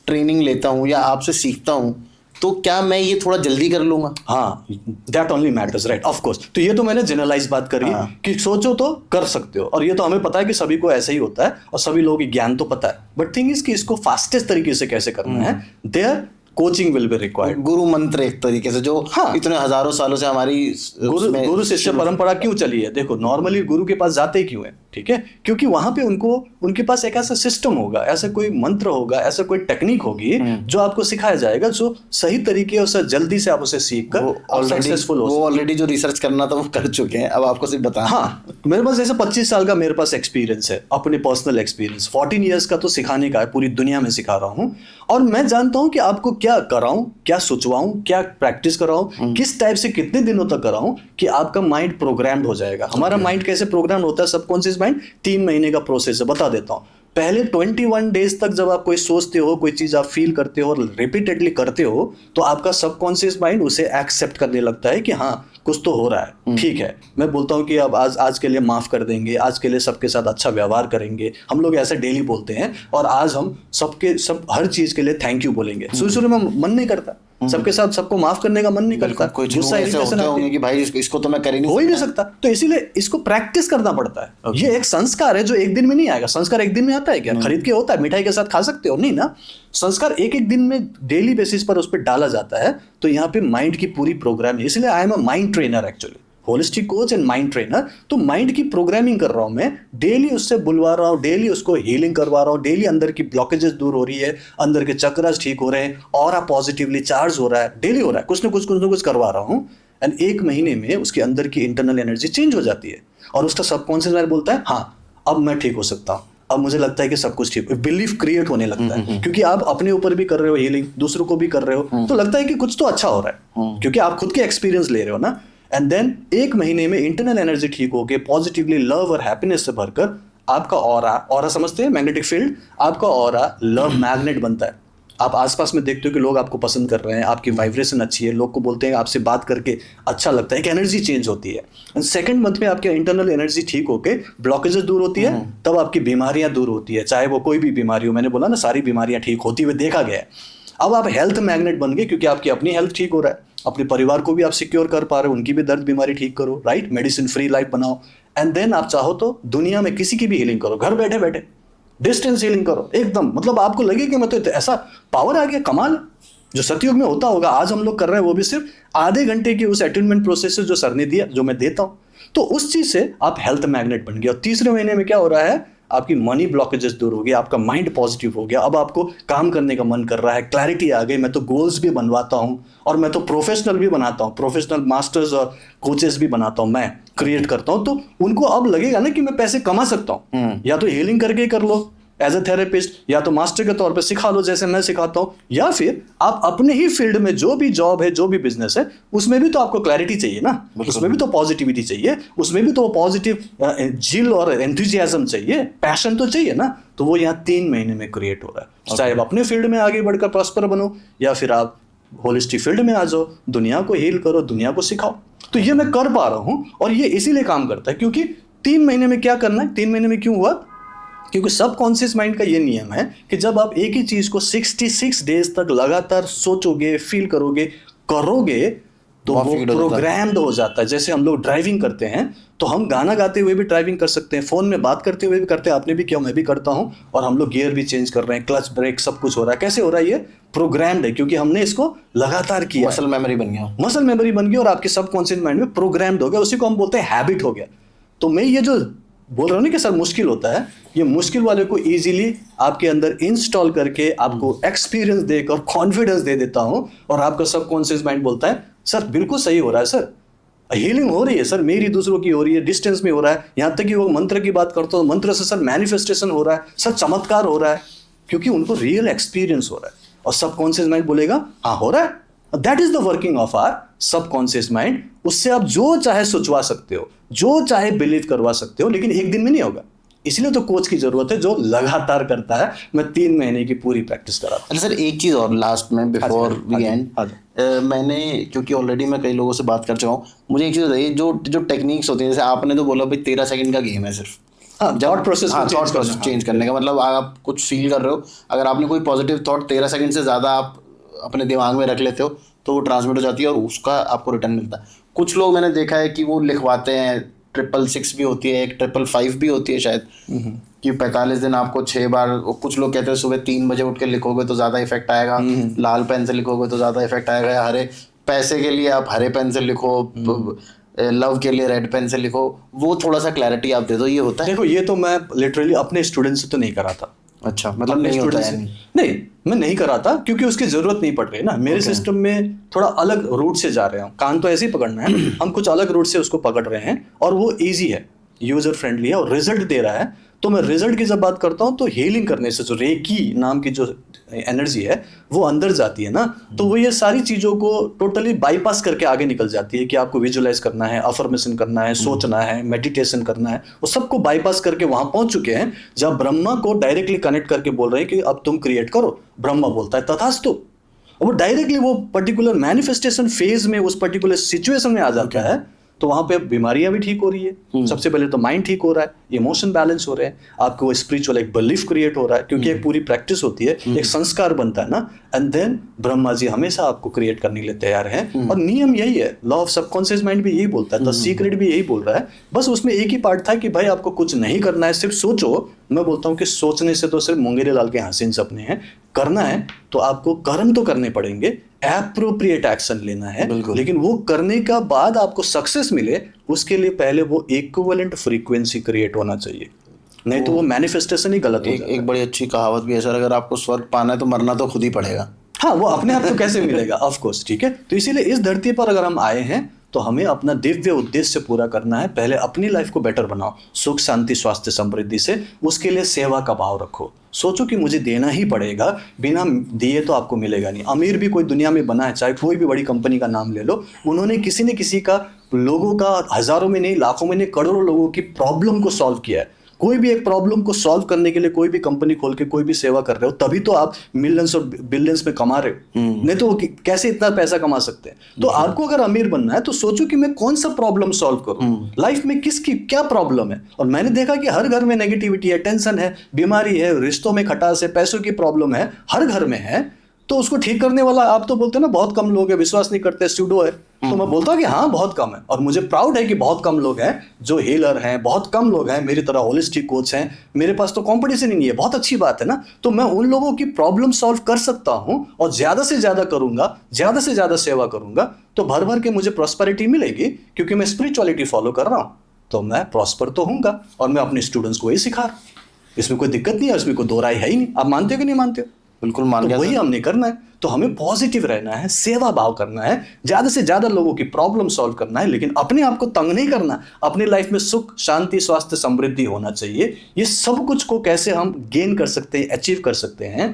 ट्रेनिंग लेता हूँ या आपसे सीखता हूँ तो क्या मैं ये थोड़ा जल्दी कर लूंगा?
हाँ, that only matters, right, of course. तो ये तो मैंने जनरलाइज बात करी कि सोचो तो कर सकते हो, और ये तो हमें पता है कि सभी को ऐसा ही होता है और सभी लोगों की ज्ञान तो पता है। बट थिंग इज कि इसको फास्टेस्ट तरीके से कैसे करना है, there coaching will be required.
गुरु मंत्र एक तरीके से, जो इतने हजारों सालों से हमारी
गुरु शिष्य परंपरा क्यों चली है? देखो, नॉर्मली गुरु के पास जाते क्यों है? ठीक है, क्योंकि वहां पे उनके पास एक ऐसा सिस्टम होगा, ऐसा कोई मंत्र होगा, ऐसा कोई टेक्निक होगी जो आपको सिखाया जाएगा, जो सही तरीके और जल्दी से आप उसे सीख कर सक्सेसफुल हो।
वो ऑलरेडी जो रिसर्च करना था वो कर चुके हैं, अब आपको सिर्फ बताना।
हाँ, मेरे पास ऐसा 25 साल का मेरे पास एक्सपीरियंस है, अपने पर्सनल एक्सपीरियंस। 14 ईयर्स का तो सिखाने का है, पूरी दुनिया में सिखा रहा हूँ, और मैं जानता हूँ कि आपको क्या कराऊं, क्या सोचवाऊं, क्या प्रैक्टिस कराऊं, किस टाइप से कितने दिनों तक कराऊं कि आपका माइंड प्रोग्राम्ड हो जाएगा। हमारा माइंड कैसे प्रोग्राम होता है, सबकॉन्शियस माइंड 3 महीने का प्रोसेस है, बता देता हूं। पहले 21 डेज तक जब आप कोई सोचते हो, कोई चीज आप फील करते हो और रिपीटेडली करते हो, तो आपका सबकॉन्शियस माइंड उसे एक्सेप्ट करने लगता है कि हाँ कुछ तो हो रहा है, ठीक है। मैं बोलता हूँ कि अब आज के लिए माफ कर देंगे, आज के लिए सबके साथ अच्छा व्यवहार करेंगे, हम लोग ऐसे डेली बोलते हैं, और आज हम सब हर चीज के लिए थैंक यू बोलेंगे। शुरू में मन नहीं करता, सबके साथ सबको माफ करने का मन नहीं करता,
गुस्सा होंगे कि भाई इसको तो मैं कर ही
नहीं सकता, तो इसीलिए इसको प्रैक्टिस करना पड़ता है। ये एक संस्कार है जो एक दिन में नहीं आएगा। संस्कार एक दिन में आता है क्या? खरीद के होता है, मिठाई के साथ खा सकते हो? नहीं ना। संस्कार एक दिन में डेली बेसिस पर उस पर डाला जाता है। तो यहाँ पे माइंड की पूरी प्रोग्राम है, इसलिए I am a mind trainer, actually holistic coach and mind trainer. तो माइंड की प्रोग्रामिंग कर रहा हूं मैं, डेली उससे बुलवा रहा हूं, डेली उसको हीलिंग करवा रहा हूं, डेली अंदर की ब्लॉकेजेस दूर हो रही है, अंदर के चक्रास ठीक हो रहे हैं, और पॉजिटिवली चार्ज हो रहा है, डेली हो रहा है, कुछ ना कुछ करवा रहा हूं। एंड 1 महीने में उसके अंदर की इंटरनल एनर्जी चेंज हो जाती है, और उसका सबकॉन्शियस माइंड बोलता है हाँ अब मैं ठीक हो सकता हूँ, अब मुझे लगता है कि सब कुछ ठीक, बिलीफ क्रिएट होने लगता है। क्योंकि आप अपने ऊपर भी कर रहे हो हीलिंग, दूसरों को भी कर रहे हो, तो लगता है कि कुछ तो अच्छा हो रहा है, क्योंकि आप खुद के एक्सपीरियंस ले रहे हो ना। एंड देन 1 महीने में इंटरनल एनर्जी ठीक होके पॉजिटिवली लव और हैप्पीनेस से भरकर आपका ऑरा समझते हैं, मैग्नेटिक फील्ड, आपका ऑरा लव मैग्नेट बनता है। आप आसपास में देखते हो कि लोग आपको पसंद कर रहे हैं, आपकी वाइब्रेशन अच्छी है, लोग को बोलते हैं आपसे बात करके अच्छा लगता है, एक एनर्जी चेंज होती है। सेकंड मंथ में आपकी इंटरनल एनर्जी ठीक होके ब्लॉकेजेस दूर होती है, तब आपकी बीमारियां दूर होती है, चाहे वो कोई भी बीमारी हो। मैंने बोला ना, सारी बीमारियां ठीक होती हुए देखा गया है। अब आप हेल्थ मैग्नेट बन गए, क्योंकि आपकी अपनी हेल्थ ठीक हो रहा है, अपने परिवार को भी आप सिक्योर कर पा रहे हो, उनकी भी दर्द बीमारी ठीक करो, राइट, मेडिसिन फ्री लाइफ बनाओ। एंड देन आप चाहो तो दुनिया में किसी की भी हीलिंग करो, घर बैठे बैठे डिस्टेंस हीलिंग करो एकदम, मतलब आपको लगे कि मतलब ऐसा पावर आ गया, कमाल। जो सतयुग में होता होगा आज हम लोग कर रहे हैं, वो भी सिर्फ आधे घंटे की उस अटेनमेंट प्रोसेस से जो सर ने दिया, जो मैं देता हूं, तो उस चीज से आप हेल्थ मैग्नेट बन गए। और तीसरे महीने में क्या हो रहा है, आपकी मनी ब्लॉकेजेस दूर हो गया, आपका माइंड पॉजिटिव हो गया, अब आपको काम करने का मन कर रहा है, क्लैरिटी आ गई। मैं तो गोल्स भी बनवाता हूं, और मैं तो प्रोफेशनल भी बनाता हूं, प्रोफेशनल मास्टर्स और कोचेस भी बनाता हूं, मैं क्रिएट करता हूं। तो उनको अब लगेगा ना कि मैं पैसे कमा सकता हूं, या तो हीलिंग करके कर लो एज ए थेरेपिस्ट, या तो मास्टर के तौर पे सिखा लो जैसे मैं सिखाता हूं, या फिर आप अपने ही फील्ड में जो भी जॉब है, जो भी बिजनेस है, उसमें भी तो आपको क्लैरिटी चाहिए ना, उसमें भी तो पॉजिटिविटी चाहिए, उसमें भी तो पॉजिटिव जिल और एंथुसियाज्म चाहिए, पैशन तो चाहिए ना। तो वो यहाँ 3 महीने में क्रिएट हो रहा है। चाहे आप अपने फील्ड में आगे बढ़कर प्रॉस्पर बनो, या फिर आप होलिस्टिक फील्ड में आ जाओ, दुनिया को हील करो, दुनिया को सिखाओ। तो ये मैं कर पा रहा हूँ, और ये इसीलिए काम करता है क्योंकि 3 महीने में क्या करना है। 3 महीने में क्यों हुआ? क्योंकि सबकॉन्शियस माइंड का ये नियम है कि जब आप एक ही चीज को 66 डेज तक लगातार सोचोगे, फील करोगे, तो वो प्रोग्राम्ड हो जाता है। जैसे हम लोग ड्राइविंग करते हैं तो हम गाना गाते हुए भी ड्राइविंग कर सकते हैं, फोन में बात करते हुए भी करते हैं, आपने भी किया, मैं भी करता हूँ, और हम लोग गियर भी चेंज कर रहे हैं, क्लच ब्रेक सब कुछ हो रहा है। कैसे हो रहा है? ये प्रोग्राम्ड है, क्योंकि हमने इसको लगातार किया,
मसल मेमोरी बन गया,
मसल मेमोरी बन गई और आपके सबकॉन्शियस माइंड में प्रोग्राम्ड हो गया। उसी को हम बोलते हैं हैबिट हो गया। तो मैं ये जो बोल रहा हूँ ना कि सर मुश्किल होता है, ये मुश्किल वाले को इजीली आपके अंदर इंस्टॉल करके आपको एक्सपीरियंस देकर कॉन्फिडेंस दे देता हूँ, और आपका सबकॉन्शियस माइंड बोलता है सर बिल्कुल सही हो रहा है सर, हीलिंग हो रही है सर, मेरी दूसरों की हो रही है, डिस्टेंस में हो रहा है, यहाँ तक कि वो मंत्र की बात करते हो, मंत्र से सर मैनिफेस्टेशन हो रहा है, सर चमत्कार हो रहा है, क्योंकि उनको रियल एक्सपीरियंस हो रहा है। और सबकॉन्शियस माइंड बोलेगा हाँ हो रहा है। That is the working of our subconscious mind. उससे आप जो चाहे सोचवा सकते हो, जो चाहे बिलीव करवा सकते हो, लेकिन एक दिन में नहीं होगा। इसलिए तो कोच की जरूरत है जो लगातार करता है। मैं 3 महीने की पूरी प्रैक्टिस करा।
अच्छा सर, एक चीज और लास्ट में बिफोर वी एंड, मैंने क्योंकि ऑलरेडी मैं कई लोगों से बात कर चुका हूँ, मुझे एक चीज बताइए, जो टेक्निक्स होती है, जैसे आपने तो बोला भाई 13 सेकंड का गेम है सिर्फ,
थॉट प्रोसेस
चेंज करने का मतलब आप कुछ फील कर रहे हो, अगर आपने कोई पॉजिटिव थॉट 13 सेकंड से ज़्यादा आप अपने दिमाग में रख लेते हो तो वो ट्रांसमिट हो जाती है और उसका आपको रिटर्न मिलता है। कुछ लोग मैंने देखा है कि वो लिखवाते हैं, 666 भी होती है, एक 555 भी होती है शायद, कि 45 दिन आपको 6 बार, कुछ लोग कहते हैं सुबह 3 बजे उठ के लिखोगे तो ज़्यादा इफेक्ट आएगा, लाल पेन से लिखोगे तो ज़्यादा इफेक्ट आएगा, या हरे पैसे के लिए आप हरे पेन से लिखो, लव के लिए रेड पेन से लिखो। वो थोड़ा सा क्लैरिटी आप दे दो, ये होता है?
देखो ये तो मैं लिटरली अपने स्टूडेंट से तो नहीं करा था।
अच्छा, मतलब नहीं होता है?
नहीं, मैं नहीं करा था क्योंकि उसकी जरूरत नहीं पड़ रही ना। मेरे सिस्टम में थोड़ा अलग रूट से जा रहे हैं, कान तो ऐसे ही पकड़ना है, हम कुछ अलग रूट से उसको पकड़ रहे हैं, और वो इजी है, यूजर फ्रेंडली है और रिजल्ट दे रहा है। तो मैं रिजल्ट की जब बात करता हूँ तो हीलिंग करने से जो रेकी नाम की जो एनर्जी है वो अंदर जाती है ना, तो वो ये सारी चीज़ों को टोटली बाईपास करके आगे निकल जाती है कि आपको विजुअलाइज करना है, अफर्मेशन करना है, सोचना है, मेडिटेशन करना है, वो सबको बाईपास करके वहां पहुंच चुके हैं जब ब्रह्मा को डायरेक्टली कनेक्ट करके बोल रहे हैं कि अब तुम क्रिएट करो। ब्रह्मा बोलता है तथास्तु, वो डायरेक्टली वो पर्टिकुलर मैनिफेस्टेशन फेज में उस पर्टिकुलर सिचुएशन में आ जाता है। तो वहां पे बीमारियां भी ठीक हो रही है, सबसे पहले तो माइंड ठीक हो रहा है, इमोशन बैलेंस हो रहे हैं, आपको वो स्पिरिचुअल एक बिलीफ क्रिएट हो रहा है, क्योंकि एक पूरी प्रैक्टिस होती है, एक संस्कार बनता है ना। एंड देन ब्रह्मा जी हमेशा आपको क्रिएट करने के लिए तैयार हैं, और नियम यही है, लॉ ऑफ सबकॉन्शियस माइंड भी यही बोलता है, द सीक्रेट भी यही बोल रहा है। बस उसमें एक ही पार्ट था कि भाई आपको कुछ नहीं करना है, सिर्फ सोचो। मैं बोलता हूँ कि सोचने से तो सिर्फ मुंगेरी लाल के हसीन सपने हैं, करना है तो आपको कर्म तो करने पड़ेंगे, एप्रोप्रिएट एक्शन लेना है, लेकिन वो करने का बाद आपको सक्सेस मिले उसके लिए पहले वो इक्विवेलेंट फ्रीक्वेंसी क्रिएट होना चाहिए, नहीं तो वो मैनिफेस्टेशन ही गलत हो जाता है।
एक बड़ी अच्छी कहावत भी है सर, अगर आपको स्वर्ग पाना है तो मरना तो खुद ही पड़ेगा।
हाँ, वो अपने आप तो कैसे मिलेगा, ऑफ कोर्स, ठीक है। तो इसीलिए इस धरती पर अगर हम आए हैं तो हमें अपना दिव्य उद्देश्य पूरा करना है। पहले अपनी लाइफ को बेटर बनाओ, सुख शांति स्वास्थ्य समृद्धि से, उसके लिए सेवा का भाव रखो। सोचो कि मुझे देना ही पड़ेगा, बिना दिए तो आपको मिलेगा नहीं। अमीर भी कोई दुनिया में बना है, चाहे कोई भी बड़ी कंपनी का नाम ले लो, उन्होंने किसी न किसी का, लोगों का, हजारों में नहीं, लाखों में नहीं, करोड़ों लोगों की प्रॉब्लम को सॉल्व किया है। कोई भी एक प्रॉब्लम को सॉल्व करने के लिए कोई भी कंपनी खोल के कोई भी सेवा कर रहे हो, तभी तो आप मिलियंस और बिलियंस में कमा रहे हो, नहीं तो कैसे इतना पैसा कमा सकते हैं। तो आपको अगर अमीर बनना है तो सोचो कि मैं कौन सा प्रॉब्लम सॉल्व करूं, लाइफ में किसकी क्या प्रॉब्लम है। और मैंने देखा कि हर घर में नेगेटिविटी है, टेंशन है, बीमारी है, रिश्तों में खटास है, पैसों की प्रॉब्लम है, हर घर में है। तो उसको ठीक करने वाला, आप तो बोलते हैं ना बहुत कम लोग हैं, विश्वास नहीं करते, स्यूडो है, तो मैं बोलता हूँ कि हाँ बहुत कम है, और मुझे प्राउड है कि बहुत कम लोग हैं जो हीलर हैं, बहुत कम लोग हैं मेरी तरह होलिस्टिक कोच हैं। मेरे पास तो कंपटीशन ही नहीं है, बहुत अच्छी बात है ना। तो मैं उन लोगों की प्रॉब्लम सॉल्व कर सकता हूँ, और ज़्यादा से ज़्यादा करूँगा, ज़्यादा से ज़्यादा सेवा करूँगा, तो भर भर के मुझे प्रॉस्पेरिटी मिलेगी, क्योंकि मैं स्पिरिचुअलिटी फॉलो कर रहा हूँ, तो मैं प्रॉस्पर तो हूँगा। और मैं अपने स्टूडेंट्स को यही सिखा रहा हूँ, इसमें कोई दिक्कत नहीं है, इसमें कोई दो राय है ही नहीं। आप मानते हो कि नहीं मानते हो?
बिल्कुल मान गया।
वही हमने करना है। तो हमें पॉजिटिव रहना है, सेवा भाव करना है, ज्यादा से ज्यादा लोगों की प्रॉब्लम सॉल्व करना है, लेकिन अपने आप को तंग नहीं करना। अपनी लाइफ में सुख शांति स्वास्थ्य समृद्धि होना चाहिए। ये सब कुछ को कैसे हम गेन कर सकते हैं, अचीव कर सकते हैं,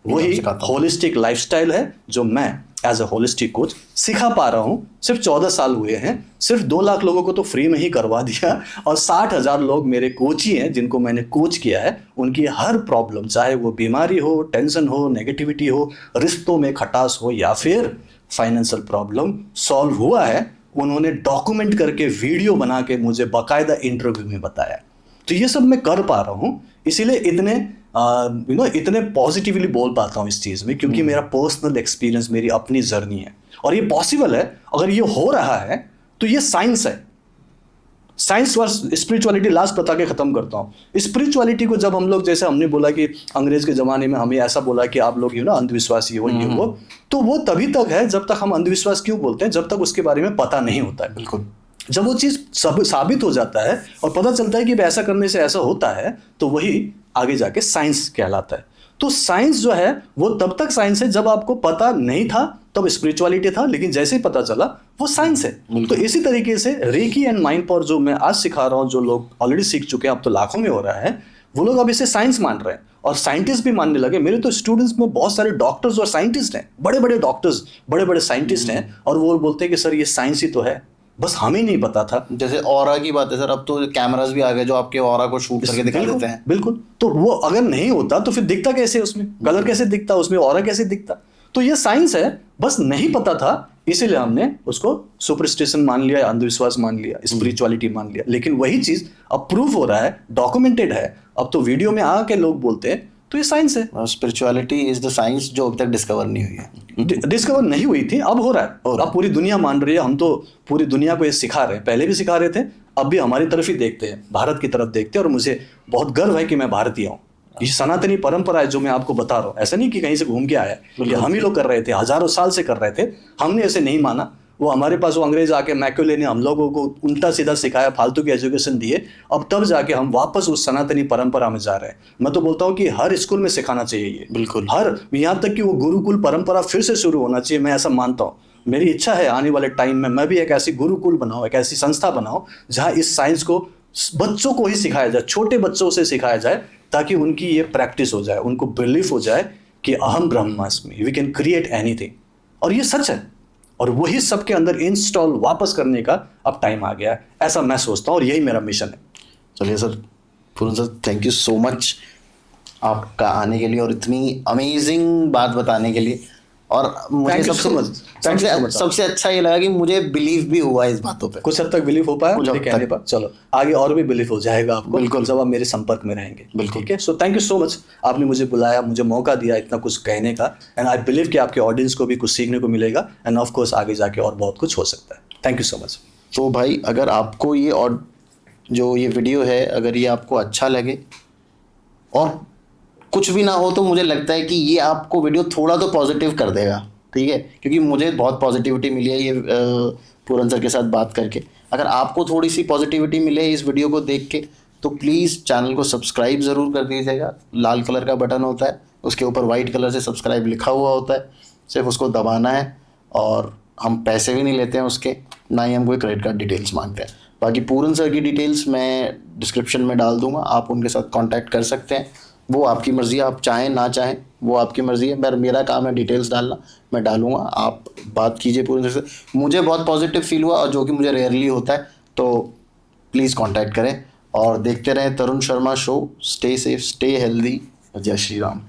वही होलिस्टिक लाइफस्टाइल है जो मैं एज अ होलिस्टिक कोच सिखा पा रहा हूँ। सिर्फ 14 साल हुए हैं, सिर्फ 2 लाख लोगों को तो फ्री में ही करवा दिया, और 60,000 लोग मेरे कोच ही हैं जिनको मैंने कोच किया है। उनकी हर प्रॉब्लम, चाहे वो बीमारी हो, टेंशन हो, नेगेटिविटी हो, रिश्तों में खटास हो, या फिर फाइनेंशियल प्रॉब्लम, सॉल्व हुआ है। उन्होंने डॉक्यूमेंट करके वीडियो बना के मुझे बाकायदा इंटरव्यू में बताया। तो ये सब मैं कर पा रहा हूँ, इसीलिए इतने इतने पॉजिटिवली बोल पाता हूँ इस चीज़ में, क्योंकि मेरा पर्सनल एक्सपीरियंस, मेरी अपनी जर्नी है। और ये पॉसिबल है, अगर ये हो रहा है तो ये साइंस है। साइंस वर्स स्पिरिचुअलिटी लास्ट बता के खत्म करता हूँ। स्पिरिचुअलिटी को जब हम लोग, जैसे हमने बोला कि अंग्रेज के ज़माने में हमें ऐसा बोला कि आप लोग अंधविश्वासी हो, ये हो, तो वो तभी तक है जब तक हम अंधविश्वास क्यों बोलते हैं, जब तक उसके बारे में पता नहीं होता है।
बिल्कुल।
जब वो चीज़ सब साबित हो जाता है और पता चलता है कि ऐसा करने से ऐसा होता है, तो वही आगे जाके साइंस कहलाता है। तो साइंस जो है वो तब तक साइंस है जब आपको पता नहीं था तब स्पिरिचुअलिटी था, लेकिन जैसे ही पता चला वो साइंस है। तो इसी तरीके से रेकी एंड माइंड पावर जो मैं आज सिखा रहा हूँ, जो लोग ऑलरेडी सीख चुके हैं, अब तो लाखों में हो रहा है, वो लोग अब इसे साइंस मान रहे हैं और साइंटिस्ट भी मानने लगे। मेरे तो स्टूडेंट्स में बहुत सारे डॉक्टर्स और साइंटिस्ट हैं, बड़े बड़े डॉक्टर्स, बड़े बड़े साइंटिस्ट हैं, और वो बोलते हैं कि सर ये साइंस ही तो है, बस हमें नहीं पता था।
जैसे ऑरा की बात है सर, अब तो कैमरास भी आ गए जो आपके ऑरा को शूट करके दिखा देते हैं।
बिल्कुल। तो वो अगर नहीं होता तो फिर दिखता कैसे, उसमें कलर कैसे दिखता, उसमें ऑरा कैसे दिखता? तो ये साइंस है, बस नहीं पता था, इसीलिए हमने उसको सुपरस्टिशन मान लिया, अंधविश्वास मान लिया, स्पिरिचुअलिटी मान लिया। लेकिन वही चीज अब प्रूव हो रहा है, डॉक्यूमेंटेड है, अब तो वीडियो में आके लोग बोलते हैं, तो ये साइंस है।
स्पिरिचुअलिटी इज द साइंस जो अभी तक डिस्कवर नहीं हुई है।
डिस्कवर नहीं हुई थी, अब हो रहा है, अब पूरी दुनिया मान रही है। हम तो पूरी दुनिया को ये सिखा रहे हैं, पहले भी सिखा रहे थे, अब भी हमारी तरफ ही देखते हैं, भारत की तरफ देखते हैं। और मुझे बहुत गर्व है कि मैं भारतीय हूँ। ये सनातनी परंपरा है जो मैं आपको बता रहा हूँ, ऐसा नहीं कि कहीं से घूम के आया है, ये हम ही लोग कर रहे थे, हजारों साल से कर रहे थे। हमने ऐसे नहीं माना, वो हमारे पास वो अंग्रेज आके मैक्यूले ने हम लोगों को उल्टा सीधा सिखाया, फालतू की एजुकेशन दिए, अब तब जाके हम वापस उस सनातनी परंपरा में जा रहे हैं। मैं तो बोलता हूँ कि हर स्कूल में सिखाना चाहिए ये,
बिल्कुल,
हर, यहाँ तक कि वो गुरुकुल परंपरा फिर से शुरू होना चाहिए। मैं ऐसा मानता हूँ, मेरी इच्छा है आने वाले टाइम में मैं भी एक ऐसी गुरुकुल बनाऊँ, एक ऐसी संस्था बनाऊँ जहाँ इस साइंस को बच्चों को ही सिखाया जाए, छोटे बच्चों से सिखाया जाए, ताकि उनकी ये प्रैक्टिस हो जाए, उनको बिलीफ हो जाए कि अहम ब्रह्मास्मि, वी कैन क्रिएट एनीथिंग। और ये सच है, और वही सबके अंदर इंस्टॉल वापस करने का अब टाइम आ गया है, ऐसा मैं सोचता हूँ, और यही मेरा मिशन है।
चलिए sir, Puran sir, thank you so much आपका आने के लिए और इतनी अमेजिंग बात बताने के लिए। और मुझे सबसे अच्छा ये लगा कि मुझे बिलीव भी हुआ इस बातों पे,
कुछ हद तक बिलीव हो पाया मुझे कहने पर। चलो आगे और भी बिलीव हो जाएगा आपको,
बिल्कुल,
जब आप मेरे संपर्क में रहेंगे।
बिल्कुल,
ठीक है। सो थैंक यू सो मच, आपने मुझे बुलाया, मुझे मौका दिया इतना कुछ कहने का, एंड आई बिलीव कि आपके ऑडियंस को भी कुछ सीखने को मिलेगा, एंड ऑफ कोर्स आगे जाके और बहुत कुछ हो सकता है। Thank you so much.
तो भाई, अगर आपको ये और जो ये वीडियो है, अगर ये आपको अच्छा लगे और कुछ भी ना हो, तो मुझे लगता है कि ये आपको वीडियो थोड़ा तो पॉजिटिव कर देगा, ठीक है, क्योंकि मुझे बहुत पॉजिटिविटी मिली है ये पूरन सर के साथ बात करके। अगर आपको थोड़ी सी पॉजिटिविटी मिले इस वीडियो को देख के, तो प्लीज़ चैनल को सब्सक्राइब ज़रूर कर दीजिएगा। लाल कलर का बटन होता है, उसके ऊपर वाइट कलर से सब्सक्राइब लिखा हुआ होता है, सिर्फ उसको दबाना है। और हम पैसे भी नहीं लेते हैं उसके, ना ही हम कोई क्रेडिट कार्ड डिटेल्स मांगते हैं। बाकी पूरन सर की डिटेल्स मैं डिस्क्रिप्शन में डाल दूँगा, आप उनके साथ कॉन्टैक्ट कर सकते हैं। वो आपकी मर्ज़ी है, आप चाहें ना चाहें वो आपकी मर्ज़ी है। मेरा काम है डिटेल्स डालना, मैं डालूँगा, आप बात कीजिए पूरन सर से। मुझे बहुत पॉजिटिव फील हुआ, और जो कि मुझे रेयरली होता है, तो प्लीज़ कांटेक्ट करें और देखते रहें Tarun Sharma show. Stay safe, stay healthy. जय श्री राम।